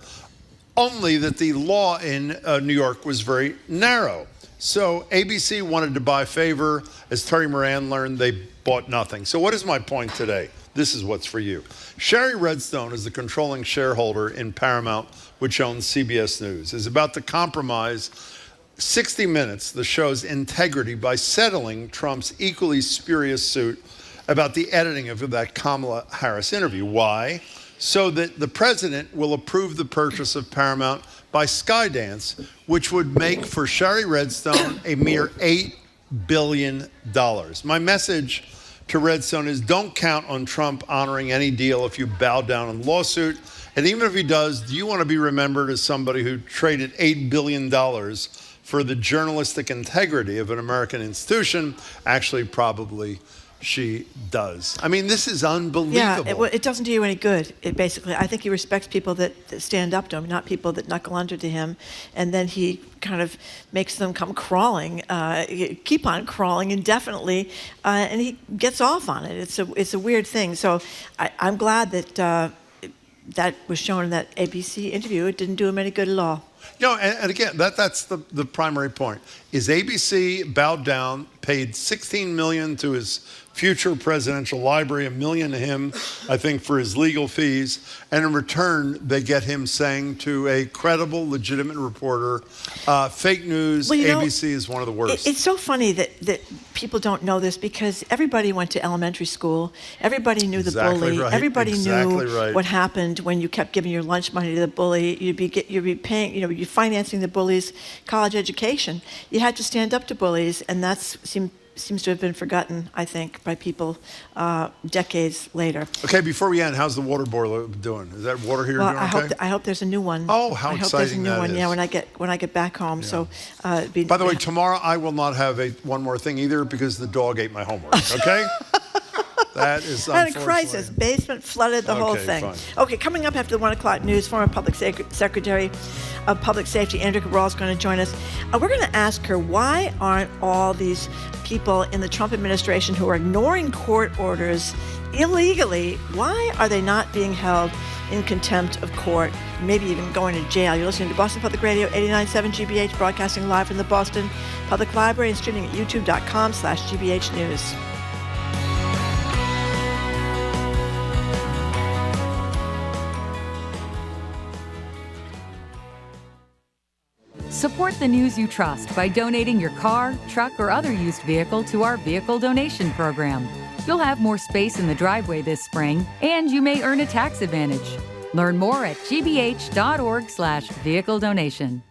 only that the law in New York was very narrow. So ABC wanted to buy favor. As Terry Moran learned, they bought nothing. So what is my point today? This is what's for you. Sherry Redstone is the controlling shareholder in Paramount, which owns CBS News, is about to compromise 60 Minutes, the show's integrity, by settling Trump's equally spurious suit about the editing of that Kamala Harris interview. Why? So that the president will approve the purchase of Paramount by Skydance, which would make for Sherry Redstone a mere $8 billion. My message to Redstone is don't count on Trump honoring any deal if you bow down in lawsuit. And even if he does, do you want to be remembered as somebody who traded $8 billion for the journalistic integrity of an American institution? Actually, probably she does. I mean, this is unbelievable. Yeah, it doesn't do you any good. I think he respects people that stand up to him, not people that knuckle under to him. And then he kind of makes them come crawling, keep on crawling indefinitely, and he gets off on it. It's a weird thing. So I'm glad that that was shown in that ABC interview. It didn't do him any good at all. And again, that's the primary point. Is ABC bowed down, paid $16 million to his future presidential library, $1 million to him, I think, for his legal fees, and in return, they get him saying to a credible, legitimate reporter, fake news, ABC is one of the worst. It's so funny that people don't know this, because everybody went to elementary school, everybody knew the bully, everybody knew what happened when you kept giving your lunch money to the bully. You'd be paying, you're financing the bully's college education. You had to stand up to bullies, and that seems to have been forgotten, I think, by people decades later. Okay, before we end, how's the water boiler doing? Is that water here doing okay? I hope there's a new one. Oh, how exciting that is. I hope there's a new one, when I get back home. Yeah. So, by the way, tomorrow I will not have one more thing either, because the dog ate my homework, okay? That is unfortunately. And a crisis. Basement flooded, the whole thing. Fine. Okay, coming up after the 1 o'clock news, former Public Secretary of Public Safety, Andrea Cabral, is going to join us. We're going to ask her, why aren't all these people in the Trump administration who are ignoring court orders illegally, why are they not being held in contempt of court, maybe even going to jail? You're listening to Boston Public Radio, 89.7 GBH, broadcasting live from the Boston Public Library and streaming at youtube.com/GBH News. Support the news you trust by donating your car, truck, or other used vehicle to our vehicle donation program. You'll have more space in the driveway this spring, and you may earn a tax advantage. Learn more at gbh.org/vehicle donation.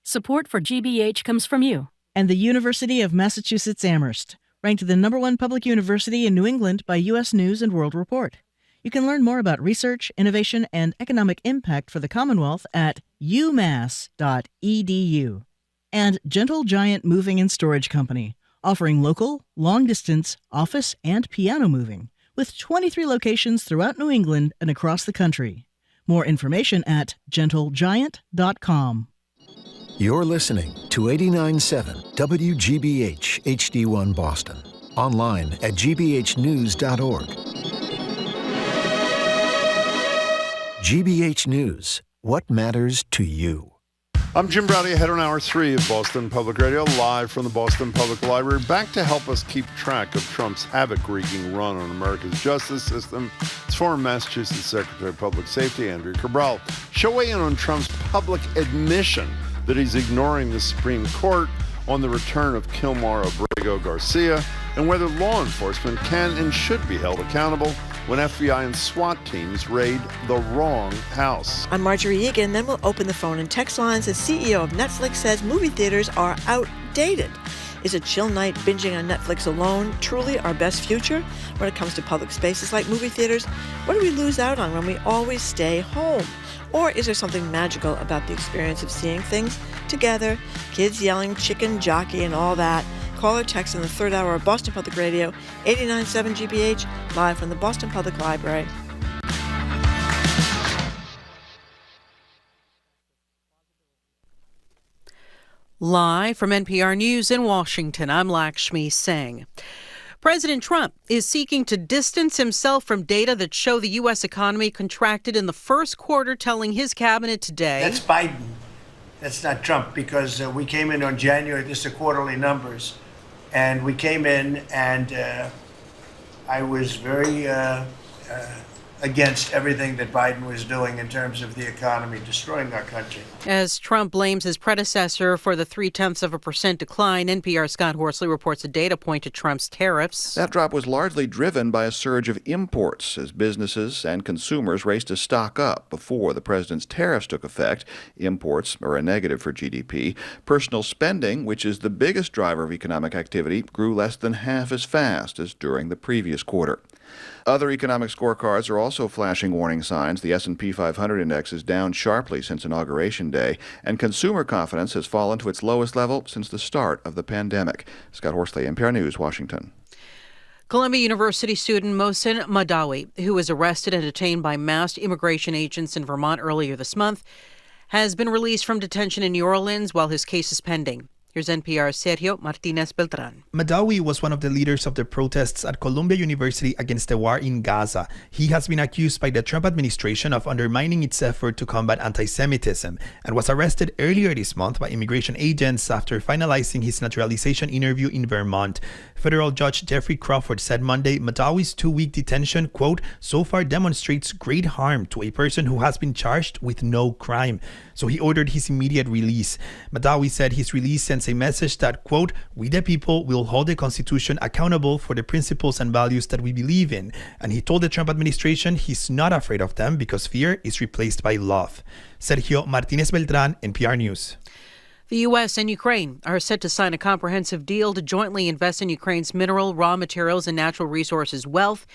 Support for GBH comes from you and the University of Massachusetts Amherst, ranked the #1 public university in New England by U.S. News and World Report. You can learn more about research, innovation, and economic impact for the Commonwealth at umass.edu. And Gentle Giant Moving and Storage Company, offering local, long-distance, office, and piano moving, with 23 locations throughout New England and across the country. More information at gentlegiant.com. You're listening to 89.7 WGBH HD1 Boston. Online at gbhnews.org. GBH News, what matters to you? I'm Jim Browdy, ahead on Hour 3 of Boston Public Radio, live from the Boston Public Library. Back to help us keep track of Trump's havoc-wreaking run on America's justice system, it's former Massachusetts Secretary of Public Safety, Andrea Cabral. She'll weigh in on Trump's public admission that he's ignoring the Supreme Court on the return of Kilmar Abrego Garcia, and whether law enforcement can and should be held accountable when FBI and SWAT teams raid the wrong house. I'm Marjorie Egan. Then we'll open the phone and text lines. The CEO of Netflix says movie theaters are outdated. Is a chill night binging on Netflix alone truly our best future when it comes to public spaces like movie theaters? What do we lose out on when we always stay home? Or is there something magical about the experience of seeing things together, kids yelling chicken jockey and all that? Call or text in the third hour of Boston Public Radio, 89.7 GBH, live from the Boston Public Library. Live from NPR News in Washington, I'm Lakshmi Singh. President Trump is seeking to distance himself from data that show the U.S. economy contracted in the first quarter, telling his cabinet today. That's Biden. That's not Trump, because we came in on January, this is the quarterly numbers, and we came in and I was very against everything that Biden was doing in terms of the economy, destroying our country. As Trump blames his predecessor for the 0.3% decline, NPR's Scott Horsley reports the data point to Trump's tariffs. That drop was largely driven by a surge of imports as businesses and consumers raced to stock up before the president's tariffs took effect. Imports are a negative for GDP. Personal spending, which is the biggest driver of economic activity, grew less than half as fast as during the previous quarter. Other economic scorecards are also flashing warning signs. The S&P 500 index is down sharply since Inauguration Day, and consumer confidence has fallen to its lowest level since the start of the pandemic. Scott Horsley, NPR News, Washington. Columbia University student Mohsen Madawi, who was arrested and detained by masked immigration agents in Vermont earlier this month, has been released from detention in New Orleans while his case is pending. Here's NPR's Sergio Martinez Beltran. Madawi was one of the leaders of the protests at Columbia University against the war in Gaza. He has been accused by the Trump administration of undermining its effort to combat antisemitism and was arrested earlier this month by immigration agents after finalizing his naturalization interview in Vermont. Federal Judge Jeffrey Crawford said Monday Madawi's 2-week detention, quote, so far demonstrates great harm to a person who has been charged with no crime. So he ordered his immediate release. Madawi said his release sends a message that, quote, we the people will hold the Constitution accountable for the principles and values that we believe in. And he told the Trump administration he's not afraid of them because fear is replaced by love. Sergio Martinez Beltran, NPR News. The U.S. and Ukraine are set to sign a comprehensive deal to jointly invest in Ukraine's mineral, raw materials, and natural resources wealth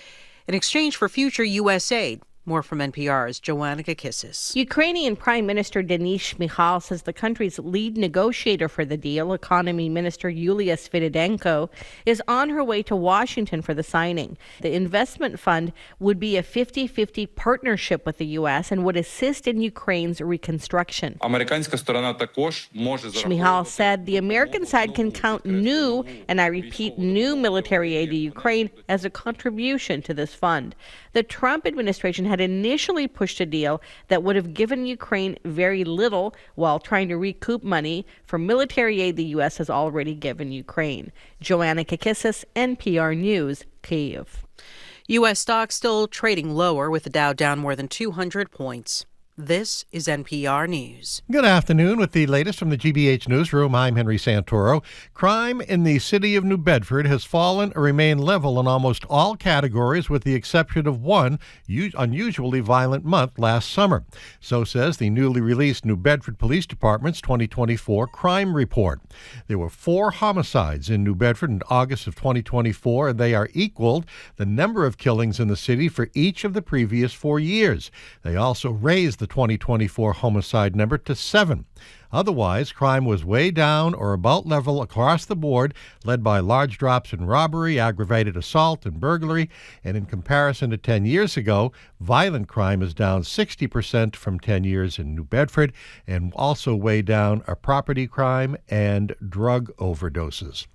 in exchange for future U.S. aid. More from NPR's Joanna Kakissis. Ukrainian Prime Minister Denis Shmyhal says the country's lead negotiator for the deal, Economy Minister Yulia Svidenko, is on her way to Washington for the signing. The investment fund would be a 50-50 partnership with the U.S. and would assist in Ukraine's reconstruction. Shmyhal said the American side can count new, and I repeat, new military aid to Ukraine as a contribution to this fund. The Trump administration had initially pushed a deal that would have given Ukraine very little while trying to recoup money for military aid the U.S. has already given Ukraine. Joanna Kakissis, NPR News, Kyiv. U.S. stocks still trading lower with the Dow down more than 200 points. This is NPR News. Good afternoon. With the latest from the GBH Newsroom, I'm Henry Santoro. Crime in the city of New Bedford has fallen or remained level in almost all categories with the exception of one unusually violent month last summer. So says the newly released New Bedford Police Department's 2024 crime report. There were 4 homicides in New Bedford in August of 2024, and they are equaled the number of killings in the city for each of the previous 4 years. They also raised the 2024 homicide number to 7. Otherwise, crime was way down or about level across the board, led by large drops in robbery, aggravated assault, and burglary. And in comparison to 10 years ago, violent crime is down 60% from 10 years in New Bedford, and also way down are property crime and drug overdoses.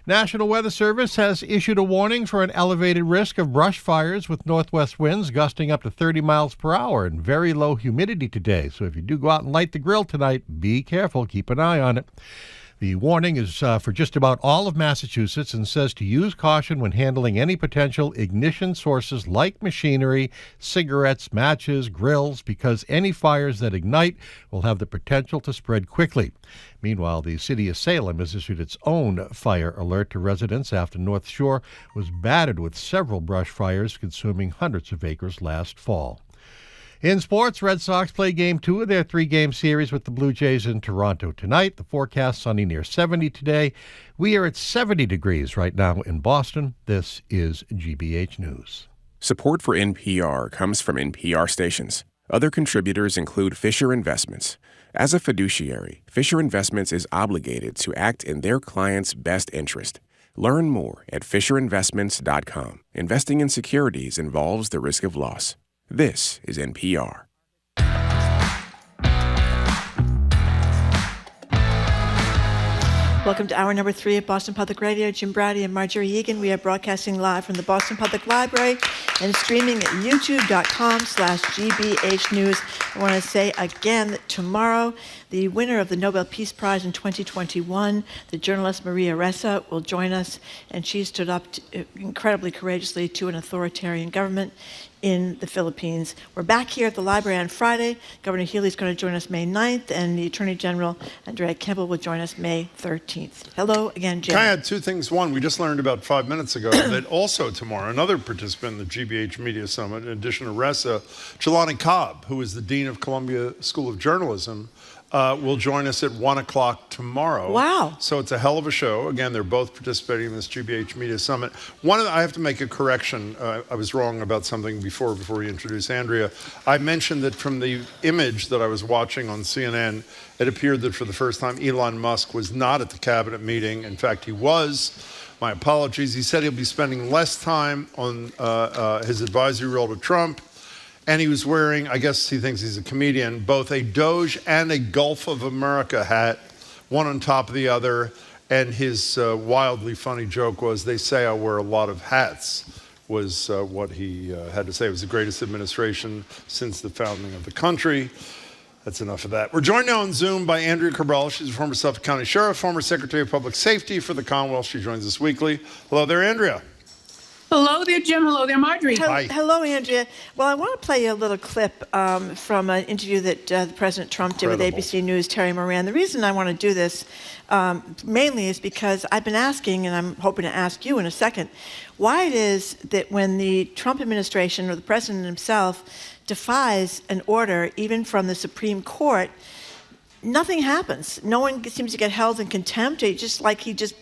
National Weather Service has issued a warning for an elevated risk of brush fires with northwest winds gusting up to 30 miles per hour and very low humidity today. So if you do go out and light the grill tonight, be careful. Keep an eye on it. The warning is for just about all of Massachusetts and says to use caution when handling any potential ignition sources like machinery, cigarettes, matches, grills, because any fires that ignite will have the potential to spread quickly. Meanwhile, the city of Salem has issued its own fire alert to residents after North Shore was battered with several brush fires consuming hundreds of acres last fall. In sports, Red Sox play Game 2 of their 3-game series with the Blue Jays in Toronto tonight. The forecast sunny near 70 today. We are at 70 degrees right now in Boston. This is GBH News. Support for NPR comes from NPR stations. Other contributors include Fisher Investments. As a fiduciary, Fisher Investments is obligated to act in their client's best interest. Learn more at FisherInvestments.com. Investing in securities involves the risk of loss. This is NPR. Welcome to hour number 3 of Boston Public Radio. Jim Brady and Marjorie Egan. We are broadcasting live from the Boston Public Library and streaming at youtube.com/GBH News. I want to say again that tomorrow, the winner of the Nobel Peace Prize in 2021, the journalist Maria Ressa, will join us, and she stood up incredibly courageously to an authoritarian government in the Philippines. We're back here at the library on Friday. Governor Healy is going to join us May 9th, and the Attorney General, Andrea Cabral, will join us May 13th. Hello again, Jim. Can I add 2 things? One, we just learned about 5 minutes ago that also tomorrow, another participant in the GBH Media Summit, in addition to Ressa, Jelani Cobb, who is the Dean of Columbia School of Journalism, will join us at 1 o'clock tomorrow. Wow. So it's a hell of a show. Again, they're both participating in this GBH Media Summit. I have to make a correction. I was wrong about something before we introduce Andrea. I mentioned that from the image that I was watching on CNN, it appeared that for the first time Elon Musk was not at the cabinet meeting. In fact, he was. My apologies. He said he'll be spending less time on his advisory role to Trump. And he was wearing, I guess he thinks he's a comedian, both a Doge and a Gulf of America hat, one on top of the other. And his wildly funny joke was, they say I wear a lot of hats, was what he had to say. It was the greatest administration since the founding of the country. That's enough of that. We're joined now on Zoom by Andrea Cabral. She's a former Suffolk County Sheriff, former Secretary of Public Safety for the Commonwealth. She joins us weekly. Hello there, Andrea. Hello there, Jim. Hello there, Marjorie. Hi. Hello, Andrea. Well, I want to play you a little clip from an interview that President Trump did with ABC News' Terry Moran. The reason I want to do this mainly is because I've been asking, and I'm hoping to ask you in a second, why it is that when the Trump administration or the president himself defies an order, even from the Supreme Court, nothing happens. No one seems to get held in contempt. He just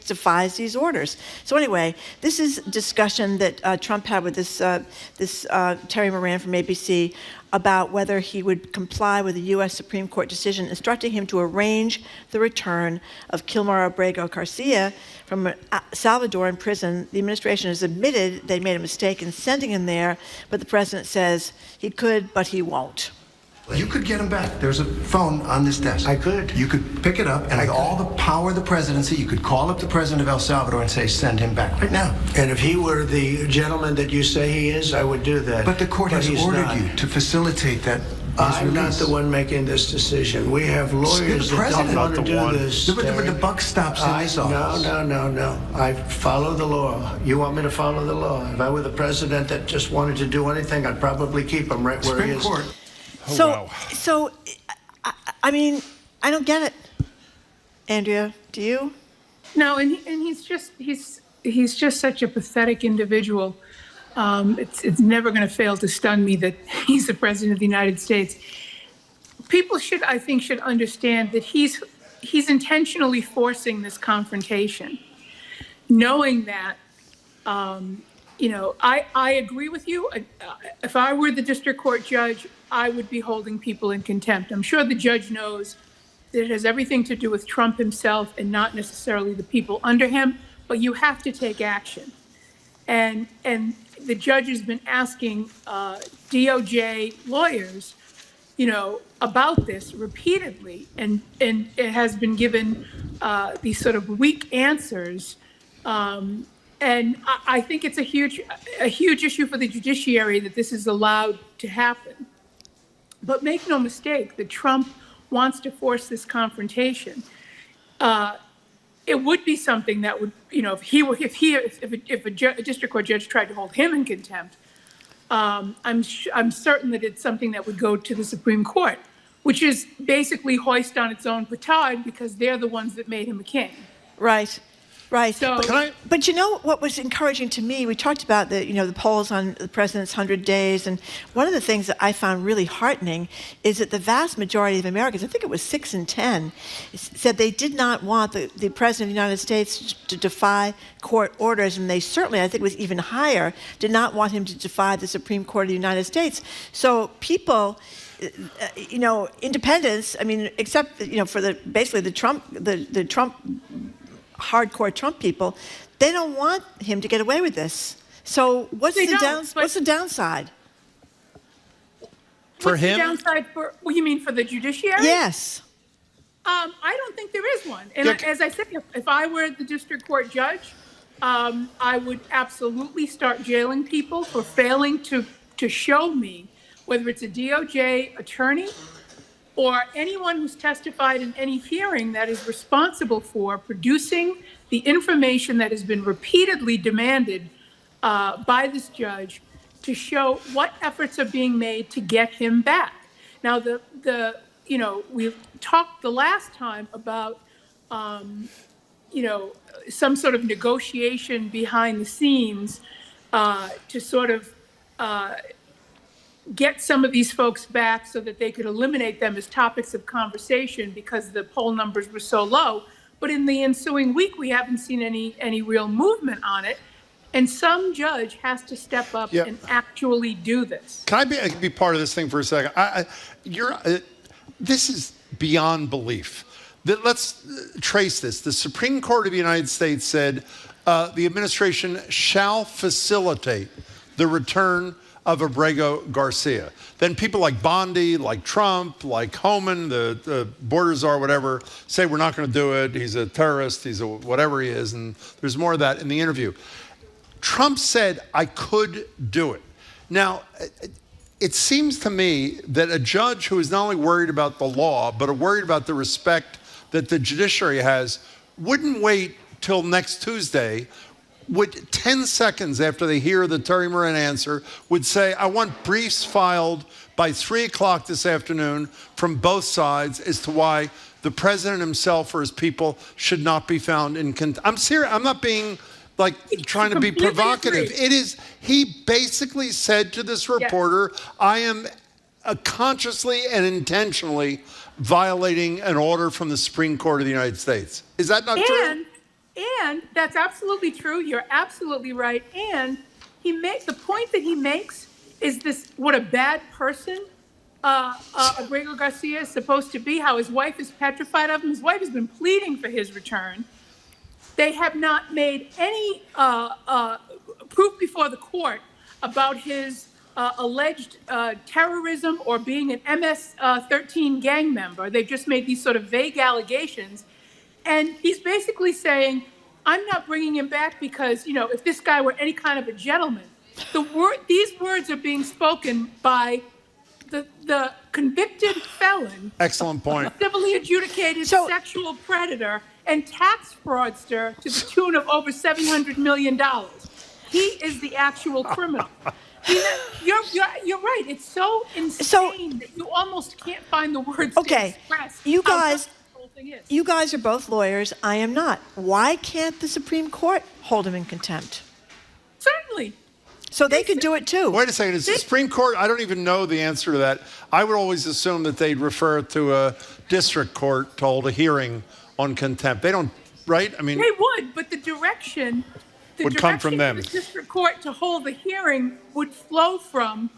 defies these orders. So anyway, this is discussion that Trump had with this Terry Moran from ABC about whether he would comply with the U.S. Supreme Court decision instructing him to arrange the return of Kilmar Abrego Garcia from Salvador in prison. The administration has admitted they made a mistake in sending him there, but the president says he could, but he won't. You could get him back. There's a phone on this desk. I could. You could pick it up, and with all the power of the presidency, you could call up the president of El Salvador and say, send him back right now. And if he were the gentleman that you say he is, I would do that. But the court has ordered you to facilitate that. I'm not the one making this decision. We have lawyers that don't want to do this. But the buck stops in this office. No. I follow the law. You want me to follow the law? If I were the president that just wanted to do anything, I'd probably keep him right where he is. Supreme Court. So, I mean, I don't get it. Andrea, do you? No, and he's just such a pathetic individual. It's never going to fail to stun me that he's the president of the United States. People should understand that he's intentionally forcing this confrontation, knowing that. I agree with you. If I were the district court judge, I would be holding people in contempt. I'm sure the judge knows that it has everything to do with Trump himself and not necessarily the people under him, but you have to take action. And the judge has been asking DOJ lawyers, about this repeatedly, and it has been given these sort of weak answers. And I think it's a huge issue for the judiciary that this is allowed to happen. But make no mistake, that Trump wants to force this confrontation. It would be something that would, if a district court judge tried to hold him in contempt, I'm certain that it's something that would go to the Supreme Court, which is basically hoist on its own petard because they're the ones that made him a king. Right. So, but what was encouraging to me, we talked about the polls on the president's 100 days, and one of the things that I found really heartening is that the vast majority of Americans, I think it was 6 in 10, said they did not want the president of the United States to defy court orders, and they certainly, I think it was even higher, did not want him to defy the Supreme Court of the United States. So people, independents, I mean, except for the Trump hardcore Trump people, they don't want him to get away with this. So what's the downside? For him? The downside you mean for the judiciary? Yes. I don't think there is one. And as I said, if I were the district court judge, I would absolutely start jailing people for failing to show me, whether it's a DOJ attorney or anyone who's testified in any hearing that is responsible for producing the information that has been repeatedly demanded by this judge to show what efforts are being made to get him back. Now, we talked the last time about, some sort of negotiation behind the scenes to sort of get some of these folks back so that they could eliminate them as topics of conversation because the poll numbers were so low. But in the ensuing week, we haven't seen any real movement on it. And some judge has to step up and actually do this. Can I be part of this thing for a second? This is beyond belief. Let's trace this. The Supreme Court of the United States said the administration shall facilitate the return of Abrego Garcia. Then people like Bondi, like Trump, like Homan, the border czar, whatever, say we're not going to do it. He's a terrorist. He's a whatever he is. And there's more of that in the interview. Trump said, I could do it. Now, it seems to me that a judge who is not only worried about the law, but worried about the respect that the judiciary has, wouldn't wait till next Tuesday, would 10 seconds after they hear the Terry Moran answer, would say, I want briefs filed by 3 o'clock this afternoon from both sides as to why the president himself or his people should not be found in contempt. I'm serious. I'm not being like trying to be provocative. Agree. It is, he basically said to this reporter, I am consciously and intentionally violating an order from the Supreme Court of the United States. Is that not true? And that's absolutely true. You're absolutely right. And the point that he makes is this: what a bad person Abrego Garcia is supposed to be. How his wife is petrified of him. His wife has been pleading for his return. They have not made any proof before the court about his alleged terrorism or being an MS-13 gang member. They've just made these sort of vague allegations. And he's basically saying, I'm not bringing him back because, if this guy were any kind of a gentleman, these words are being spoken by the convicted felon. Excellent point. Civilly adjudicated sexual predator and tax fraudster to the tune of over $700 million. He is the actual criminal. You're right. It's so insane that you almost can't find the words to express You guys are both lawyers. I am not. Why can't the Supreme Court hold him in contempt? Certainly. So they could do it too. Wait a second. Is the Supreme Court? I don't even know the answer to that. I would always assume that they'd refer to a district court to hold a hearing on contempt. They don't, right? I mean, they would, but the direction would come from them. The district court to hold the hearing would flow from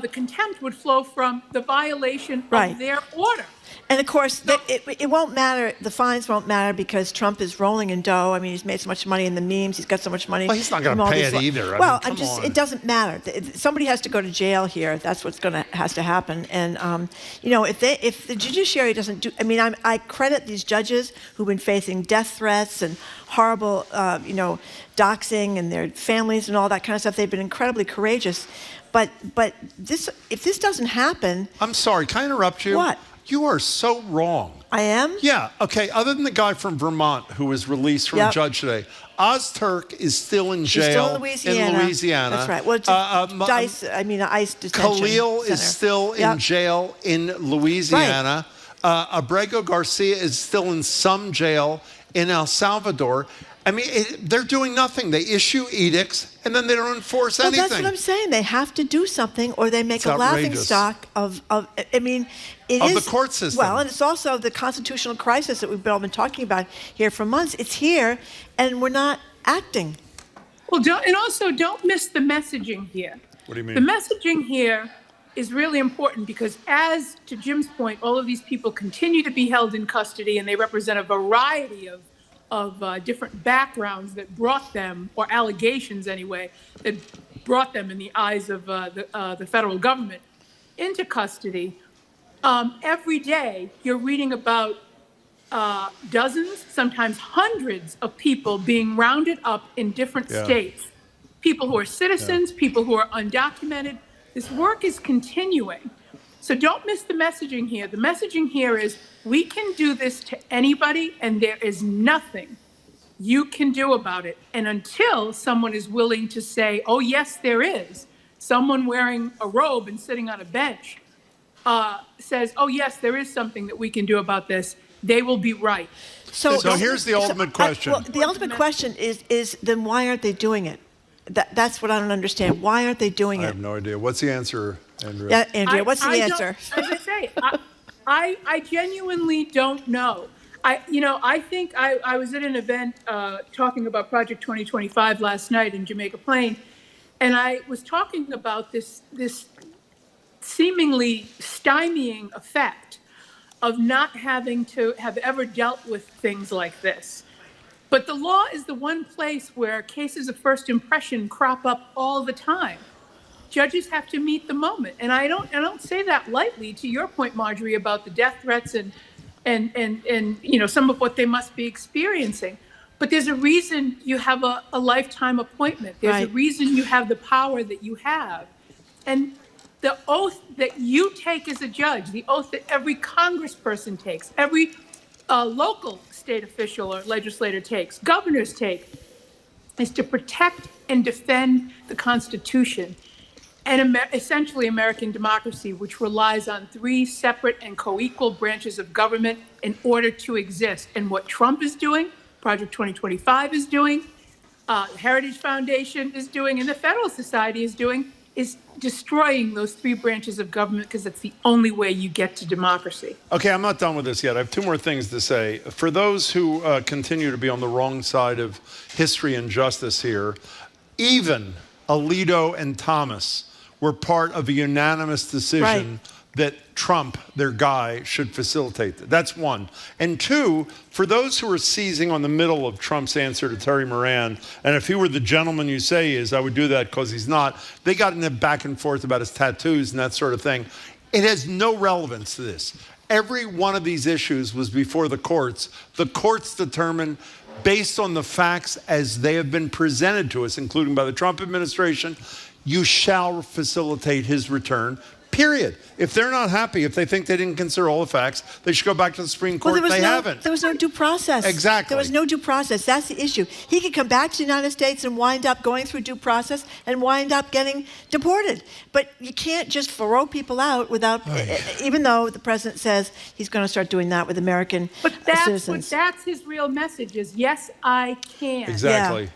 the contempt would flow from the violation of their order. And of course, it won't matter. The fines won't matter because Trump is rolling in dough. I mean, he's made so much money in the memes. He's got so much money. Well, he's not going to pay it either. Well, it doesn't matter. Somebody has to go to jail here. That's what's has to happen. And if the judiciary doesn't do, I mean, I credit these judges who've been facing death threats and horrible, doxing and their families and all that kind of stuff. They've been incredibly courageous. But if this doesn't happen, I'm sorry. Can I interrupt you? What? You are so wrong. I am? Yeah. Okay. Other than the guy from Vermont who was released from a judge today, Ozturk is still in jail. She's still in Louisiana. That's right. Well, ICE detention Khalil center. is still in jail in Louisiana. Right. Abrego Garcia is still in some jail in El Salvador. I mean, they're doing nothing. They issue edicts, and then they don't enforce anything. That's what I'm saying. They have to do something, or they make a laughingstock of the court system. Well, and it's also the constitutional crisis that we've all been talking about here for months. It's here, and we're not acting. Well, don't miss the messaging here. What do you mean? The messaging here is really important because, as to Jim's point, all of these people continue to be held in custody, and they represent a variety of different backgrounds that brought them, or allegations anyway, that brought them in the eyes of the federal government into custody. Every day you're reading about dozens, sometimes hundreds of people being rounded up in different states. People who are citizens, people who are undocumented. This work is continuing. So don't miss the messaging here. The messaging here is we can do this to anybody, and there is nothing you can do about it. And until someone is willing to say, oh, yes, there is, someone wearing a robe and sitting on a bench says, oh, yes, there is something that we can do about this, they will be right. So here's the ultimate question. The ultimate question is then why aren't they doing it? That's what I don't understand. Why aren't they doing it? I have no idea. What's the answer, Andrea? Yeah, Andrea, what's the answer? As I say, I genuinely don't know. I think I was at an event talking about Project 2025 last night in Jamaica Plain, and I was talking about this seemingly stymieing effect of not having to have ever dealt with things like this. But the law is the one place where cases of first impression crop up all the time. Judges have to meet the moment. And I don't say that lightly, to your point, Marjorie, about the death threats and some of what they must be experiencing. But there's a reason you have a lifetime appointment. There's a reason you have the power that you have. And the oath that you take as a judge, the oath that every congressperson takes, every local state official or legislator takes, governors take, is to protect and defend the Constitution and essentially American democracy, which relies on three separate and co-equal branches of government in order to exist. And what Trump is doing, Project 2025 is doing, the Heritage Foundation is doing, and the Federalist Society is doing, is destroying those three branches of government, because that's the only way you get to democracy. Okay, I'm not done with this yet. I have two more things to say. For those who continue to be on the wrong side of history and justice here, even Alito and Thomas were part of a unanimous decision that Trump, their guy, should facilitate that. That's one. And two, for those who are seizing on the middle of Trump's answer to Terry Moran, and if he were the gentleman you say he is, I would do that because he's not. They got in a back and forth about his tattoos and that sort of thing. It has no relevance to this. Every one of these issues was before the courts. The courts determined, based on the facts as they have been presented to us, including by the Trump administration, you shall facilitate his return, period. If they're not happy, if they think they didn't consider all the facts, they should go back to the Supreme Court. They haven't. There was no due process. Exactly. There was no due process. That's the issue. He could come back to the United States and wind up going through due process and wind up getting deported. But you can't just throw people out without, even though the president says he's going to start doing that with American citizens. But that's his real message is, yes, I can. Exactly. Yeah.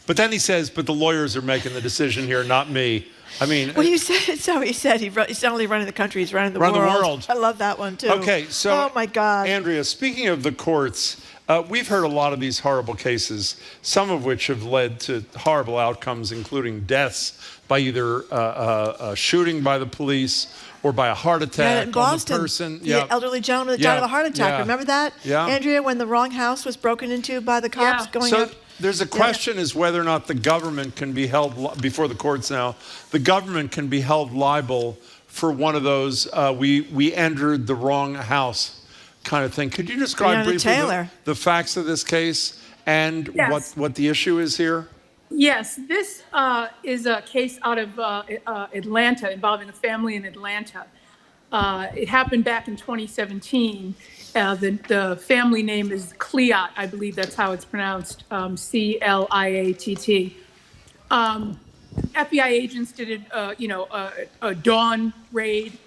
But then he says, but the lawyers are making the decision here, not me. I mean, well, you said it's how he said. He's not only running the country; he's running the world. I love that one too. Okay, so oh my God, Andrea. Speaking of the courts, we've heard a lot of these horrible cases, some of which have led to horrible outcomes, including deaths by either a shooting by the police or by a heart attack in Boston, on the person. The elderly gentleman that died of a heart attack. Remember that, Andrea, when the wrong house was broken into by the cops going up? There's a question is whether or not the government can be held, before the courts now, the government can be held liable for one of those we entered the wrong house kind of thing. Could you describe briefly the facts of this case and what the issue is here? Yes, this is a case out of Atlanta involving a family in Atlanta. It happened back in 2017. The family name is Cliatt, I believe that's how it's pronounced, Cliatt. FBI agents did a dawn raid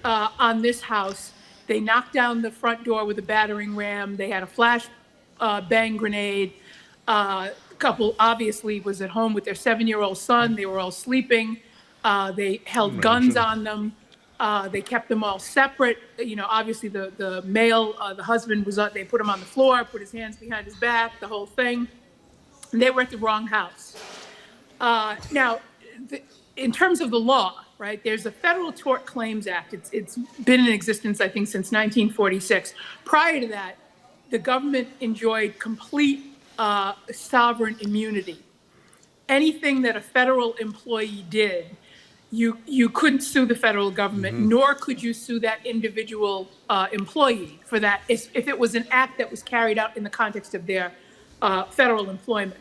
on this house. They knocked down the front door with a battering ram. They had a flash bang grenade. Couple obviously was at home with their 7-year-old son. They were all sleeping. They held guns on them. They kept them all separate. Obviously the male, the husband was up. They put him on the floor, put his hands behind his back, the whole thing. And they were at the wrong house. Now, in terms of the law, right, there's a Federal Tort Claims Act. It's been in existence, I think, since 1946. Prior to that, the government enjoyed complete sovereign immunity. Anything that a federal employee did, you couldn't sue the federal government, nor could you sue that individual employee for that if it was an act that was carried out in the context of their federal employment.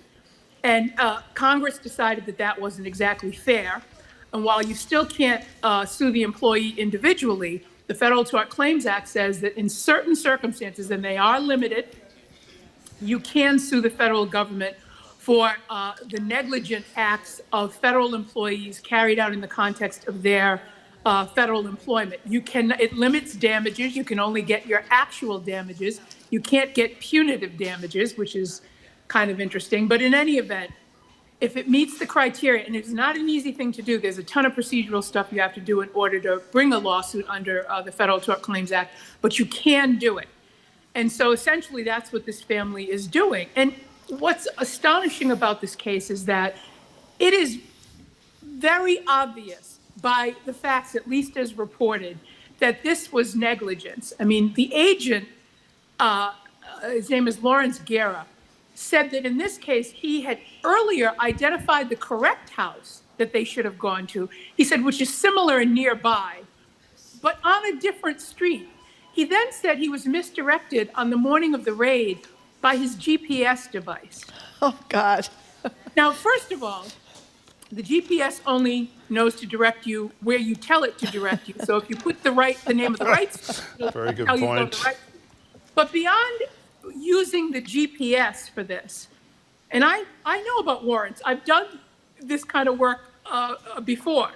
And Congress decided that that wasn't exactly fair. And while you still can't sue the employee individually, the Federal Tort Claims Act says that in certain circumstances, and they are limited, you can sue the federal government for the negligent acts of federal employees carried out in the context of their federal employment. It limits damages. You can only get your actual damages. You can't get punitive damages, which is kind of interesting. But in any event, if it meets the criteria, and it's not an easy thing to do, there's a ton of procedural stuff you have to do in order to bring a lawsuit under the Federal Tort Claims Act, but you can do it. And so essentially that's what this family is doing. And what's astonishing about this case is that it is very obvious by the facts, at least as reported, that this was negligence. I mean, the agent, his name is Lawrence Guerra, said that in this case, he had earlier identified the correct house that they should have gone to. He said, which is similar and nearby, but on a different street. He then said he was misdirected on the morning of the raid by his GPS device. Oh, God. Now, first of all, the GPS only knows to direct you where you tell it to direct you. So if you put the name of the right street, it'll Very good tell you to go point. to the right street. But beyond using the GPS for this, and I know about warrants. I've done this kind of work before.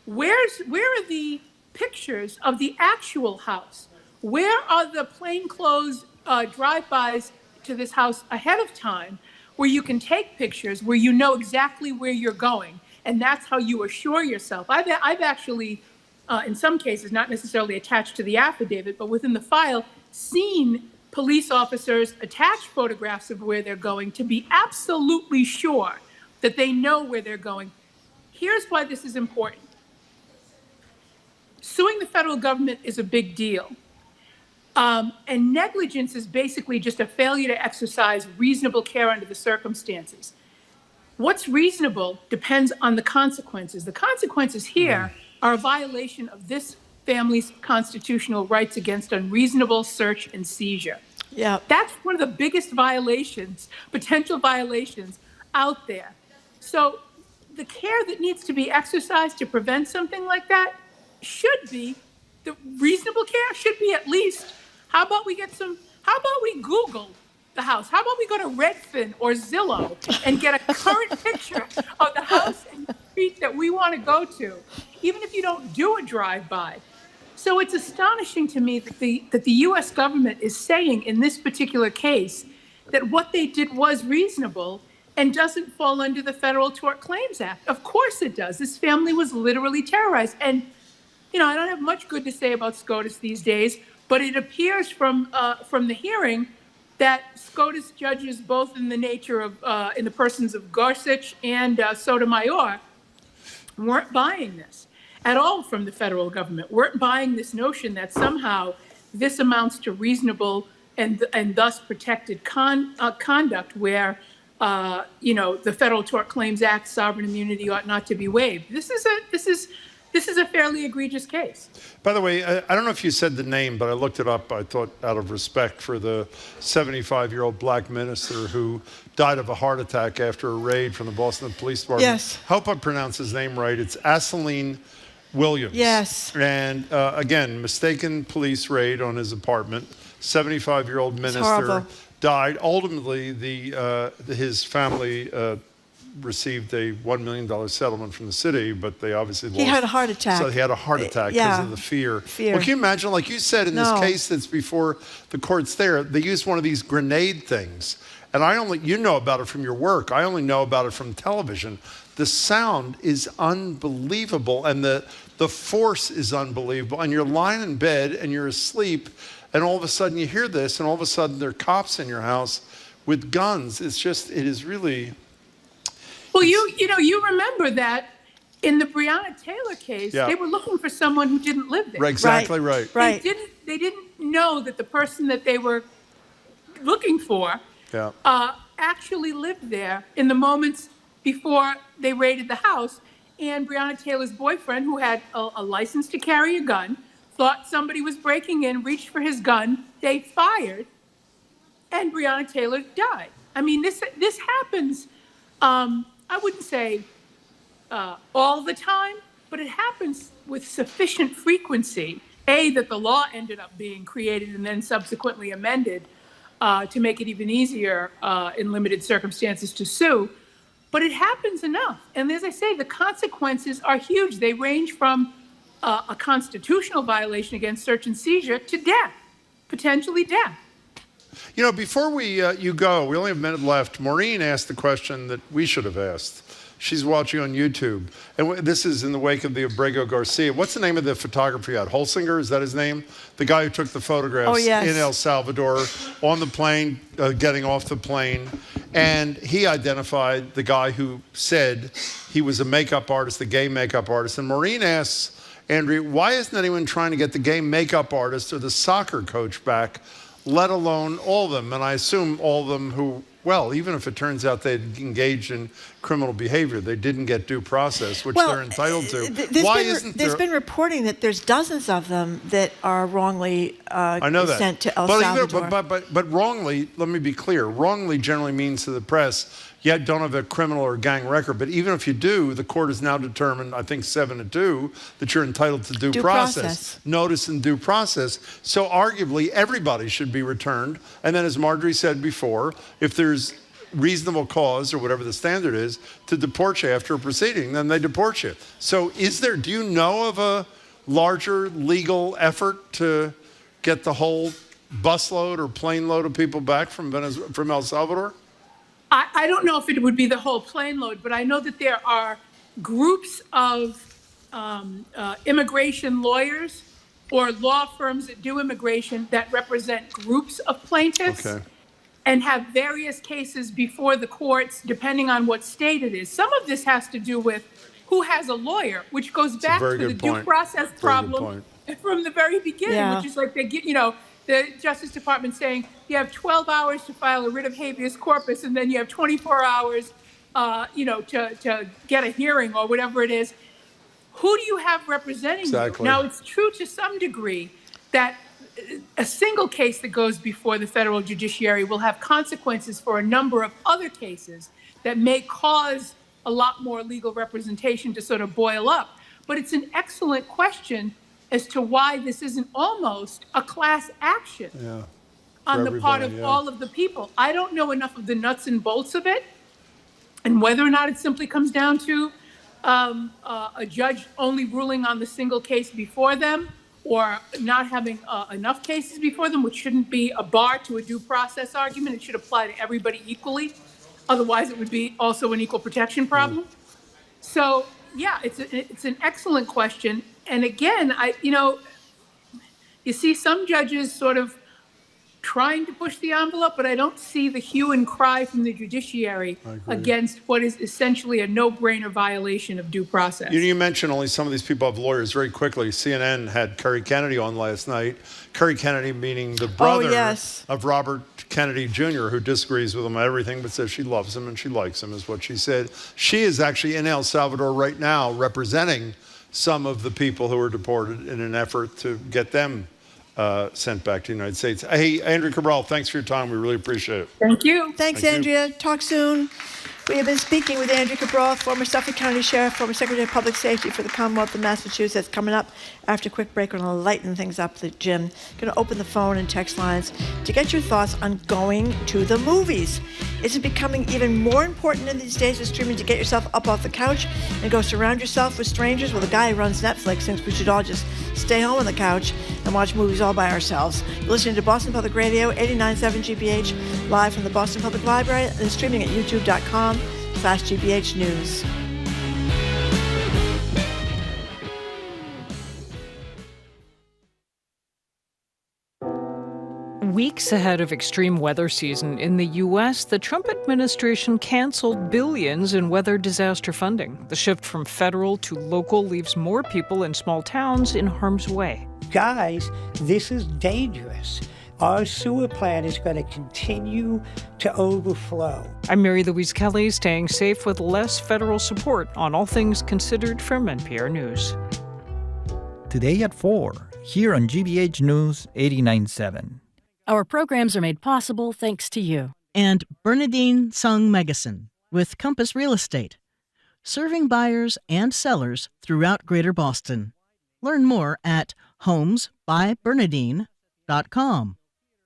Where are the pictures of the actual house? Where are the plainclothes drive-bys to this house ahead of time where you can take pictures, where you know exactly where you're going? And that's how you assure yourself. I've actually, in some cases, not necessarily attached to the affidavit, but within the file, seen police officers attach photographs of where they're going to be absolutely sure that they know where they're going. Here's why this is important. Suing the federal government is a big deal. And negligence is basically just a failure to exercise reasonable care under the circumstances. What's reasonable depends on the consequences. The consequences here are a violation of this family's constitutional rights against unreasonable search and seizure. Yeah. That's one of the biggest violations, potential violations out there. So the care that needs to be exercised to prevent something like that should be, the reasonable care should be at least, how about we Google the house? How about we go to Redfin or Zillow and get a current picture of the house and the street that we want to go to, even if you don't do a drive-by. So it's astonishing to me that the U.S. government is saying in this particular case that what they did was reasonable and doesn't fall under the Federal Tort Claims Act. Of course it does. This family was literally terrorized. And, I don't have much good to say about SCOTUS these days, but it appears from the hearing that SCOTUS judges, both in the nature of, in the persons of Gorsuch and Sotomayor, weren't buying this at all from the federal government, weren't buying this notion that somehow this amounts to reasonable and thus protected conduct where, the Federal Tort Claims Act, sovereign immunity ought not to be waived. This is a fairly egregious case. By the way, I don't know if you said the name, but I looked it up, I thought, out of respect for the 75-year-old black minister who died of a heart attack after a raid from the Boston Police Department. Yes. Hope I pronounce his name right. It's Asseline Williams. Yes. And again, mistaken police raid on his apartment. 75-year-old minister horrible. died. Ultimately, his family received a $1 million settlement from the city, but they obviously lost. He had a heart attack. So he had a heart attack because of the fear. Well, can you imagine, like you said, in this case that's before the courts there, they used one of these grenade things. And you know about it from your work. I only know about it from television. The sound is unbelievable, and the force is unbelievable. And you're lying in bed and you're asleep, and all of a sudden you hear this, and all of a sudden there are cops in your house with guns. It is really. Well, you remember that in the Breonna Taylor case, they were looking for someone who didn't live there. Exactly right. Right. They didn't know that the person that they were looking for actually lived there in the moments before they raided the house. And Breonna Taylor's boyfriend, who had a license to carry a gun, thought somebody was breaking in, reached for his gun, they fired, and Breonna Taylor died. I mean, this happens. I wouldn't say all the time, but it happens with sufficient frequency, that the law ended up being created and then subsequently amended to make it even easier in limited circumstances to sue. But it happens enough. And as I say, the consequences are huge. They range from a constitutional violation against search and seizure to death, potentially death. Before you go, we only have a minute left. Maureen asked the question that we should have asked. She's watching on YouTube. And this is in the wake of the Abrego Garcia. What's the name of the photographer you had? Holsinger, is that his name? The guy who took the photographs in El Salvador on the plane, getting off the plane. And he identified the guy who said he was a makeup artist, a gay makeup artist. And Maureen asks, Andrea, why isn't anyone trying to get the gay makeup artist or the soccer coach back, let alone all of them? And I assume all of them who Well, even if it turns out they'd engaged in criminal behavior, they didn't get due process, which they're entitled to. There's been reporting that there's dozens of them that are wrongly sent to El Salvador. But wrongly, let me be clear, wrongly generally means to the press, you don't have a criminal or gang record, but even if you do, the court has now determined, I think 7-2, that you're entitled to due process. Notice and due process. So arguably, everybody should be returned. And then as Marjorie said before, if there's reasonable cause or whatever the standard is to deport you after a proceeding, then they deport you. So do you know of a larger legal effort to get the whole busload or plane load of people back from El Salvador? I don't know if it would be the whole plane load, but I know that there are groups of immigration lawyers or law firms that do immigration that represent groups of plaintiffs and have various cases before the courts, depending on what state it is. Some of this has to do with who has a lawyer, which goes back to the due process problem from the very beginning, which is like they get, the Justice Department saying you have 12 hours to file a writ of habeas corpus, and then you have 24 hours, to get a hearing or whatever it is. Who do you have representing you? Now, it's true to some degree that a single case that goes before the federal judiciary will have consequences for a number of other cases that may cause a lot more legal representation to sort of boil up. But it's an excellent question as to why this isn't almost a class action on the part of all of the people. I don't know enough of the nuts and bolts of it, and whether or not it simply comes down to a judge only ruling on the single case before them, or not having enough cases before them, which shouldn't be a bar to a due process argument. It should apply to everybody equally. Otherwise, it would be also an equal protection problem. So, it's an excellent question. And again, you see some judges sort of trying to push the envelope, but I don't see the hue and cry from the judiciary against what is essentially a no-brainer violation of due process. You mentioned only some of these people have lawyers. Very quickly, CNN had Kerry Kennedy on last night. Kerry Kennedy meaning the brother of Robert Kennedy Jr., who disagrees with him on everything but says she loves him and she likes him, is what she said. She is actually in El Salvador right now representing some of the people who were deported in an effort to get them sent back to the United States. Hey, Andrea Cabral, thanks for your time. We really appreciate it. Thank you. Thanks, Andrea. Talk soon. We have been speaking with Andrea Cabral, former Suffolk County Sheriff, former Secretary of Public Safety for the Commonwealth of Massachusetts. Coming up after a quick break, we're going to lighten things up at Jim. Going to open the phone and text lines to get your thoughts on going to the movies. Is it becoming even more important in these days with streaming to get yourself up off the couch and go surround yourself with strangers? Well, the guy who runs Netflix thinks we should all just stay home on the couch and watch movies all by ourselves. You're listening to Boston Public Radio, 89.7 GBH, live from the Boston Public Library and streaming at youtube.com/GBH News. Weeks ahead of extreme weather season in the U.S., the Trump administration canceled billions in weather disaster funding. The shift from federal to local leaves more people in small towns in harm's way. Guys, this is dangerous. Our sewer plant is going to continue to overflow. I'm Mary Louise Kelly, staying safe with less federal support on All Things Considered from NPR News. Today at 4, here on GBH News 89.7. Our programs are made possible thanks to you. And Bernadine Sung Megason with Compass Real Estate, serving buyers and sellers throughout Greater Boston. Learn more at homesbybernadine.com.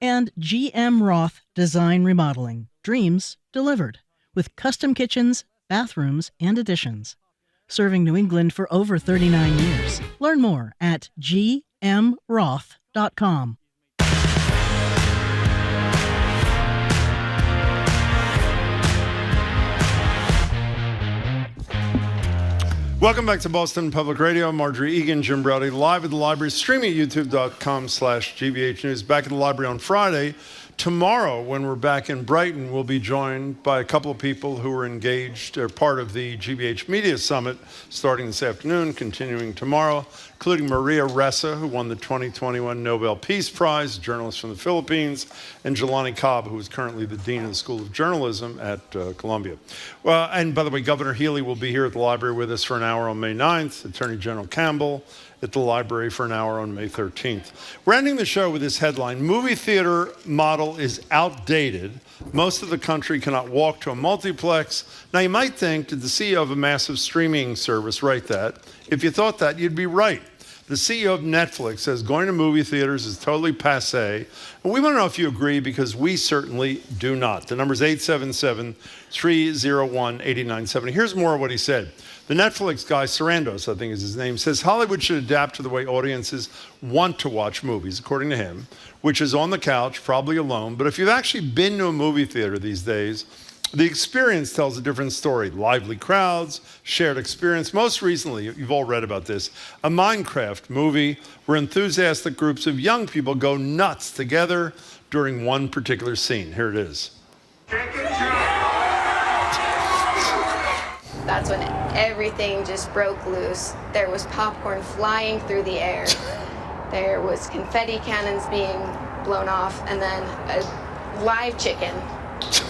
And GM Roth Design Remodeling, dreams delivered, with custom kitchens, bathrooms, and additions. Serving New England for over 39 years. Learn more at gmroth.com. Welcome back to Boston Public Radio. Marjorie Egan, Jim Browdy, live at the library, streaming at youtube.com/GBH News. Back at the library on Friday Tomorrow, when we're back in Brighton, we'll be joined by a couple of people who are engaged or part of the GBH Media Summit starting this afternoon, continuing tomorrow, including Maria Ressa, who won the 2021 Nobel Peace Prize, a journalist from the Philippines, and Jelani Cobb, who is currently the Dean of the School of Journalism at Columbia. Well, and by the way, Governor Healy will be here at the library with us for an hour on May 9th, Attorney General Campbell at the library for an hour on May 13th. We're ending the show with this headline: movie theater model is outdated. Most of the country cannot walk to a multiplex. Now you might think, did the CEO of a massive streaming service write that? If you thought that, you'd be right. The CEO of Netflix says going to movie theaters is totally passé. And we want to know if you agree, because we certainly do not. The number is 877-301-8970. Here's more of what he said. The Netflix guy, Sarandos, I think is his name, says Hollywood should adapt to the way audiences want to watch movies, according to him, which is on the couch, probably alone. But if you've actually been to a movie theater these days, the experience tells a different story. Lively crowds, shared experience. Most recently, you've all read about this, a Minecraft movie where enthusiastic groups of young people go nuts together during one particular scene. Here it is. That's when everything just broke loose. There was popcorn flying through the air. There was confetti cannons being blown off, and then a live chicken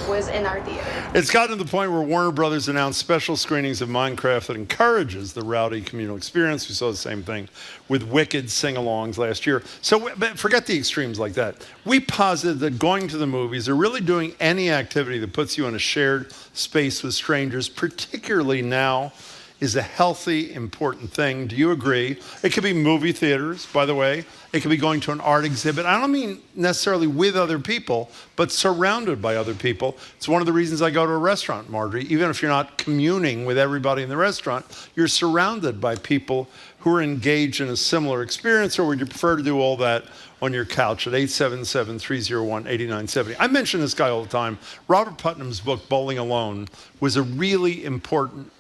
was in our theater. It's gotten to the point where Warner Brothers announced special screenings of Minecraft that encourages the rowdy communal experience. We saw the same thing with Wicked sing-alongs last year. So forget the extremes like that. We posit that going to the movies or really doing any activity that puts you in a shared space with strangers, particularly now, is a healthy, important thing. Do you agree? It could be movie theaters, by the way. It could be going to an art exhibit. I don't mean necessarily with other people, but surrounded by other people. It's one of the reasons I go to a restaurant, Marjorie. Even if you're not communing with everybody in the restaurant, you're surrounded by people who are engaged in a similar experience. Or would you prefer to do all that on your couch at 877-301-8970? I mention this guy all the time. Robert Putnam's book, Bowling Alone, was a really important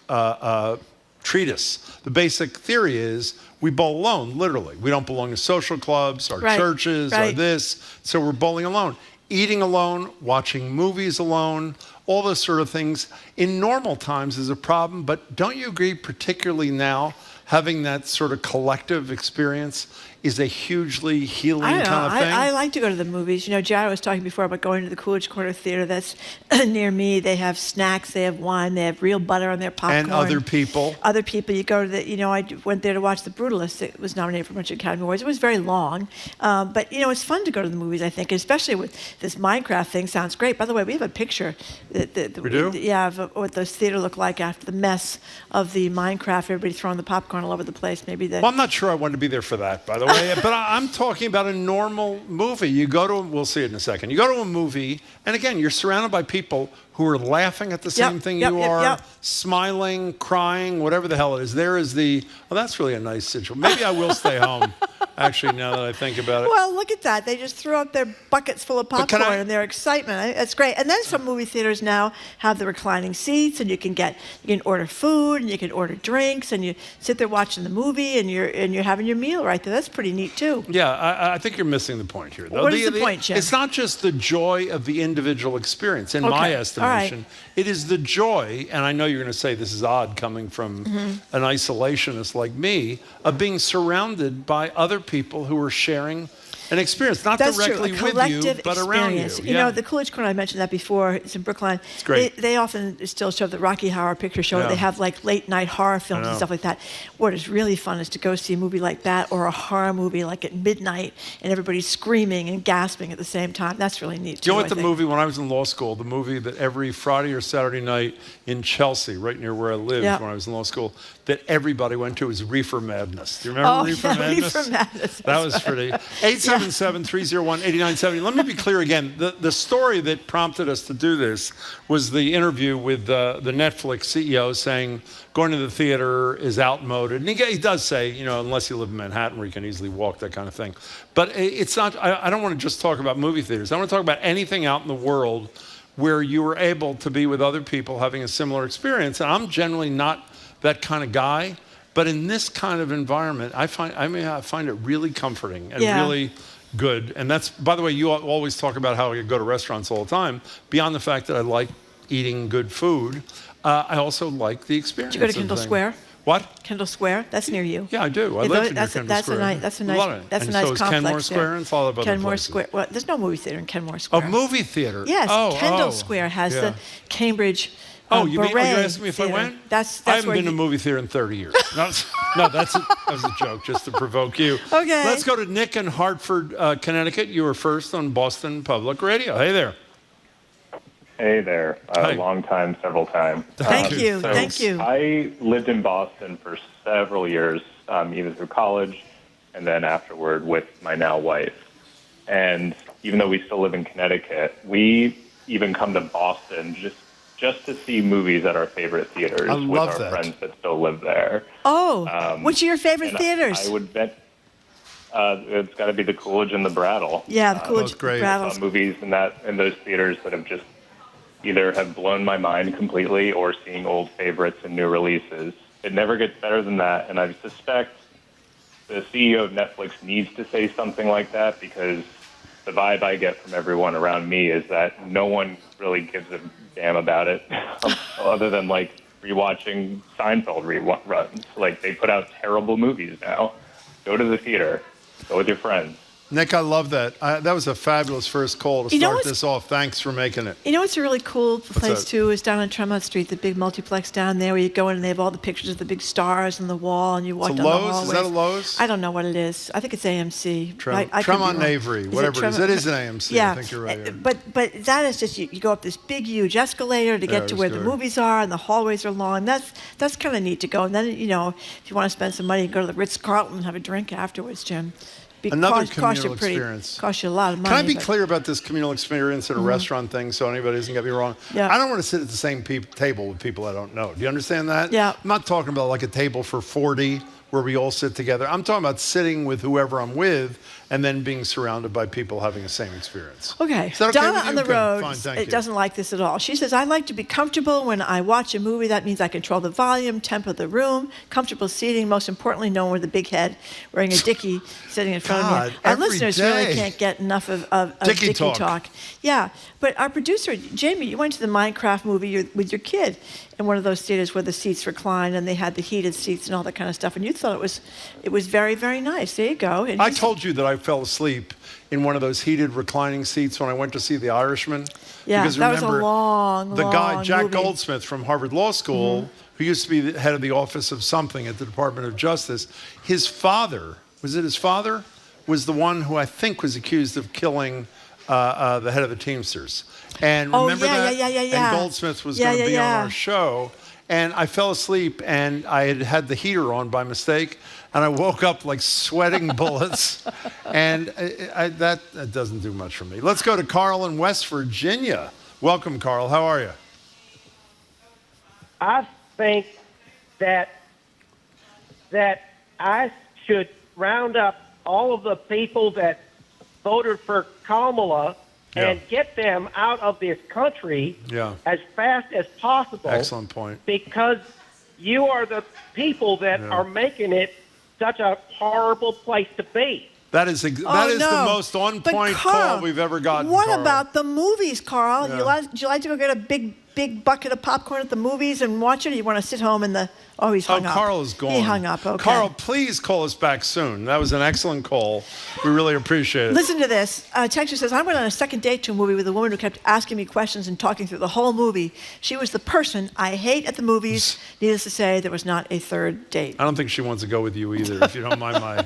treatise. The basic theory is we bowl alone, literally. We don't belong to social clubs, or churches, or this, so we're bowling alone. Eating alone, watching movies alone, all those sort of things in normal times is a problem, but don't you agree, particularly now, having that sort of collective experience is a hugely healing kind of thing? I like to go to the movies. You know, Jared was talking before about going to the Coolidge Corner Theater that's near me. They have snacks, they have wine, they have real butter on their popcorn. And other people. Other people. You go to the, I went there to watch The Brutalist. It was nominated for a bunch of Academy Awards. It was very long. But, it's fun to go to the movies, I think, especially with this Minecraft thing. Sounds great. By the way, we have a picture. We do? Yeah, of what the theater looked like after the mess of the Minecraft, everybody throwing the popcorn all over the place. Well, I'm not sure I wanted to be there for that, by the way. But I'm talking about a normal movie. You go to, we'll see it in a second. You go to a movie, and again, you're surrounded by people who are laughing at the same thing you are, smiling, crying, whatever the hell it is. There is that's really a nice situation. Maybe I will stay home, actually, now that I think about it. Well, look at that. They just threw up their buckets full of popcorn and their excitement. That's great. And then some movie theaters now have the reclining seats, and you can order food, and you can order drinks, and you sit there watching the movie, and you're having your meal right there. That's pretty neat, too. Yeah, I think you're missing the point here, though. What is the point, Jim? It's not just the joy of the individual experience, in my estimation. Right. It is the joy, and I know you're going to say this is odd coming from an isolationist like me, of being surrounded by other people who are sharing an experience, not directly with you, but around you. You know, the Coolidge Corner, I mentioned that before. It's in Brookline. It's great. They often still show the Rocky Horror Picture Show. Yeah. They have late night horror films and stuff like that. What is really fun is to go see a movie like that, or a horror movie like at midnight, and everybody's screaming and gasping at the same time. That's really neat too. You know what, movie, when I was in law school, the movie that every Friday or Saturday night in Chelsea, right near where I lived when I was in law school, that everybody went to was Reefer Madness. Do you remember Reefer Madness? Reefer Madness. That was pretty. 877-301-8970. Let me be clear again. The story that prompted us to do this was the interview with the Netflix CEO saying going to the theater is outmoded. And he does say, unless you live in Manhattan where you can easily walk, that kind of thing. But it's not, I don't want to just talk about movie theaters. I want to talk about anything out in the world where you were able to be with other people having a similar experience. And I'm generally not that kind of guy. But in this kind of environment, I find it really comforting and really good. And that's, by the way, you always talk about how you go to restaurants all the time. Beyond the fact that I like eating good food, I also like the experience. Did you go to Kendall Square? What? Kendall Square? That's near you. Yeah, I do. I live near Kendall Square. That's a nice complex Kenmore Square there. and all of other Kenmore places. Square. Well, there's no movie theater in Kenmore Square. Oh, movie theater. Yes, Kendall Square has the Cambridge. You mean? You're asking me if I went? I haven't been to a movie theater in 30 years. That was a joke, just to provoke you. Okay. Let's go to Nick in Hartford, Connecticut. You were first on Boston Public Radio. Hey there. Hey there. Long time, several times. Thank you. So Thank you. I lived in Boston for several years, even through college and then afterward with my now wife. And even though we still live in Connecticut, we even come to Boston just to see movies at our favorite theaters with our friends that still live there. Oh, which are your favorite theaters? I would bet it's got to be the Coolidge and the Brattle. Yeah, the Coolidge and the Brattle. Movies in those theaters that have just either have blown my mind completely or seeing old favorites and new releases. It never gets better than that, and I suspect the CEO of Netflix needs to say something like that, because the vibe I get from everyone around me is that no one really gives a damn about it other than like rewatching Seinfeld reruns. Like, they put out terrible movies now. Go to the theater. Go with your friends. Nick, I love that. That was a fabulous first call to start this off. Thanks for making it. You know what's a really cool place, too, is down on Tremont Street, the big multiplex down there where you go in and they have all the pictures of the big stars on the wall and you walk down the hallways. Is that a Lowe's? I don't know what it is. I think it's AMC. Tremont Avery, whatever it is. It is an AMC. Yeah. I think you're right. Yeah. But that is just, you go up this big, huge escalator to get to where the movies are, and the hallways are long. That's kind of neat to go. And then, if you want to spend some money, you go to the Ritz-Carlton and have a drink afterwards, Jim. Another communal experience. Costs you a lot of money. Can I be clear about this communal experience at a restaurant thing so anybody doesn't get me wrong? Yeah. I don't want to sit at the same table with people I don't know. Do you understand that? Yeah. I'm not talking about like a table for 40 where we all sit together. I'm talking about sitting with whoever I'm with and then being surrounded by people having the same experience. Okay. Is that okay Donna with you? on the road Fine, doesn't like this at all. She says, I like to be comfortable when I watch a movie. That means I control the volume, tempo of the room, comfortable seating, most importantly, no one with a big head wearing a dickie sitting in front of me. Our listeners really can't get enough of dickie talk. Yeah. But our producer, Jamie, you went to the Minecraft movie with your kid in one of those theaters where the seats recline and they had the heated seats and all that kind of stuff. And you thought it was very, very nice. There you go. And I told you that I fell asleep in one of those heated reclining seats when I went to see The Irishman. Yeah, because that remember, was a long, the guy, Jack movie. Goldsmith from Harvard Law School, who used to be the head of the Office of something at the Department of Justice, his father, was the one who I think was accused of killing the head of the Teamsters. And remember that? Yeah. And Goldsmith was going to be on our show. And I fell asleep, and I had the heater on by mistake, and I woke up like sweating bullets, and that doesn't do much for me. Let's go to Carl in West Virginia. Welcome, Carl. How are you? I think that I should round up all of the people that voted for Kamala and get them out of this country as fast as possible. Excellent point. Because you are the people that are making it such a horrible place to be. That is the most on-point call we've ever gotten, What Carl. about the movies, Carl? Yeah. Do you like to go get a big bucket of popcorn at the movies and watch it, or you want to sit home in the... Oh, he's hung up. Carl is gone. He hung up, okay. Carl, please call us back soon. That was an excellent call. We really appreciate it. Listen to this. Texter says, I went on a second date to a movie with a woman who kept asking me questions and talking through the whole movie. She was the person I hate at the movies. Needless to say, there was not a third date. I don't think she wants to go with you either, if you don't mind my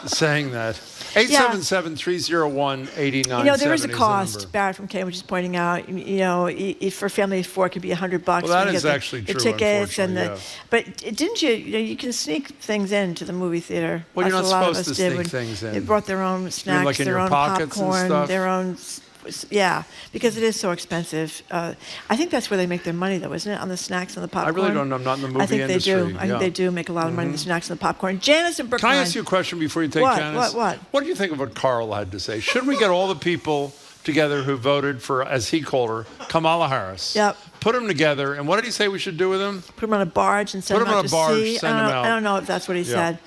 saying that. 877-301-8970 there is a cost. Barrett from Cambridge is pointing out, if for a family of four, it could be $100. Well, that is actually true, the tickets and unfortunately, But didn't you can sneak things into the movie theater. Well, you're not That's what a lot of supposed to us did sneak things in. They brought their own snacks, like in their your own pockets and popcorn, stuff? their own... Yeah, because it is so expensive. I think that's where they make their money, though, isn't it? On the snacks and the popcorn. I really don't know. I'm not in the movie industry. I think they do make a lot of money on the snacks and the popcorn. Janice in Brookline. Can I ask you a question before you take Janice? What? What do you think of what Carl had to say? Should we get all the people together who voted for, as he called her, Kamala Harris? Yep. Put them together, and what did he say we should do with them? Put them on a barge and send them out to sea. I don't know if that's what he said.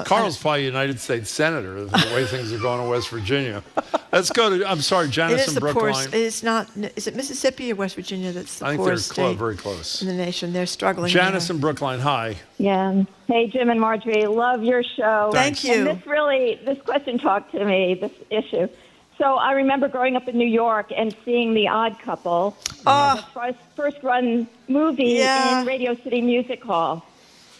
Carl's probably a United States Senator, the way things are going in West Virginia. Let's go to, I'm sorry, Janice in Brookline. It's not, is it Mississippi or West Virginia that's the I think poorest they're state very close in the nation? They're struggling. Janice there. in Brookline, hi. Yeah. Hey, Jim and Marjorie, love your show. Thank you. And this question talked to me, this issue. So I remember growing up in New York and seeing The Odd Couple, the first run movie in Radio City Music Hall.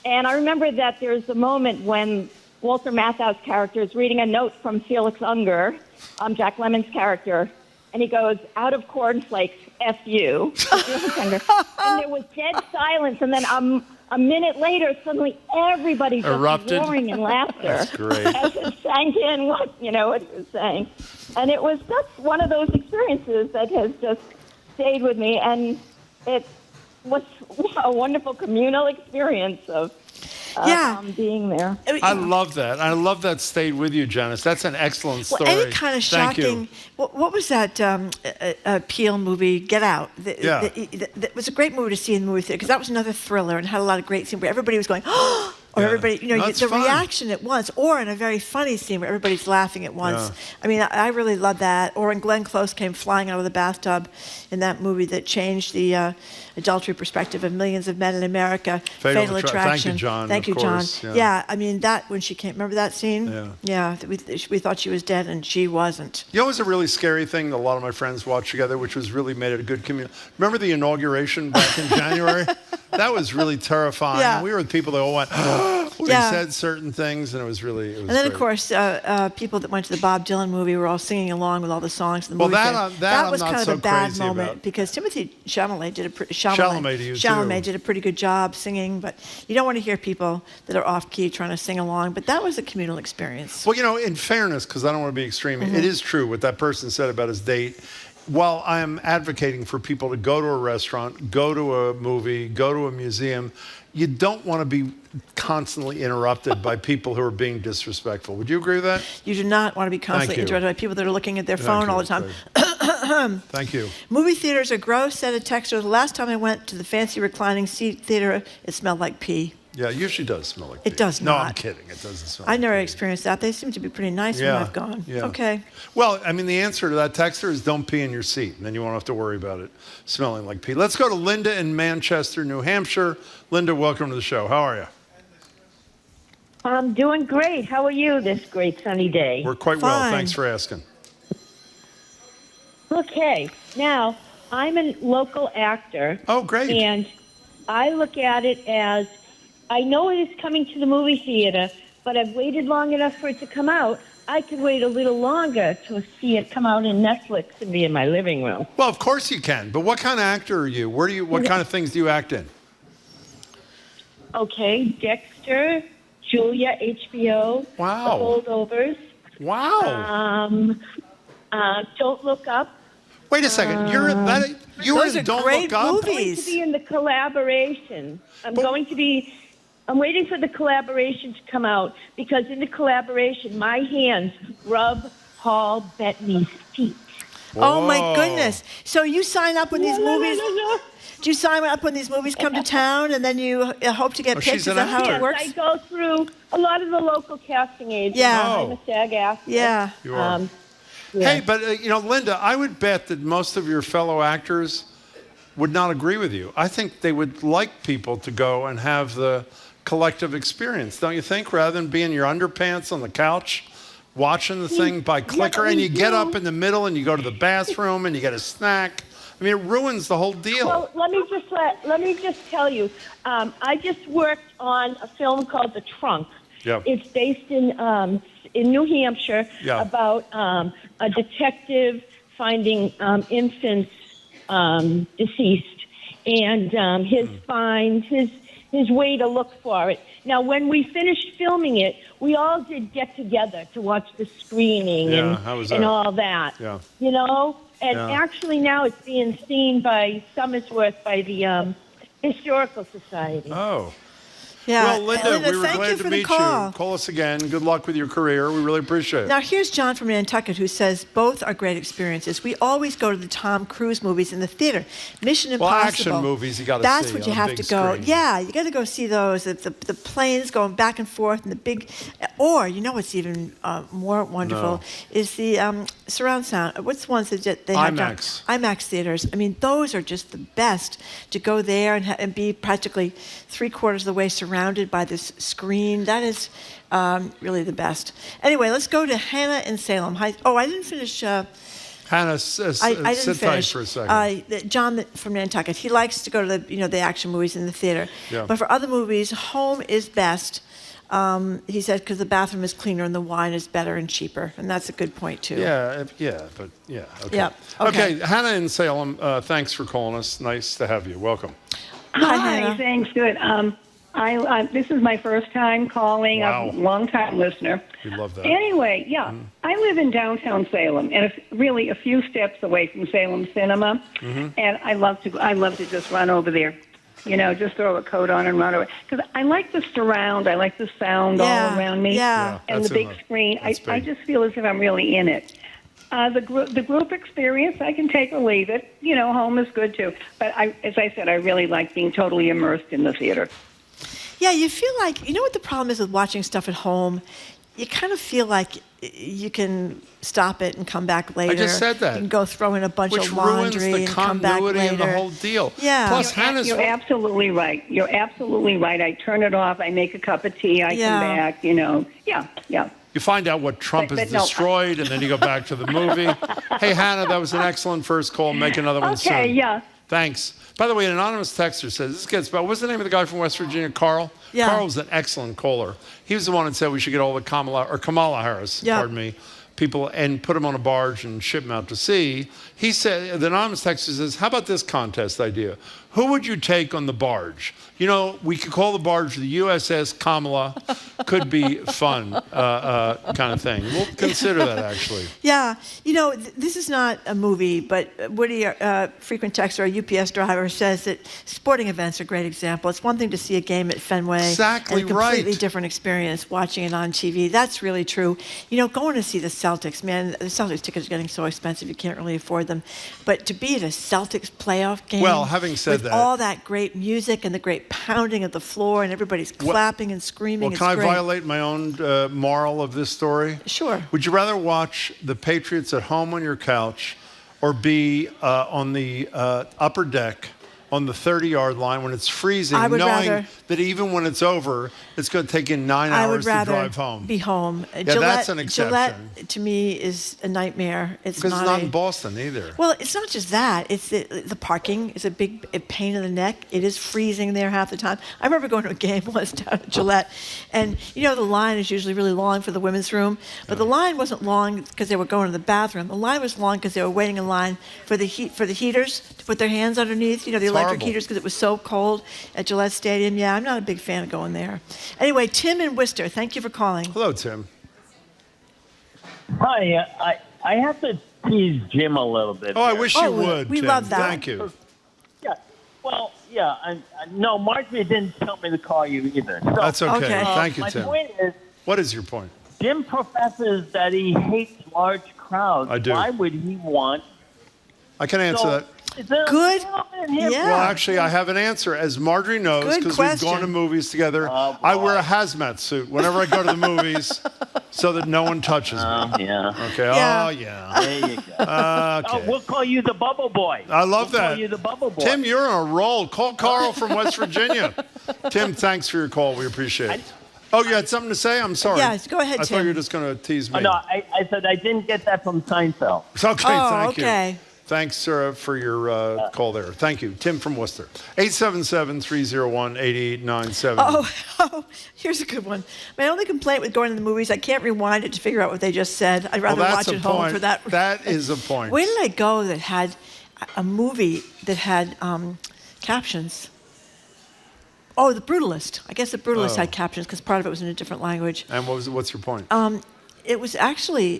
And I remember that there's a moment when Walter Matthau's character is reading a note from Felix Unger, Jack Lemmon's character, and he goes, "Out of cornflakes, F you." And there was dead silence, and then a minute later, suddenly everybody just erupted, roaring in laughter. That's great. As it sank in what he was saying. And it was just one of those experiences that has just stayed with me, and it was a wonderful communal experience of being there. I love that. I love that stayed with you, Janice. That's an excellent story. Well, any kind of shocking. What was that Peel movie, Get Out? That was a great movie to see in the movie theater because that was another thriller and had a lot of great scenes where everybody was going, oh! Or everybody, the reaction at once, or in a very funny scene where everybody's laughing at once. Yeah. I mean, I really love that. Or when Glenn Close came flying out of the bathtub in that movie that changed the adultery perspective of millions of men in America. Fatal Attraction. Thank you, John. Thank you, John. Yeah, I mean, that, when she came, remember that scene? Yeah, we thought she was dead and she wasn't. You know, it was a really scary thing that a lot of my friends watched together, which was really made it a good community. Remember the inauguration back in January? That was really terrifying. Yeah. We were with people that all went, when he said certain things, and it was really, And then, great. of course, people that went to the Bob Dylan movie were all singing along with all the songs in the movie. That was I'm not kind so of a bad crazy moment about. because Timothy Chalamet did a pretty good job singing, but you don't want to hear people that are off key trying to sing along. But that was a communal experience. Well, you know, in fairness, because I don't want to be extreme, it is true what that person said about his date. While I am advocating for people to go to a restaurant, go to a movie, go to a museum, you don't want to be constantly interrupted by people who are being disrespectful. Would you agree with that? You do not want to be constantly interrupted by people that are looking at their phone all the time. Thank you. Movie theaters are gross, said a texter. The last time I went to the fancy reclining seat theater, it smelled like pee. Yeah, it usually does smell like pee. It does not. not. No, I'm kidding. It doesn't smell I never experienced that. They seem to be pretty nice when I've gone. Yeah. Okay. Well, I mean, the answer to that texter is don't pee in your seat, and then you won't have to worry about it smelling like pee. Let's go to Linda in Manchester, New Hampshire. Linda, welcome to the show. How are you? I'm doing great. How are you this great sunny day? We're quite well. Thanks for asking. Okay. Now, I'm a local actor. Oh, great. And I look at it as, I know it is coming to the movie theater, but I've waited long enough for it to come out. I could wait a little longer to see it come out in Netflix and be in my living room. Well, of course you can. But what kind of actor are you? What kind of things do you act in? Okay, Dexter, Julia, HBO. Wow. The Holdovers. Wow. Don't Look Up. Wait a second. You were in Don't Look Up? I'm going to be in the collaboration. I'm waiting for the collaboration to come out because in the collaboration, my hands rub Paul Bettany's feet. Whoa. Oh, my goodness. So you sign up when these movies... Do you sign up when these movies come to town and then you hope to get picked? Is that how it works? I go through a lot of the local casting agents. Yeah. I'm a SAG-AFTRA. Yeah. You are. Hey, but, Linda, I would bet that most of your fellow actors would not agree with you. I think they would like people to go and have the collective experience, don't you think? Rather than be in your underpants on the couch, watching the thing by clicker, and you get up in the middle and you go to the bathroom and you get a snack. I mean, it ruins the whole deal. Well, let me just tell you, I just worked on a film called The Trunk. Yeah. It's based in New Hampshire about a detective finding infants deceased and his way to look for it. Now, when we finished filming it, we all did get together to watch the screening and all that. Yeah. And actually now it's being seen by Somersworth by the Historical Society. Oh. Yeah. Well, Linda, we were thank glad you to for the meet call. you. Call us again. Good luck with your career. We really appreciate it. Now, here's John from Nantucket who says both are great experiences. We always go to the Tom Cruise movies in the theater. Mission Impossible. Well, action movies you got to see. That's what you have to go. Screen. Yeah, you got to go see those. The planes going back and forth and the big. Or you know what's even more wonderful is the surround sound. What's the ones that they have IMAX. IMAX theaters. I mean, those are just the best to go there and be practically 3/4 of the way surrounded by this screen. That is really the best. Anyway, let's go to Hannah in Salem. Hi. Oh, I didn't finish. Hannah, I didn't sit tight for a second. John from Nantucket. He likes to go to the action movies in the theater. Yeah. But for other movies, home is best. He said because the bathroom is cleaner and the wine is better and cheaper, and that's a good point too. Okay. Yeah. Okay, Hannah in Salem. Thanks for calling us. Nice to have you. Welcome. Hi, thanks. Good. This is my first time calling. Wow. I'm a long-time listener. We love that. Anyway, I live in downtown Salem, and it's really a few steps away from Salem Cinema. And I love to just run over there. Just throw a coat on and run away. Because I like the surround. I like the sound all around me. Yeah. And the big screen. I just feel as if I'm really in it. The group experience, I can take or leave it. Home is good too. But as I said, I really like being totally immersed in the theater. Yeah, you feel like, what the problem is with watching stuff at home? You kind of feel like you can stop it and come back later. I just said that. You can go throw in a bunch Which of laundry ruins the and come back continuity later. and the whole deal. Yeah. Plus, You're absolutely right. You're absolutely right. I turn it off. I make a cup of tea. I come back, Yeah. You find out what Trump has no, destroyed, and then you go back to the movie. Hey, Hannah, that was an excellent first call. Make another one soon. Okay, yeah. Thanks. By the way, an anonymous texter says, this gets about, what's the name of the guy from West Virginia, Carl? Yeah. Carl was an excellent caller. He was the one that said we should get all the Kamala Harris, pardon me, people and put them on a barge and ship them out to sea. He said, the anonymous texter says, how about this contest idea? Who would you take on the barge? We could call the barge the USS Kamala. Could be fun kind of thing. We'll consider that, actually. Yeah. This is not a movie, but Woody, frequent texter, a UPS driver, says that sporting events are a great example. It's one thing to see a game at Fenway. Exactly and a completely right. different experience watching it on TV. That's really true. Going to see the Celtics, man, the Celtics tickets are getting so expensive you can't really afford them. But to be at a Celtics playoff game Well, having said with that, all that great music and the great pounding of the floor and everybody's clapping and screaming, well, can I great. violate my own moral of this story? Sure. Would you rather watch the Patriots at home on your couch or be on the upper deck on the 30-yard line when it's freezing, knowing that even when it's over, it's going to take you 9 hours to drive home? I would rather be home. Yeah, that's an exception. Gillette, to me, is a nightmare. Because it's not in Boston either. Well, it's not just that. It's the parking is a big pain in the neck. It is freezing there half the time. I remember going to a game once down at Gillette, and the line is usually really long for the women's room, but the line wasn't long because they were going to the bathroom. The line was long because they were waiting in line for the heaters to put their hands underneath. The electric heaters because it was so cold at Gillette Stadium. Yeah, I'm not a big fan of going there. Anyway, Tim in Worcester, thank you for calling. Hello, Tim. Hi, I have to tease Jim a little bit. Oh, I wish you would. We Tim. love that. Thank you. Yeah, well, yeah. No, Marjorie didn't tell me to call you either. So, that's okay. Thank you, my Tim. My point is, what is your point? Jim professes that he hates large crowds. I do. Why would he want? I can answer that. Good. Yeah. Well, actually, I have an answer. As Marjorie knows, because we've gone to movies together, I wear a hazmat suit whenever I go to the movies so that no one touches me. Yeah. Okay. Yeah. Oh, yeah. There you go. Okay. Oh, we'll call you the Bubble Boy. I love We'll that. call you the Bubble Boy. Tim, you're on a roll. Call Carl from West Virginia. Tim, thanks for your call. We appreciate it. Oh, you had something to say? I'm sorry. Yes, go ahead, I Tim. thought you were just going to tease me. Oh, no, I said I didn't get that from Seinfeld. Okay, thank you. Okay. Thanks, Sarah, for your call there. Thank you. Tim from Worcester. 877-301-8897. Oh, here's a good one. My only complaint with going to the movies, I can't rewind it to figure out what they just said. I'd rather watch it home for that. That is a point. Where did I go that had a movie that had captions? Oh, The Brutalist. I guess The Brutalist had captions because part of it was in a different language. And what's your point? It was actually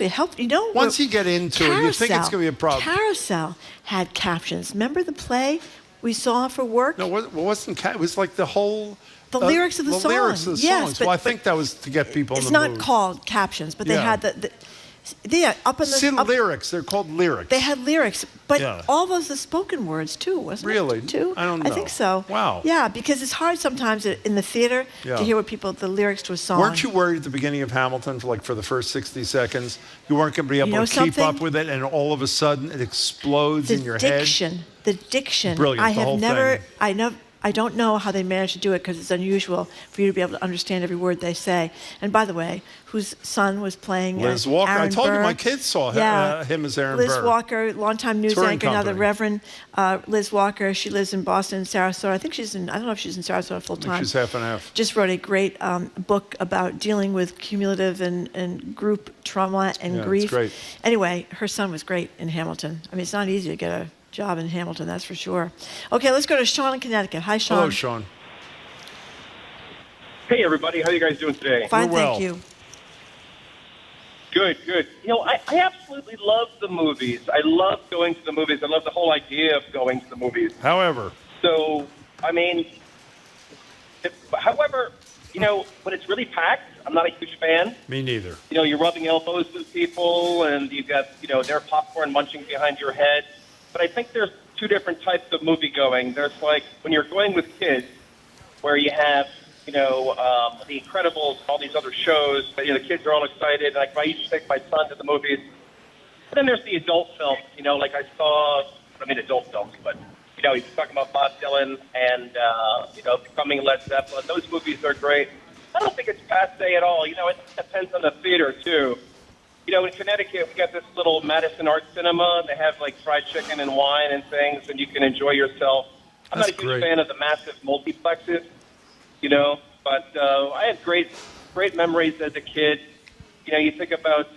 helpful. Once you get into it, you think it's going to be a problem. Carousel had captions. Remember the play we saw for work. No, it wasn't. It was like the whole. The lyrics of the song. Lyrics of the yes, songs. Well, I think that was to get people in the mood. It's not called captions, but they had up in the lyrics. They're called lyrics. They had lyrics, but all those the spoken words too, wasn't really? it? Too? I don't know. I think so. Wow. Yeah, because it's hard sometimes in the theater to hear the lyrics to a song. Weren't you worried at the beginning of Hamilton for the first 60 seconds you weren't going to be able to keep up with it, and all of a sudden it explodes in your head? The diction. Brilliant. I don't know how they managed to do it because it's unusual for you to be able to understand every word they say. And by the way, whose son was playing Liz Walker. Aaron I told Burr. you my kids saw him as Aaron Liz Burr. Walker, longtime news Touring anchor, now the company. Reverend Liz Walker. She lives in Boston, Sarasota. I don't know if she's in Sarasota full time. She's half and half. Just wrote a great book about dealing with cumulative and group trauma and grief. It's great. Anyway, her son was great in Hamilton. I mean, it's not easy to get a job in Hamilton, that's for sure. Okay, let's go to Sean in Connecticut. Hi, Sean. Hello, Sean. Hey, everybody. How are you guys doing today? Fine, thank you. Good, good. I absolutely love the movies. I love going to the movies. I love the whole idea of going to the movies. However, when it's really packed, I'm not a huge fan. Me neither. You're rubbing elbows with people, and you've got, their popcorn munching behind your head. But I think there's two different types of movie going. There's when you're going with kids, where you have The Incredibles, all these other shows. But, the kids are all excited. I used to take my son to the movies. And then there's the adult films. Adult films, but he's talking about Bob Dylan and becoming Led Zeppelin. Those movies are great. I don't think it's passe at all. It depends on the theater too. In Connecticut, we got this little Madison Art Cinema. They have fried chicken and wine and things, and you can enjoy yourself. I'm not a huge fan of the massive multiplexes. But I had great memories as a kid. You think about,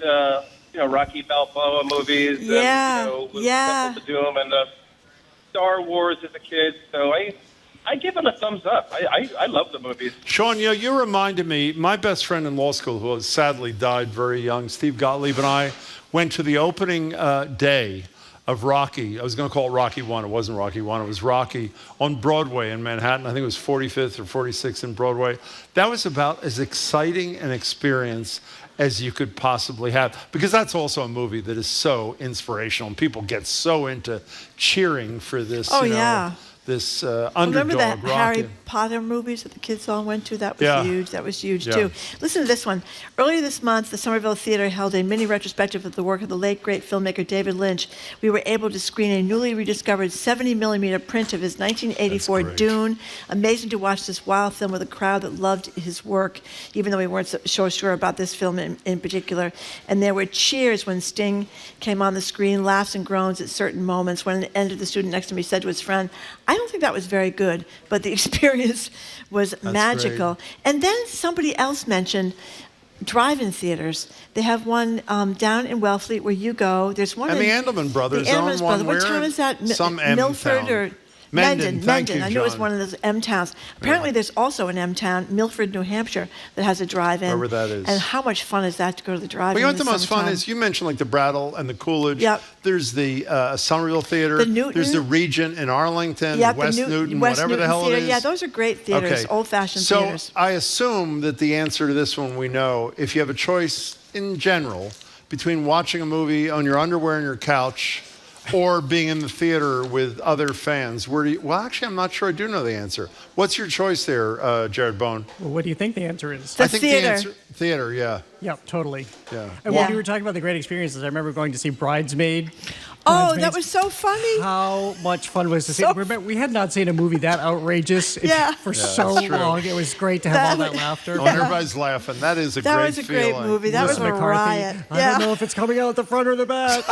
Rocky Balboa movies. And, Temple of Doom and the Star Wars as a kid. So I give them a thumbs up. I love the movies. Sean, you reminded me, my best friend in law school, who sadly died very young, Steve Gottlieb, and I went to the opening day of Rocky. I was going to call it Rocky 1. It wasn't Rocky 1. It was Rocky on Broadway in Manhattan. I think it was 45th or 46th in Broadway. That was about as exciting an experience as you could possibly have, because that's also a movie that is so inspirational, and people get so into cheering for this. This underdog. Remember that Rocky. Harry Potter movies that the kids all went to? That was huge. That was huge, too. Listen to this one. Earlier this month, the Somerville Theater held a mini retrospective of the work of the late, great filmmaker David Lynch. We were able to screen a newly rediscovered 70mm print of his 1984 Dune. Amazing to watch this wild film with a crowd that loved his work, even though we weren't so sure about this film in particular. And there were cheers when Sting came on the screen, laughs and groans at certain moments. When it ended, the student next to me said to his friend, I don't think that was very good, but the experience was magical. Great. And then somebody else mentioned drive-in theaters. They have one down in Wellfleet where you go. There's one. And the Andelman Brothers. The Andelman Brothers. What town is that? Some M Milford town. Or Mendon. Mendon. I knew it was one of those M towns. Apparently, there's also an M town, Milford, New Hampshire, that has a drive-in. Wherever that is. And how much fun is that to go to the drive-in? Well, what the most fun is, you mentioned the Brattle and the Coolidge. Yep. There's the Somerville Theater. The Newton. There's the Regent in Arlington. West Newton, West whatever Newton the hell Theater. it is. Yeah, those are great theaters, old-fashioned theaters. So I assume that the answer to this one we know. If you have a choice in general between watching a movie on your underwear on your couch or being in the theater with other fans, well, actually, I'm not sure I do know the answer. What's your choice there, Jared Bone? Well, what do you think the answer is? I think the answer, theater, yeah. Yep, totally. Yeah. And when you were talking about the great experiences, I remember going to see Bridesmaid. Oh, that was so funny. How much fun was to see. We had not seen a movie that outrageous for so long. It was great to have all that laughter. Oh, everybody's laughing. That is a great feeling. That was a great movie. That was a riot. I don't know if it's coming out the front or the back.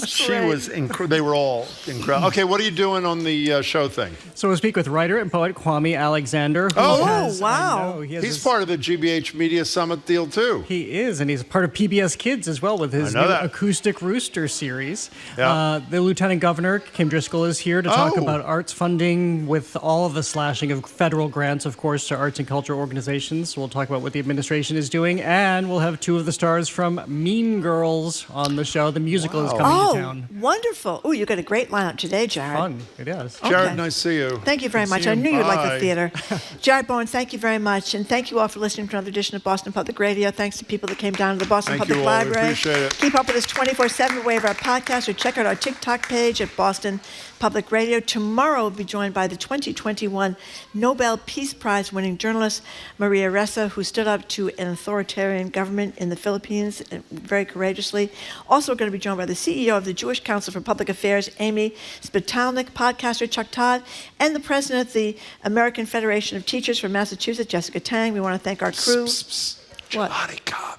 She was incredible. They were all incredible. Okay, what are you doing on the show thing? So we'll speak with writer and poet Kwame Alexander. Wow. He's part of the GBH Media Summit deal, too. He is, and he's part of PBS Kids as well with his new Acoustic Rooster series. Yeah. The Lieutenant Governor, Kim Driscoll, is here to talk about arts funding with all of the slashing of federal grants, of course, to arts and culture organizations. We'll talk about what the administration is doing, and we'll have two of the stars from Mean Girls on the show. show. The musical is coming to town. Wonderful. Oh, you got a great lineup today, Jared. Fun. It is. Jared, nice to see you. Thank you very much. I knew you'd like the theater. Jared Bowen, thank you very much. And thank you all for listening to another edition of Boston Public Radio. Thanks to people that came down to the Boston Public Library. We appreciate it. Keep up with us 24/7 way of our podcast, or check out our TikTok page at Boston Public Radio. Tomorrow we'll be joined by the 2021 Nobel Peace Prize winning journalist Maria Ressa, who stood up to an authoritarian government in the Philippines very courageously. Also going to be joined by the CEO of the Jewish Council for Public Affairs, Amy Spitalnik, podcaster Chuck Todd, and the president of the American Federation of Teachers from Massachusetts, Jessica Tang. We want to thank our crew. Jelani Cobb.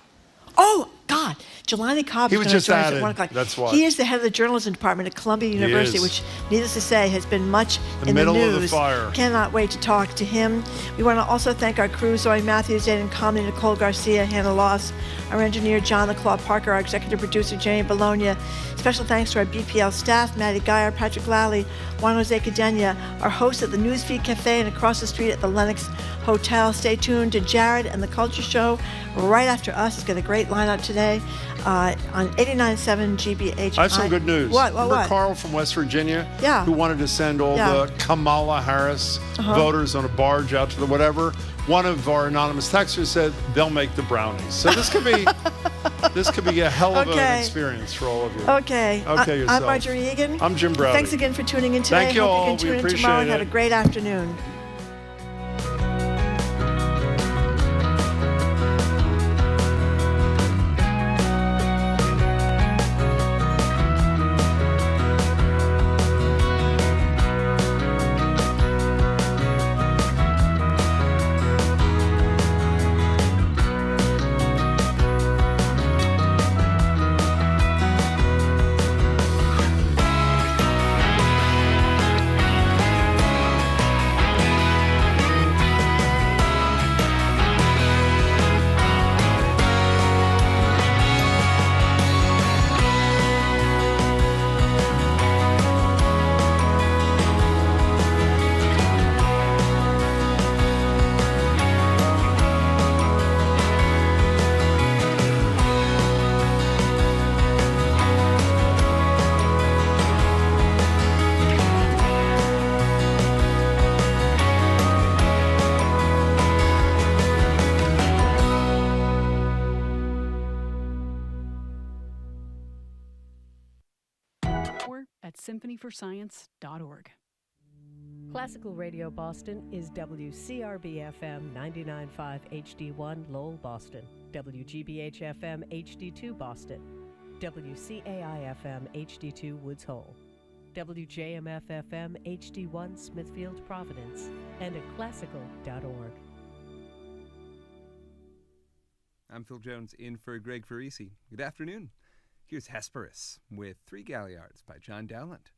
Oh, God. Jelani Cobb He is was going just to join us added. at 1 o'clock. That's why. He is the head of the journalism department at Columbia University, which, needless to say, has been much in the middle news. of the fire. Cannot wait to talk to him. We want to also thank our crew, Zoe Matthews, Aiden Conley, Nicole Garcia, Hannah Loss, our engineer, John LaClaw Parker, our executive producer, Jamie Bologna. Special thanks to our BPL staff, Maddie Geyer, Patrick Lally, Juan Jose Cadena, our host at the Newsfeed Cafe and across the street at the Lenox Hotel. Stay tuned to Jared and the Culture Show right after us. He's got a great lineup today on 89.7 GBH. I have some good news. What? Remember Carl from West Virginia? Yeah. Who wanted to send all the Kamala Harris voters on a barge out to the whatever? One of our anonymous texters said they'll make the brownies. So this could be a hell of an experience for all of you. Okay. Yourself. I'm Marjorie Egan. I'm Jim Browdy. Thanks again for tuning in today. Thank you Hope all. you can tune We in appreciate tomorrow and it. have a great afternoon. symphonyforscience.org. Classical Radio Boston is WCRB-FM 99.5 HD1 Lowell, Boston, WGBH-FM HD2 Boston, WCAI-FM HD2 Woods Hole, WJMF-FM HD1 Smithfield, Providence, and at classical.org. I'm Phil Jones in for Greg Farisi. Good afternoon. Here's Hesperus with 3 Galliards by John Dowland.